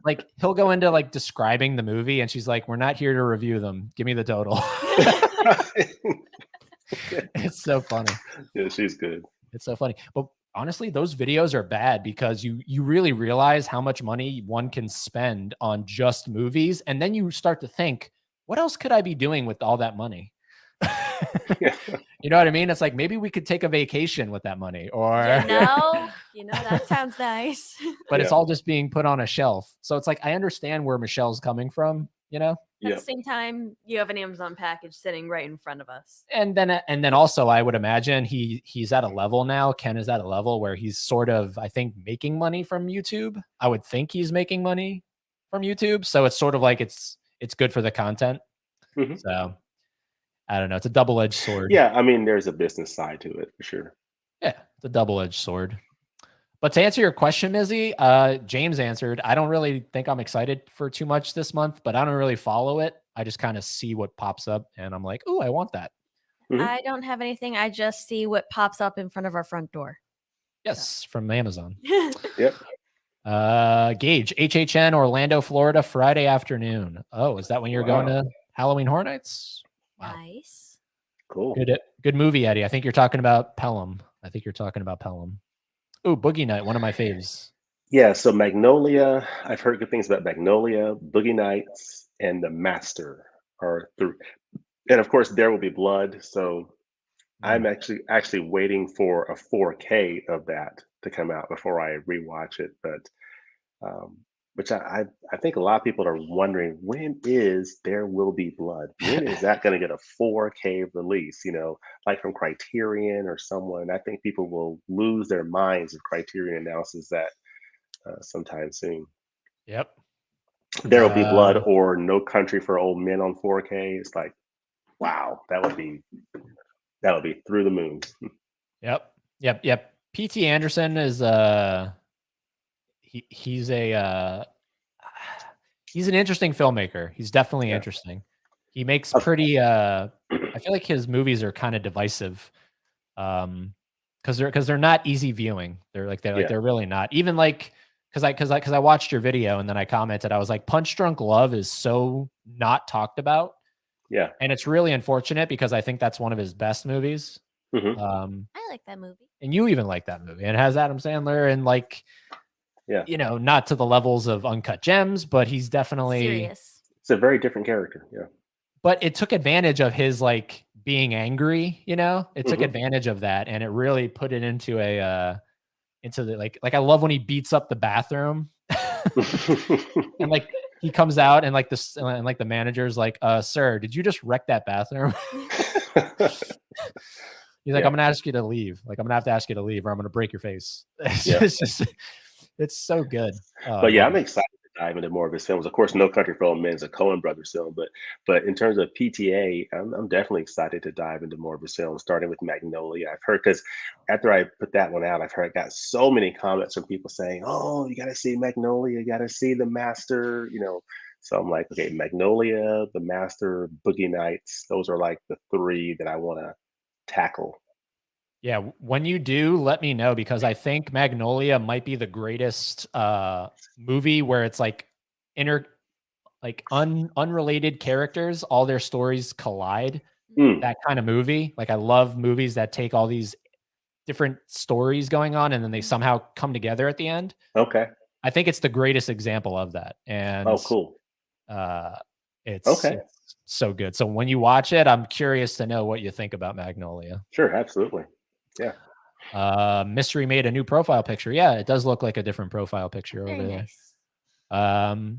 like he'll go into like describing the movie and she's like, we're not here to review them. Give me the total. It's so funny. Yeah, she's good. It's so funny. But honestly, those videos are bad because you really realize how much money one can spend on just movies. And then you start to think, what else could I be doing with all that money? Yeah. You know what I mean? It's like, maybe we could take a vacation with that money, or that sounds nice. But it's all just being put on a shelf. So it's like, I understand where Michelle's coming from, you know? At the same time, you have an Amazon package sitting right in front of us. And then also, I would imagine he's at a level now. Ken is at a level where he's sort of, I think, making money from YouTube. I would think he's making money from YouTube. So it's sort of like it's good for the content. Mm-hmm. So I don't know. It's a double-edged sword. Yeah, I mean, there's a business side to it for sure. Yeah, it's a double-edged sword. But to answer your question, Mizzy, James answered. I don't really think I'm excited for too much this month, but I don't really follow it. I just kind of see what pops up, and I'm like, "Ooh, I want that." Mm-hmm. I don't have anything. I just see what pops up in front of our front door. Yes, from Amazon. Yep. Gage, HHN, Orlando, Florida, Friday afternoon. Oh, is that when you're going to Halloween Horror Nights? Wow. Nice. Cool. Good movie, Eddie. I think you're talking about Pelham. Ooh, Boogie Night, one of my faves. Yeah, so Magnolia, I've heard good things about Magnolia, Boogie Nights, and The Master are through. And of course, There Will Be Blood. So I'm actually waiting for a 4K of that to come out before I rewatch it. But which I think a lot of people are wondering, when is There Will Be Blood? When is that going to get a 4K release? You know, like from Criterion or someone. I think people will lose their minds if Criterion announces that sometime soon. Yep. There Will Be Blood or No Country for Old Men on 4K. It's like, wow, that would be through the moon. Yep. P.T. Anderson is he's an interesting filmmaker. He's definitely interesting. He makes pretty I feel like his movies are kind of divisive. Because they're not easy viewing. They're really not. Even like because I watched your video and then I commented, I was like, Punch Drunk Love is so not talked about. Yeah. And it's really unfortunate because I think that's one of his best movies. Mm-hmm. I like that movie. And you even like that movie. And it has Adam Sandler and like, you know, not to the levels of Uncut Gems, but he's definitely serious. It's a very different character. Yeah. But it took advantage of his like being angry, you know, it took advantage of that. And it really put it into into the like I love when he beats up the bathroom and like he comes out and like this and like the manager's like, sir, did you just wreck that bathroom? He's like, I'm gonna ask you to leave. Like, I'm gonna have to ask you to leave or I'm gonna break your face. It's so good. But yeah, I'm excited to dive into more of his films. Of course, No Country for Old Men is a Coen Brothers film, but in terms of PTA, I'm definitely excited to dive into more of his films, starting with Magnolia. I've heard, because after I put that one out, I got so many comments from people saying, "Oh, you got to see Magnolia, you got to see The Master," you know. So I'm like, okay, Magnolia, The Master, Boogie Nights. Those are like the 3 that I want to tackle. Yeah, when you do, let me know because I think Magnolia might be the greatest movie where it's like unrelated characters, all their stories collide. Mm, That kind of movie. Like I love movies that take all these different stories going on and then they somehow come together at the end. okay. I think it's the greatest example of that. And Oh, cool. it's Okay. so good. So when you watch it, I'm curious to know what you think about Magnolia. Sure. Absolutely. Yeah. Mystery made a new profile picture. Yeah, it does look like a different profile picture Very over there. nice.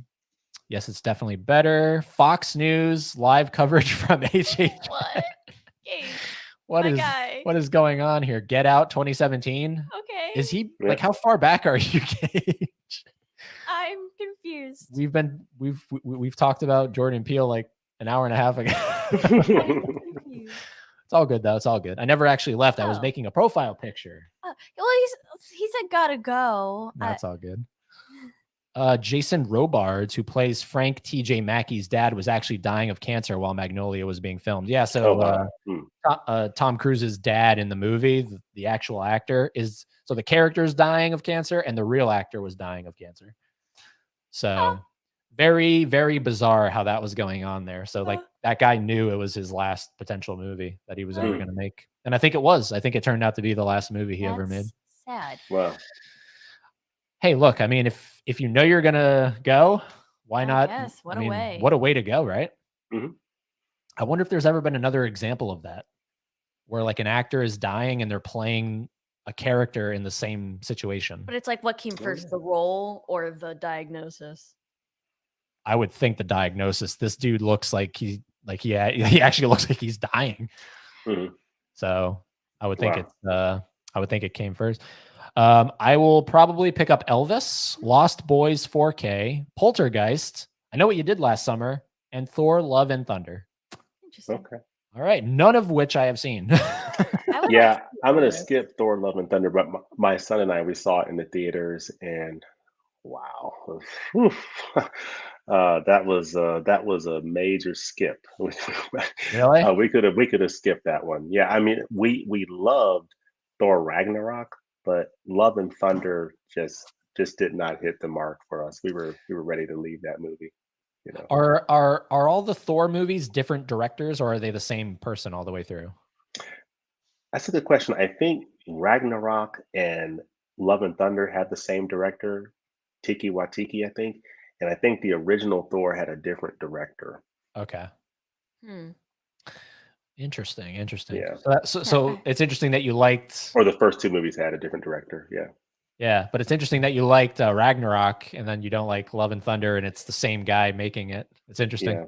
Yes, it's definitely better. Fox News live coverage from HH. What? Gage, What my is guy. what is going on here? Get Out 2017. Okay. Is he Yeah. like how far back are you, Gage? I'm confused. We've talked about Jordan Peele like an hour and a half ago. I'm confused. It's all good though. It's all good. I never actually left. I was Oh. making a profile picture. Well, he said gotta go. That's all good. Jason Robards, who plays Frank T.J. Mackey's dad, was actually dying of cancer while Magnolia was being filmed. Yeah, so Oh, wow. Tom Cruise's dad in the movie, the actual actor, is so the character's dying of cancer and the real actor was dying of cancer. So very, very bizarre how that was going on there. So like that guy knew it was his last potential movie that he was ever going to make. And I think it was. I think it turned out to be the last movie he ever made. Sad. Wow. Hey, look, I mean, if you know you're gonna go, why not? Yes, what I a mean, way. what a way to go, right? Mhm. I wonder if there's ever been another example of that, where like an actor is dying and they're playing a character in the same situation. But it's like what came first, the role or the diagnosis? I would think the diagnosis. This dude looks like he actually looks like he's dying. Mhm. So I would think Wow. I would think it came first. I will probably pick up Elvis, Lost Boys 4K, Poltergeist. I Know What You Did Last Summer, and Thor: Love and Thunder. Interesting. Okay. All right, none of which I have seen. I would Yeah, like to see I'm gonna Elvis. skip Thor: Love and Thunder, but my son and I we saw it in the theaters, and wow, Whew. That was a major skip. Really? We could have skipped that one. Yeah, I mean we loved Thor Ragnarok, but Love and Thunder just did not hit the mark for us. We were ready to leave that movie. You know, Are all the Thor movies different directors, or are they the same person all the way through? that's a good question. I think Ragnarok and Love and Thunder had the same director, Tiki Watiki, I think, and I think the original Thor had a different director. Okay. Hmm. Interesting. Yeah, So it's interesting that you liked, or the first two movies had a different director. Yeah. yeah, but it's interesting that you liked Ragnarok and then you don't like Love and Thunder and it's the same guy making it. It's interesting.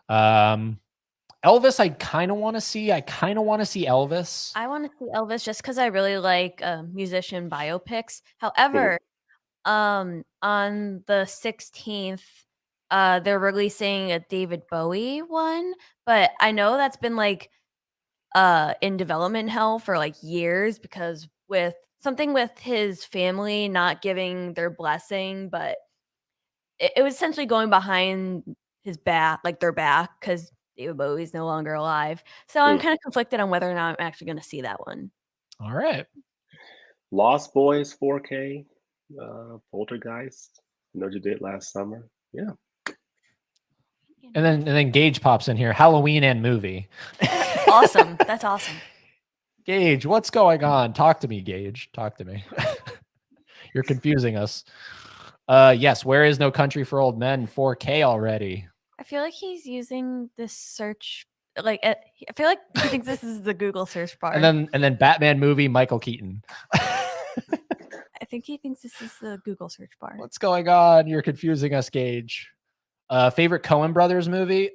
Yeah. Elvis, I kind of want to see. I kind of want to see Elvis. I want to see Elvis just because I really like musician biopics. However, on the 16th, they're releasing a David Bowie one, but I know that's been like in development hell for like years because with something with his family not giving their blessing, but it was essentially going behind his back, like their back, because David Bowie's no longer alive. So I'm Hmm. kind of conflicted on whether or not I'm actually going to see that one. All right. Lost Boys 4K, Poltergeist. I know you did last summer. Yeah. And then Gage pops in here. Halloween and movie. Awesome. That's awesome. Gage, what's going on? Talk to me, Gage. Talk to me. You're confusing us. Yes, Where Is No Country for Old Men 4K already. I feel like he's using this search like I feel like he thinks this is the Google search bar. And then Batman movie, Michael Keaton. I think he thinks this is the Google search bar. What's going on? You're confusing us, Gage. Favorite Coen Brothers movie?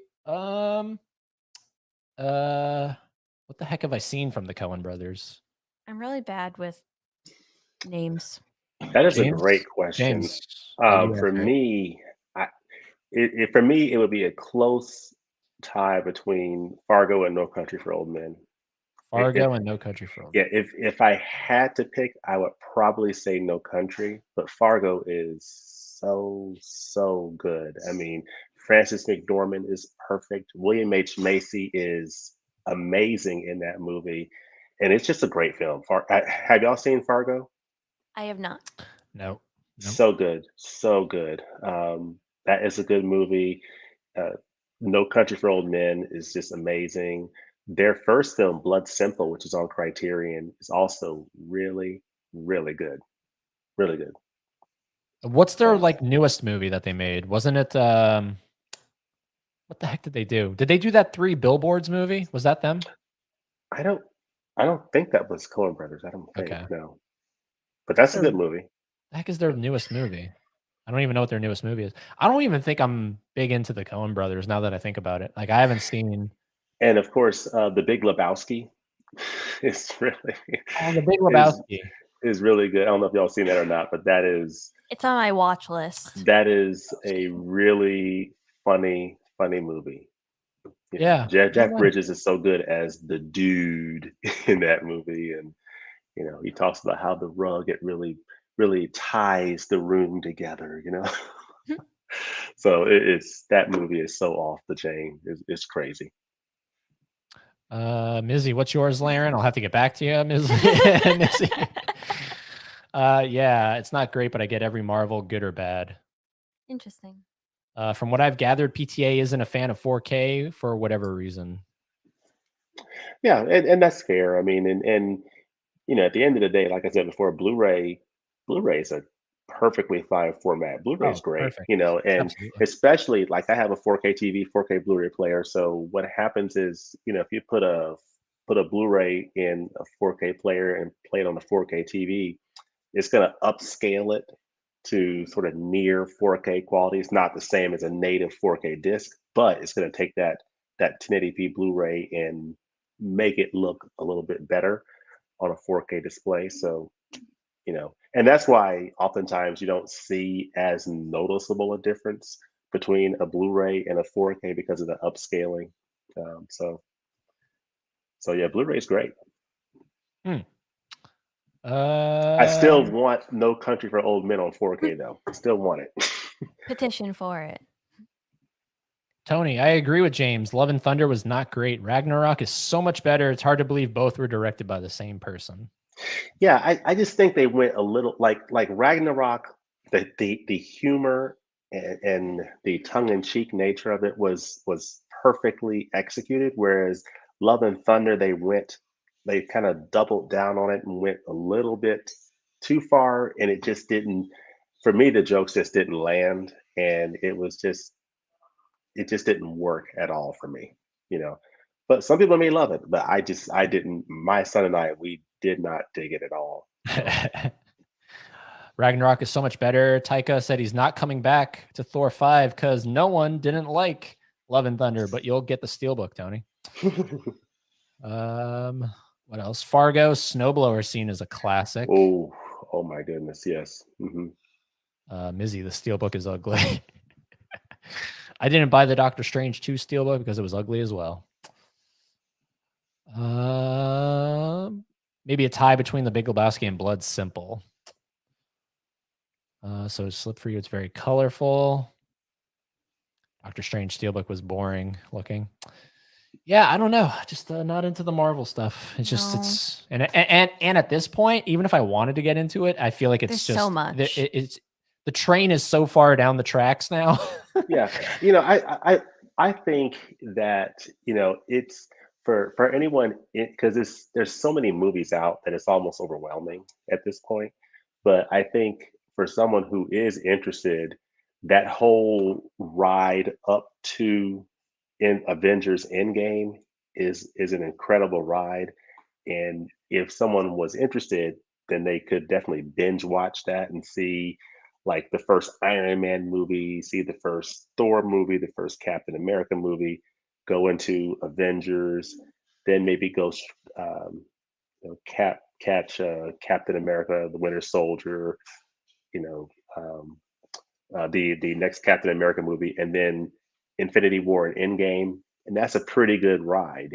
What the heck have I seen from the Coen Brothers? I'm really bad with names. That is a James? great question. James, you For answer it. me, for me, it would be a close tie between Fargo and No Country for Old Men. Fargo and No Country for Old Men. Yeah, if I had to pick, I would probably say No Country, but Fargo is so good. I mean, Francis McDormand is perfect. William H. Macy is amazing in that movie. and it's just a great film. Have y'all seen Fargo? I have not. No. Nope. So good, so good. That is a good movie. Uh, No Country for Old Men is just amazing. Their first film, Blood Simple, which is on Criterion, is also really, really good. Really good. What's their So like newest movie that they made? Wasn't it what the heck did they do? Did they do that Three Billboards movie? Was that them? I don't I don't think that was Coen Brothers. I don't think, Okay. no. But What's that's a their good movie. the heck is their newest movie? I don't even know what their newest movie is. I don't even think I'm big into the Coen brothers now that I think about it. Like I haven't seen And of course, The Big Lebowski is really Oh, The Big is Lebowski. is really good. I don't know if y'all seen that or not, but It's on my watch list. that is a really funny movie. You know, Yeah. Jack Yeah. Bridges is so good as the dude in that movie, and he talks about how the rug it really ties the room together. So it's that movie is so off the chain. It's crazy. Mizzy, what's yours, Laren? I'll have to get back to you, Mizzy. Mizzy. Yeah, it's not great, but I get every Marvel, good or bad. Interesting. From what I've gathered, PTA isn't a fan of 4K for whatever reason. Yeah, and that's fair. I mean, and at the end of the day, like I said before, Blu-ray is a perfectly fine format. Blu-ray is Oh, great, perfect. and Absolutely. especially like I have a 4K TV, 4K Blu-ray player. So what happens is, if you put a Blu-ray in a 4K player and play it on a 4K TV, it's going to upscale it to sort of near 4K quality. It's not the same as a native 4K disc, but it's going to take that 1080p Blu-ray and make it look a little bit better on a 4K display. So, and that's why oftentimes you don't see as noticeable a difference between a Blu-ray and a 4K because of the upscaling. So yeah, Blu-ray is great. I still want No Country for Old Men on 4K though. I still want it. Petition for it. Tony, I agree with James. Love and Thunder was not great. Ragnarok is so much better. It's hard to believe both were directed by the same person. Yeah, I just think they went a little like Ragnarok. The humor and the tongue-in-cheek nature of it was perfectly executed. Whereas Love and Thunder, they kind of doubled down on it and went a little bit too far, and it just didn't. For me, the jokes just didn't land, and it just didn't work at all for me. But some people may love it, but I didn't. My son and I, we did not dig it at all. Ragnarok is so much better. Taika said he's not coming back to Thor 5 because no one didn't like Love and Thunder, but you'll get the Steelbook, Tony. What else? Fargo, Snowblower scene is a classic. Oh my goodness, yes. Mizzy, the Steelbook is ugly. I didn't buy the Doctor Strange 2 Steelbook because it was ugly as well. Maybe a tie between The Big Lebowski and Blood Simple. So Slip for You, it's very colorful. Doctor Strange Steelbook was boring looking. Yeah, I don't know. Just not into the Marvel stuff. It's just and at this point, even if I wanted to get into it, I feel like it's There's just so much. It's the train is so far down the tracks now. Yeah, I think that it's for anyone because there's so many movies out that it's almost overwhelming at this point. But I think for someone who is interested, that whole ride up to in Avengers Endgame is an incredible ride. And if someone was interested, then they could definitely binge watch that and see like the first Iron Man movie, see the first Thor movie, the first Captain America movie, go into Avengers, then maybe go catch Captain America, the Winter Soldier, you know, the next Captain America movie, and then Infinity War and Endgame, and that's a pretty good ride,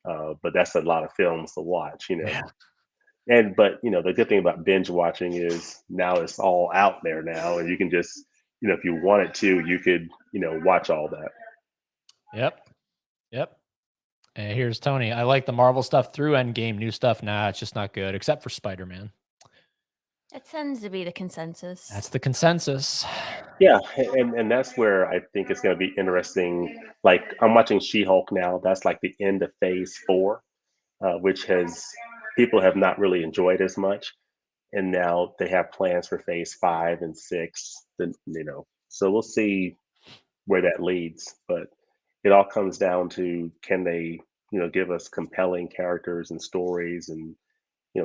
but that's a lot of films to watch, Yeah. But the good thing about binge watching is now it's all out there now, and you can just if you wanted to, you could watch all that. Yep. And here's Tony. I like the Marvel stuff through Endgame. New stuff, nah, it's just not good, except for Spider-Man. That tends to be the consensus. That's the consensus. Yeah, and that's where I think it's going to be interesting. Like I'm watching She-Hulk now. That's like the end of Phase 4, which has people have not really enjoyed as much, and now they have plans for Phase 5 and 6. Then so we'll see where that leads. But it all comes down to can they give us compelling characters and stories and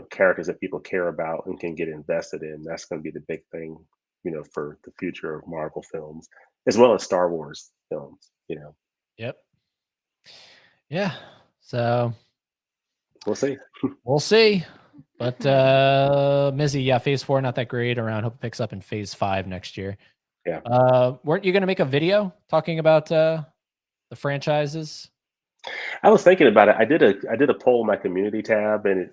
characters that people care about and can get invested in. That's going to be the big thing, for the future of Marvel films, as well as Star Wars films. Yep. Yeah. So We'll see. we'll see. But Mizzy, yeah, Phase 4 not that great around. Hope it picks up in Phase 5 next year. Yeah. Weren't you going to make a video talking about the franchises? I was thinking about it. I did a poll in my community tab, and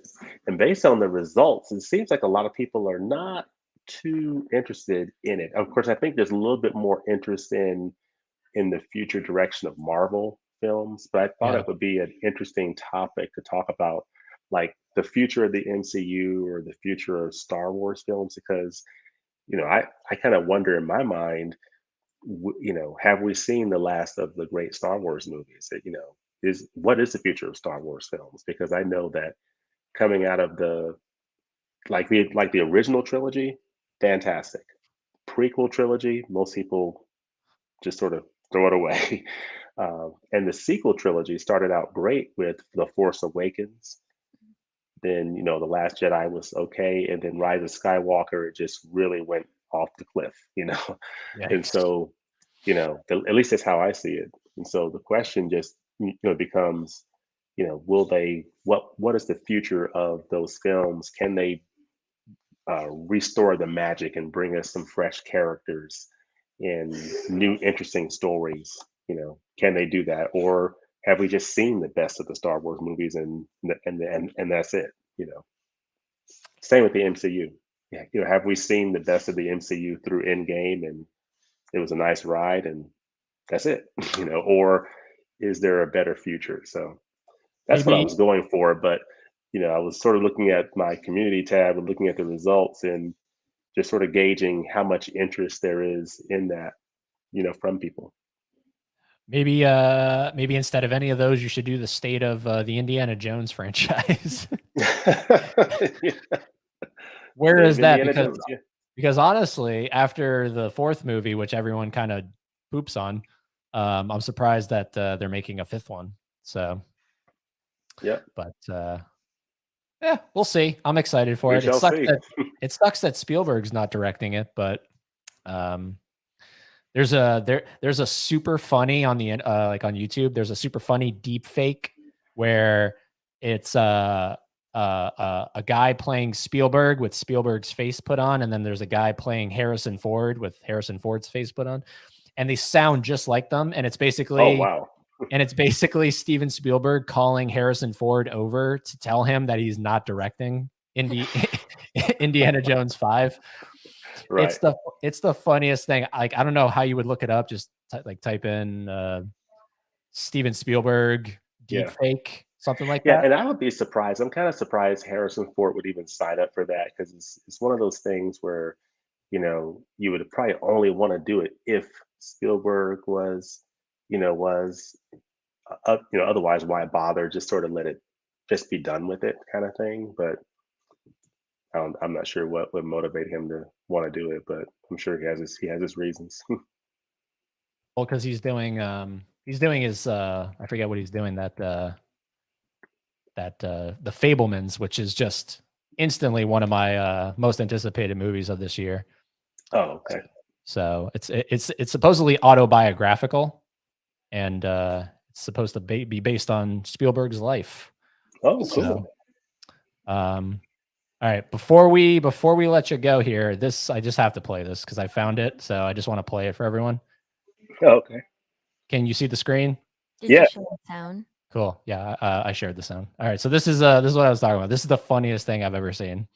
based on the results, it seems like a lot of people are not too interested in it. Of course, I think there's a little bit more interest in the future direction of Marvel films, but I thought Yeah. it would be an interesting topic to talk about, like the future of the MCU or the future of Star Wars films, because I kind of wonder in my mind, have we seen the last of the great Star Wars movies? That what is the future of Star Wars films? Because I know that coming out of the like the original trilogy, fantastic. Prequel trilogy, most people just sort of throw it away. And the sequel trilogy started out great with The Force Awakens. Then, The Last Jedi was okay. And then Rise of Skywalker, it just really went off the cliff. And Yikes. so, at least that's how I see it. And so the question just, becomes, will they, what is the future of those films? Can they restore the magic and bring us some fresh characters and new interesting stories? Can they do that, or have we just seen the best of the Star Wars movies and that's it? Same with the MCU. Yeah, have we seen the best of the MCU through Endgame and it was a nice ride and that's it? Or is there a better future? So that's what I Maybe was going for, but I was sort of looking at my community tab and looking at the results and just sort of gauging how much interest there is in that, from people. maybe instead of any of those, you should do the state of the Indiana Jones franchise. Yeah. Where is that? Indiana Jones, yeah. Because honestly, after the fourth movie, which everyone kind of poops on, I'm surprised that they're making a fifth one. So, Yeah. but yeah, we'll see. I'm excited for We it. shall see. It sucks that Spielberg's not directing it, but there's a super funny on the like on YouTube. There's a super funny deep fake where it's a guy playing Spielberg with Spielberg's face put on, and then there's a guy playing Harrison Ford with Harrison Ford's face put on, and they sound just like them. And it's basically, oh wow, and it's basically Steven Spielberg calling Harrison Ford over to tell him that he's not directing Indiana Jones 5. right. It's the funniest thing. Like, I don't know how you would look it up. Just type in Steven Spielberg deep fake, something like that. And I would be surprised. I'm kind of surprised Harrison Ford would even sign up for that, because it's one of those things where you would probably only want to do it if Spielberg was otherwise why bother? Just sort of let it just be done with it, kind of thing. But I'm not sure what would motivate him to want to do it, but I'm sure he has his reasons. Well, because he's doing his I forget what he's doing, that the Fablemans, which is just instantly one of my most anticipated movies of this year. Oh, okay. So it's supposedly autobiographical, and it's supposed to be based on Spielberg's life. Oh, cool. So, all right, before we let you go here, I just have to play this because I found it, so I just want to play it for everyone. Oh, okay. Can you see the screen? Did Yeah. you show the sound? Cool. Yeah, I shared the sound. All right, so this is what I was talking about. This is the funniest thing I've ever seen.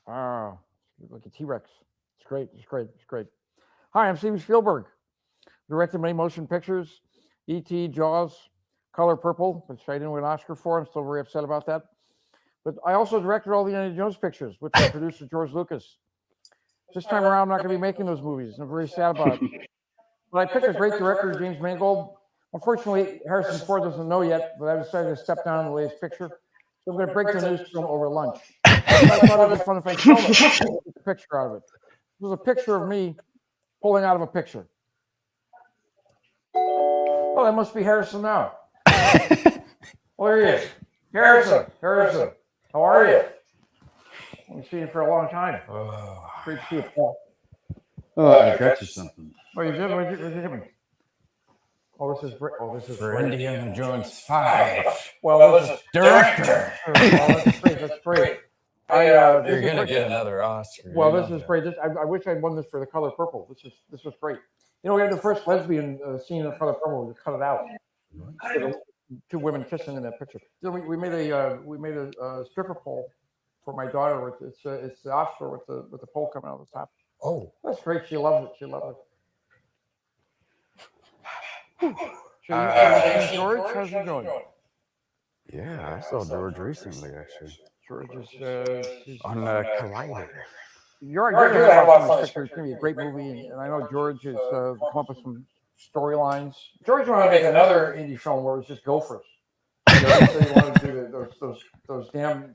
Oh, like a T-Rex. It's great. It's great. It's great. Hi, I'm Steven Spielberg. Directed many motion pictures, E.T., Jaws, Color Purple, which I didn't win an Oscar for. I'm still very upset about that. But I also directed all the Indiana Jones pictures with my producer, George Lucas. This time around, I'm not going to be making those movies. I'm very sad about it. But I picked a great director, James Mangold. Unfortunately, Harrison Ford doesn't know yet, but I decided to step down on the latest picture. So I'm going to break the news to him over lunch. I thought it would be fun if I showed him a picture out of it. It was a picture of me pulling out of a picture. Oh, that must be Harrison now. Oh, there he is. Harrison, how are you? I've seen you for a long time. Oh, Great to see you, Paul. I got you something. Oh, you did? What did you give me? Oh, this is great. Oh, this is For great. Indiana Jones 5. Well, this is Director. Oh, that's great. That's great. You're This is gonna great. get another Oscar. Well, you this know is that. great. I wish I'd won this for The Color Purple. This was great. You know, we had the first lesbian scene in The Color Purple. We cut it out. Two women kissing in that picture. Then we made a stripper pole for my daughter. It's the Oscar with the pole coming out of the top. Oh, That's great. She loves it. She loves it. So you George, how's he doing? yeah, I saw George recently, actually. George is he's- On Collider. You're going to have fun with this picture. It's going to be a great movie, and I know George has come up with some storylines. George wanted to make another indie film where it was just gophers. You know, so he wanted to do those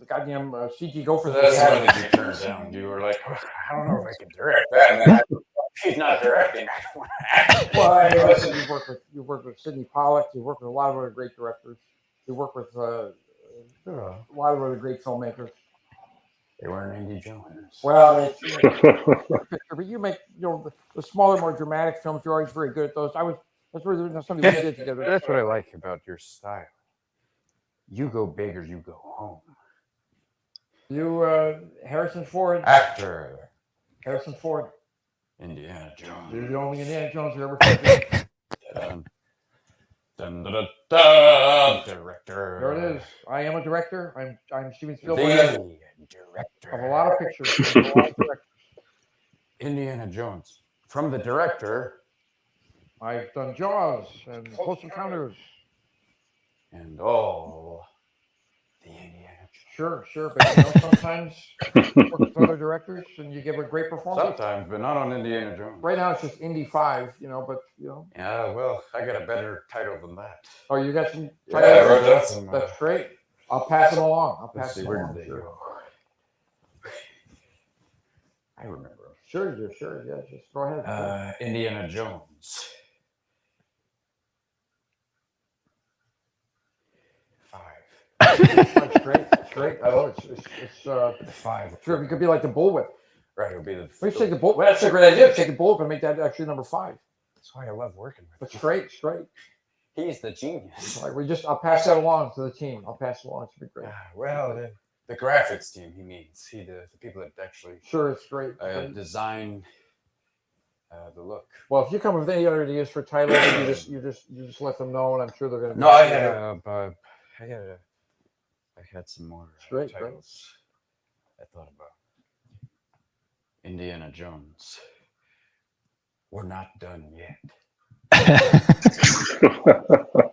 goddamn CG gophers. that they That's had. what did you turn down? You were like, I don't know if I can direct that. He's not directing. I don't want to act. Well, I mean, listen, you worked with Sidney Pollack. You worked with a lot of other great directors. You worked with a lot of other great filmmakers. They weren't Indy Jones. Well, but you make the smaller, more dramatic films. You're always very good at those. That's really something we did together. That's what I like about your style. You go big or you go home. You, Harrison Ford. Actor. Harrison Ford. Indiana Jones. You're the only Indiana Jones who ever played. Dun, dun, dun, dun, dun, director. There it is. I am a director. I'm Steven The Spielberg director of a lot of pictures. Of a lot of directors. Indiana Jones. From the director I've done Jaws and Close Encounters. and all the Indiana Jones. Sure. But you know, sometimes you work with other directors and you give a great performance. Sometimes, but not on Indiana Jones. Right now it's just Indy 5, but Yeah, well, I got a better title than that. Oh, you got some Yeah, I wrote down some. That's great. I'll pass them along. Let's see, them where along. did they go? I remember. Sure. Yeah, just go ahead. Indiana Jones. 5. That's great. It's great. I love it. It's The 5. sure. It could be like the bullwhip. Right, it'll be the. We should take the bullwhip. That's a great idea. Take the bullwhip and make that actually number 5. That's why I love working with That's great. It's great. He's the genius. All right, I'll pass that along to the team. I'll pass it along. It's gonna be great. Well, the graphics team, he means. The people that actually Sure, it's great. design the look. Well, if you come with any other ideas for titles, you just let them know, and I'm sure they're gonna. No, I had some more Great. titles. I thought about Indiana Jones. We're not done yet.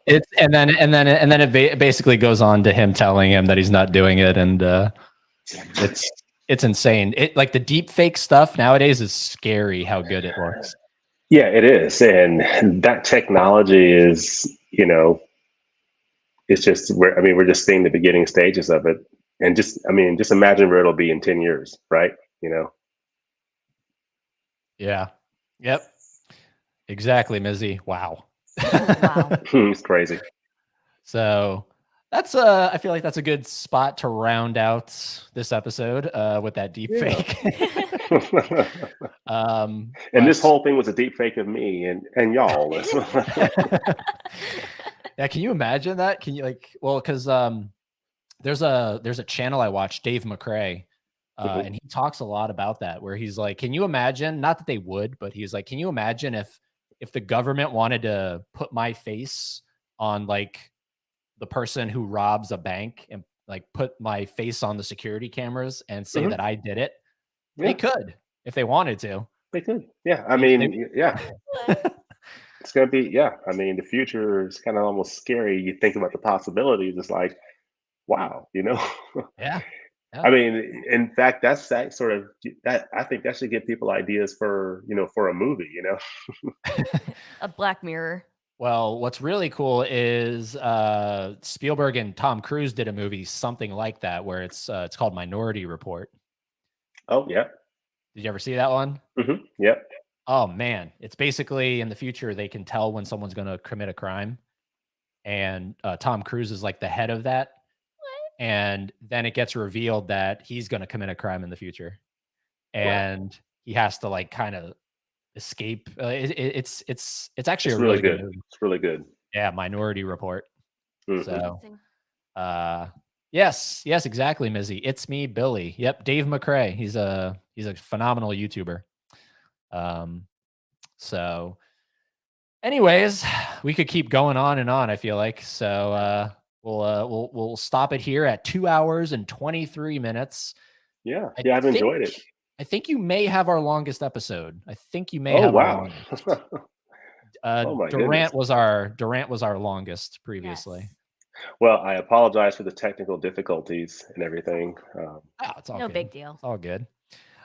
It's and then it basically goes on to him telling him that he's not doing it, and it's insane. It like the deep fake stuff nowadays is scary how good it looks. Yeah, it is, and that technology is, it's just we're just seeing the beginning stages of it, and just imagine where it'll be in 10 years, right? Yeah. Yep. Exactly, Mizzy. Wow. Wow. It's crazy. So that's I feel like that's a good spot to round out this episode with that deep fake. And this whole thing was a deep fake of me and y'all. Yeah, can you imagine that? Can you because there's a channel I watch, Dave McRae, and he talks a lot about that, where he's like, can you imagine, not that they would, but he's like, can you imagine if the government wanted to put my face on like the person who robs a bank and like put my face on the security cameras and say that I did it? Yeah. They could if they wanted to. They could. Yeah. Yeah. It's gonna be, yeah. I mean, the future is kind of almost scary. You think about the possibilities. It's like, wow, you know. Yeah. I mean, in fact, that's that sort of that. I think that should give people ideas for for a movie. You know. A Black Mirror. Well, what's really cool is Spielberg and Tom Cruise did a movie something like that where it's called Minority Report. Oh yeah. Did you ever see that one? Yep. Oh man, it's basically in the future they can tell when someone's going to commit a crime, and Tom Cruise is like the head of that, and then it gets revealed that he's going to commit a crime in the future, and he has to like kind of escape. It's actually It's a really really good. good movie. It's really good. Yeah, Minority Report. Mhm. So, Interesting. yes, exactly, Mizzy. It's me, Billy. Yep, Dave McCrae. He's a phenomenal YouTuber. So, anyways, we could keep going on and on. I feel like so. We'll stop it here at 2 hours and 23 minutes. Yeah. I Yeah, I've think- enjoyed it. I think you may have our longest episode. I think you may Oh have our wow. longest. Oh, my Durant goodness. was our longest previously. Yes. Well, I apologize for the technical difficulties and everything. Oh, it's all No good. big deal. It's all good.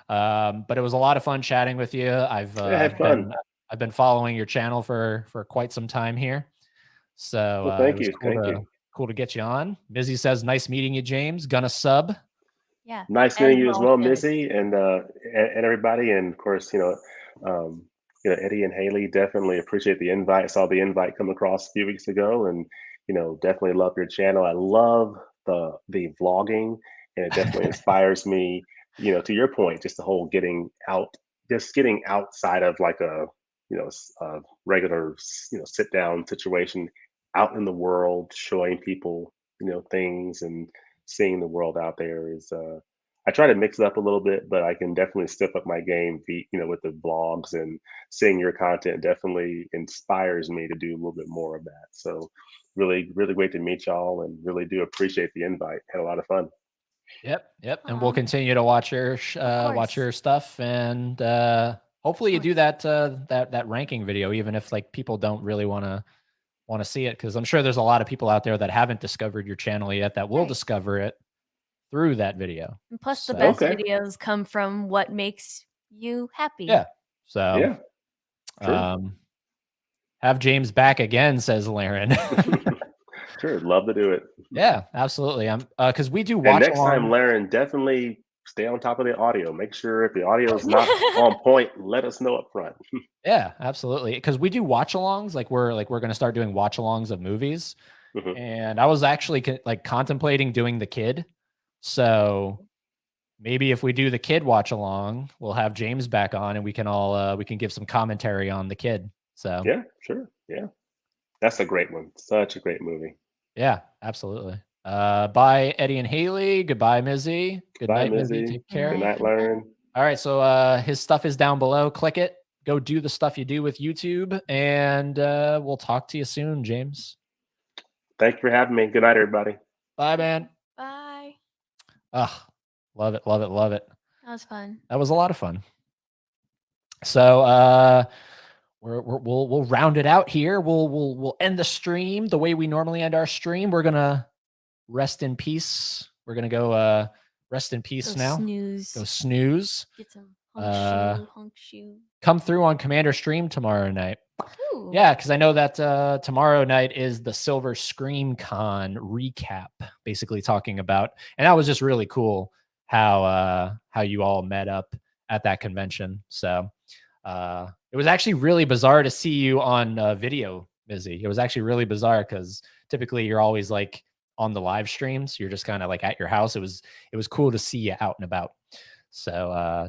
But it was a lot of fun chatting with you. I've Yeah, I had fun. I've been following your channel for quite some time here. So Well, thank it was you. cool Thank to you. cool to get you on. Mizzy says, "Nice meeting you, James. Gonna sub." Yeah. Nice meeting you as well, good. Missy, and everybody, and of course, Eddie and Haley. Definitely appreciate the invite. I saw the invite come across a few weeks ago, and definitely love your channel. I love the vlogging, and it definitely inspires me. To your point, just the whole getting out, just getting outside of like a regular sit down situation, out in the world, showing people things and seeing the world out there is I try to mix it up a little bit, but I can definitely step up my game with the vlogs, and seeing your content definitely inspires me to do a little bit more of that. So really, really great to meet y'all, and really do appreciate the invite. Had a lot of fun. Yep. And we'll Aw. continue to watch your watch course. your stuff, and hopefully you do that that ranking video, even if like people don't really want to see it, because I'm sure there's a lot of people out there that haven't discovered your channel yet that will Right. discover it through that video. And plus, the So- best Okay. videos come from what makes you happy. Yeah. So Yeah. True. have James back again, says Laren. Sure, love to do it. Yeah, absolutely. I'm because we do And watch next time, along. Laren, definitely stay on top of the audio. Make sure if the audio is not on point, let us know up front. Yeah, absolutely. Because we do watch alongs. Like we're gonna start doing watch alongs of movies. Mhm. And I was actually contemplating doing the kid. So maybe if we do the kid watch along, we'll have James back on, and we can all we can give some commentary on the kid. So Yeah, sure. Yeah. That's a great one. Such a great movie. yeah, absolutely. Bye, Eddie and Haley. Goodbye, Mizzy. Good Bye, night, Mizzy. Mizzy. Take care. Good night, Laren. All right, so his stuff is down below. Click it. Go do the stuff you do with YouTube, and we'll talk to you soon, James. Thank you for having me. Good night, everybody. Bye, man. Bye. Ah, love it, love it, love it. That was fun. That was a lot of fun. So we'll round it out here. We'll end the stream the way we normally end our stream. We're gonna rest in peace. We're gonna go rest in peace Go now. snooze. Go snooze. Get some hunk shoe. Come through on Commander Stream tomorrow night. Ooh. Yeah, because I know that tomorrow night is the Silver Scream Con recap, basically talking about, and that was just really cool how you all met up at that convention. So it was actually really bizarre to see you on video, Mizzy. It was actually really bizarre because typically you're always like on the live streams. You're just kind of like at your house. It was cool to see you out and about. So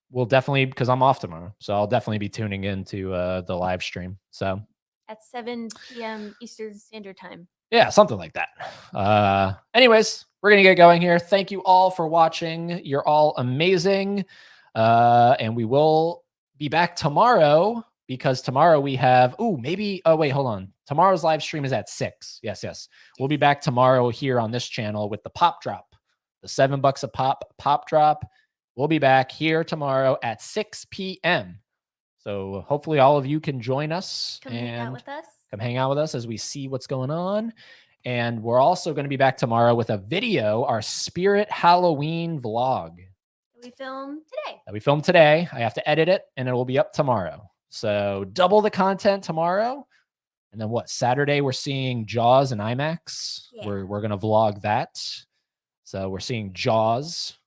we'll definitely, because I'm off tomorrow, so I'll definitely be tuning into the live stream. So At 7 p.m. Eastern Standard Time. yeah, something like that. Anyways, we're gonna get going here. Thank you all for watching. You're all amazing, and we will be back tomorrow, because tomorrow we have wait, hold on. Tomorrow's live stream is at 6. Yes. We'll be back tomorrow here on this channel with the pop drop, the $7 a pop drop. We'll be back here tomorrow at 6 p.m. So hopefully all of you can join us Come hang out and with us. come hang out with us as we see what's going on. And we're also going to be back tomorrow with a video, our Spirit Halloween vlog We filmed today. that we filmed today. I have to edit it and it will be up tomorrow. So double the content tomorrow. And then what? Saturday, we're seeing Jaws and IMAX. Yeah. We're going to vlog that. So we're seeing Jaws.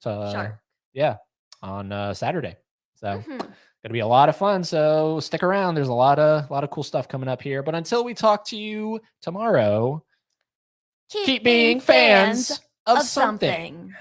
Shark. Yeah, on Saturday. So Mhm. gonna be a lot of fun. So stick around. There's a lot of cool stuff coming up here. But until we talk to you tomorrow, keep being fans of something.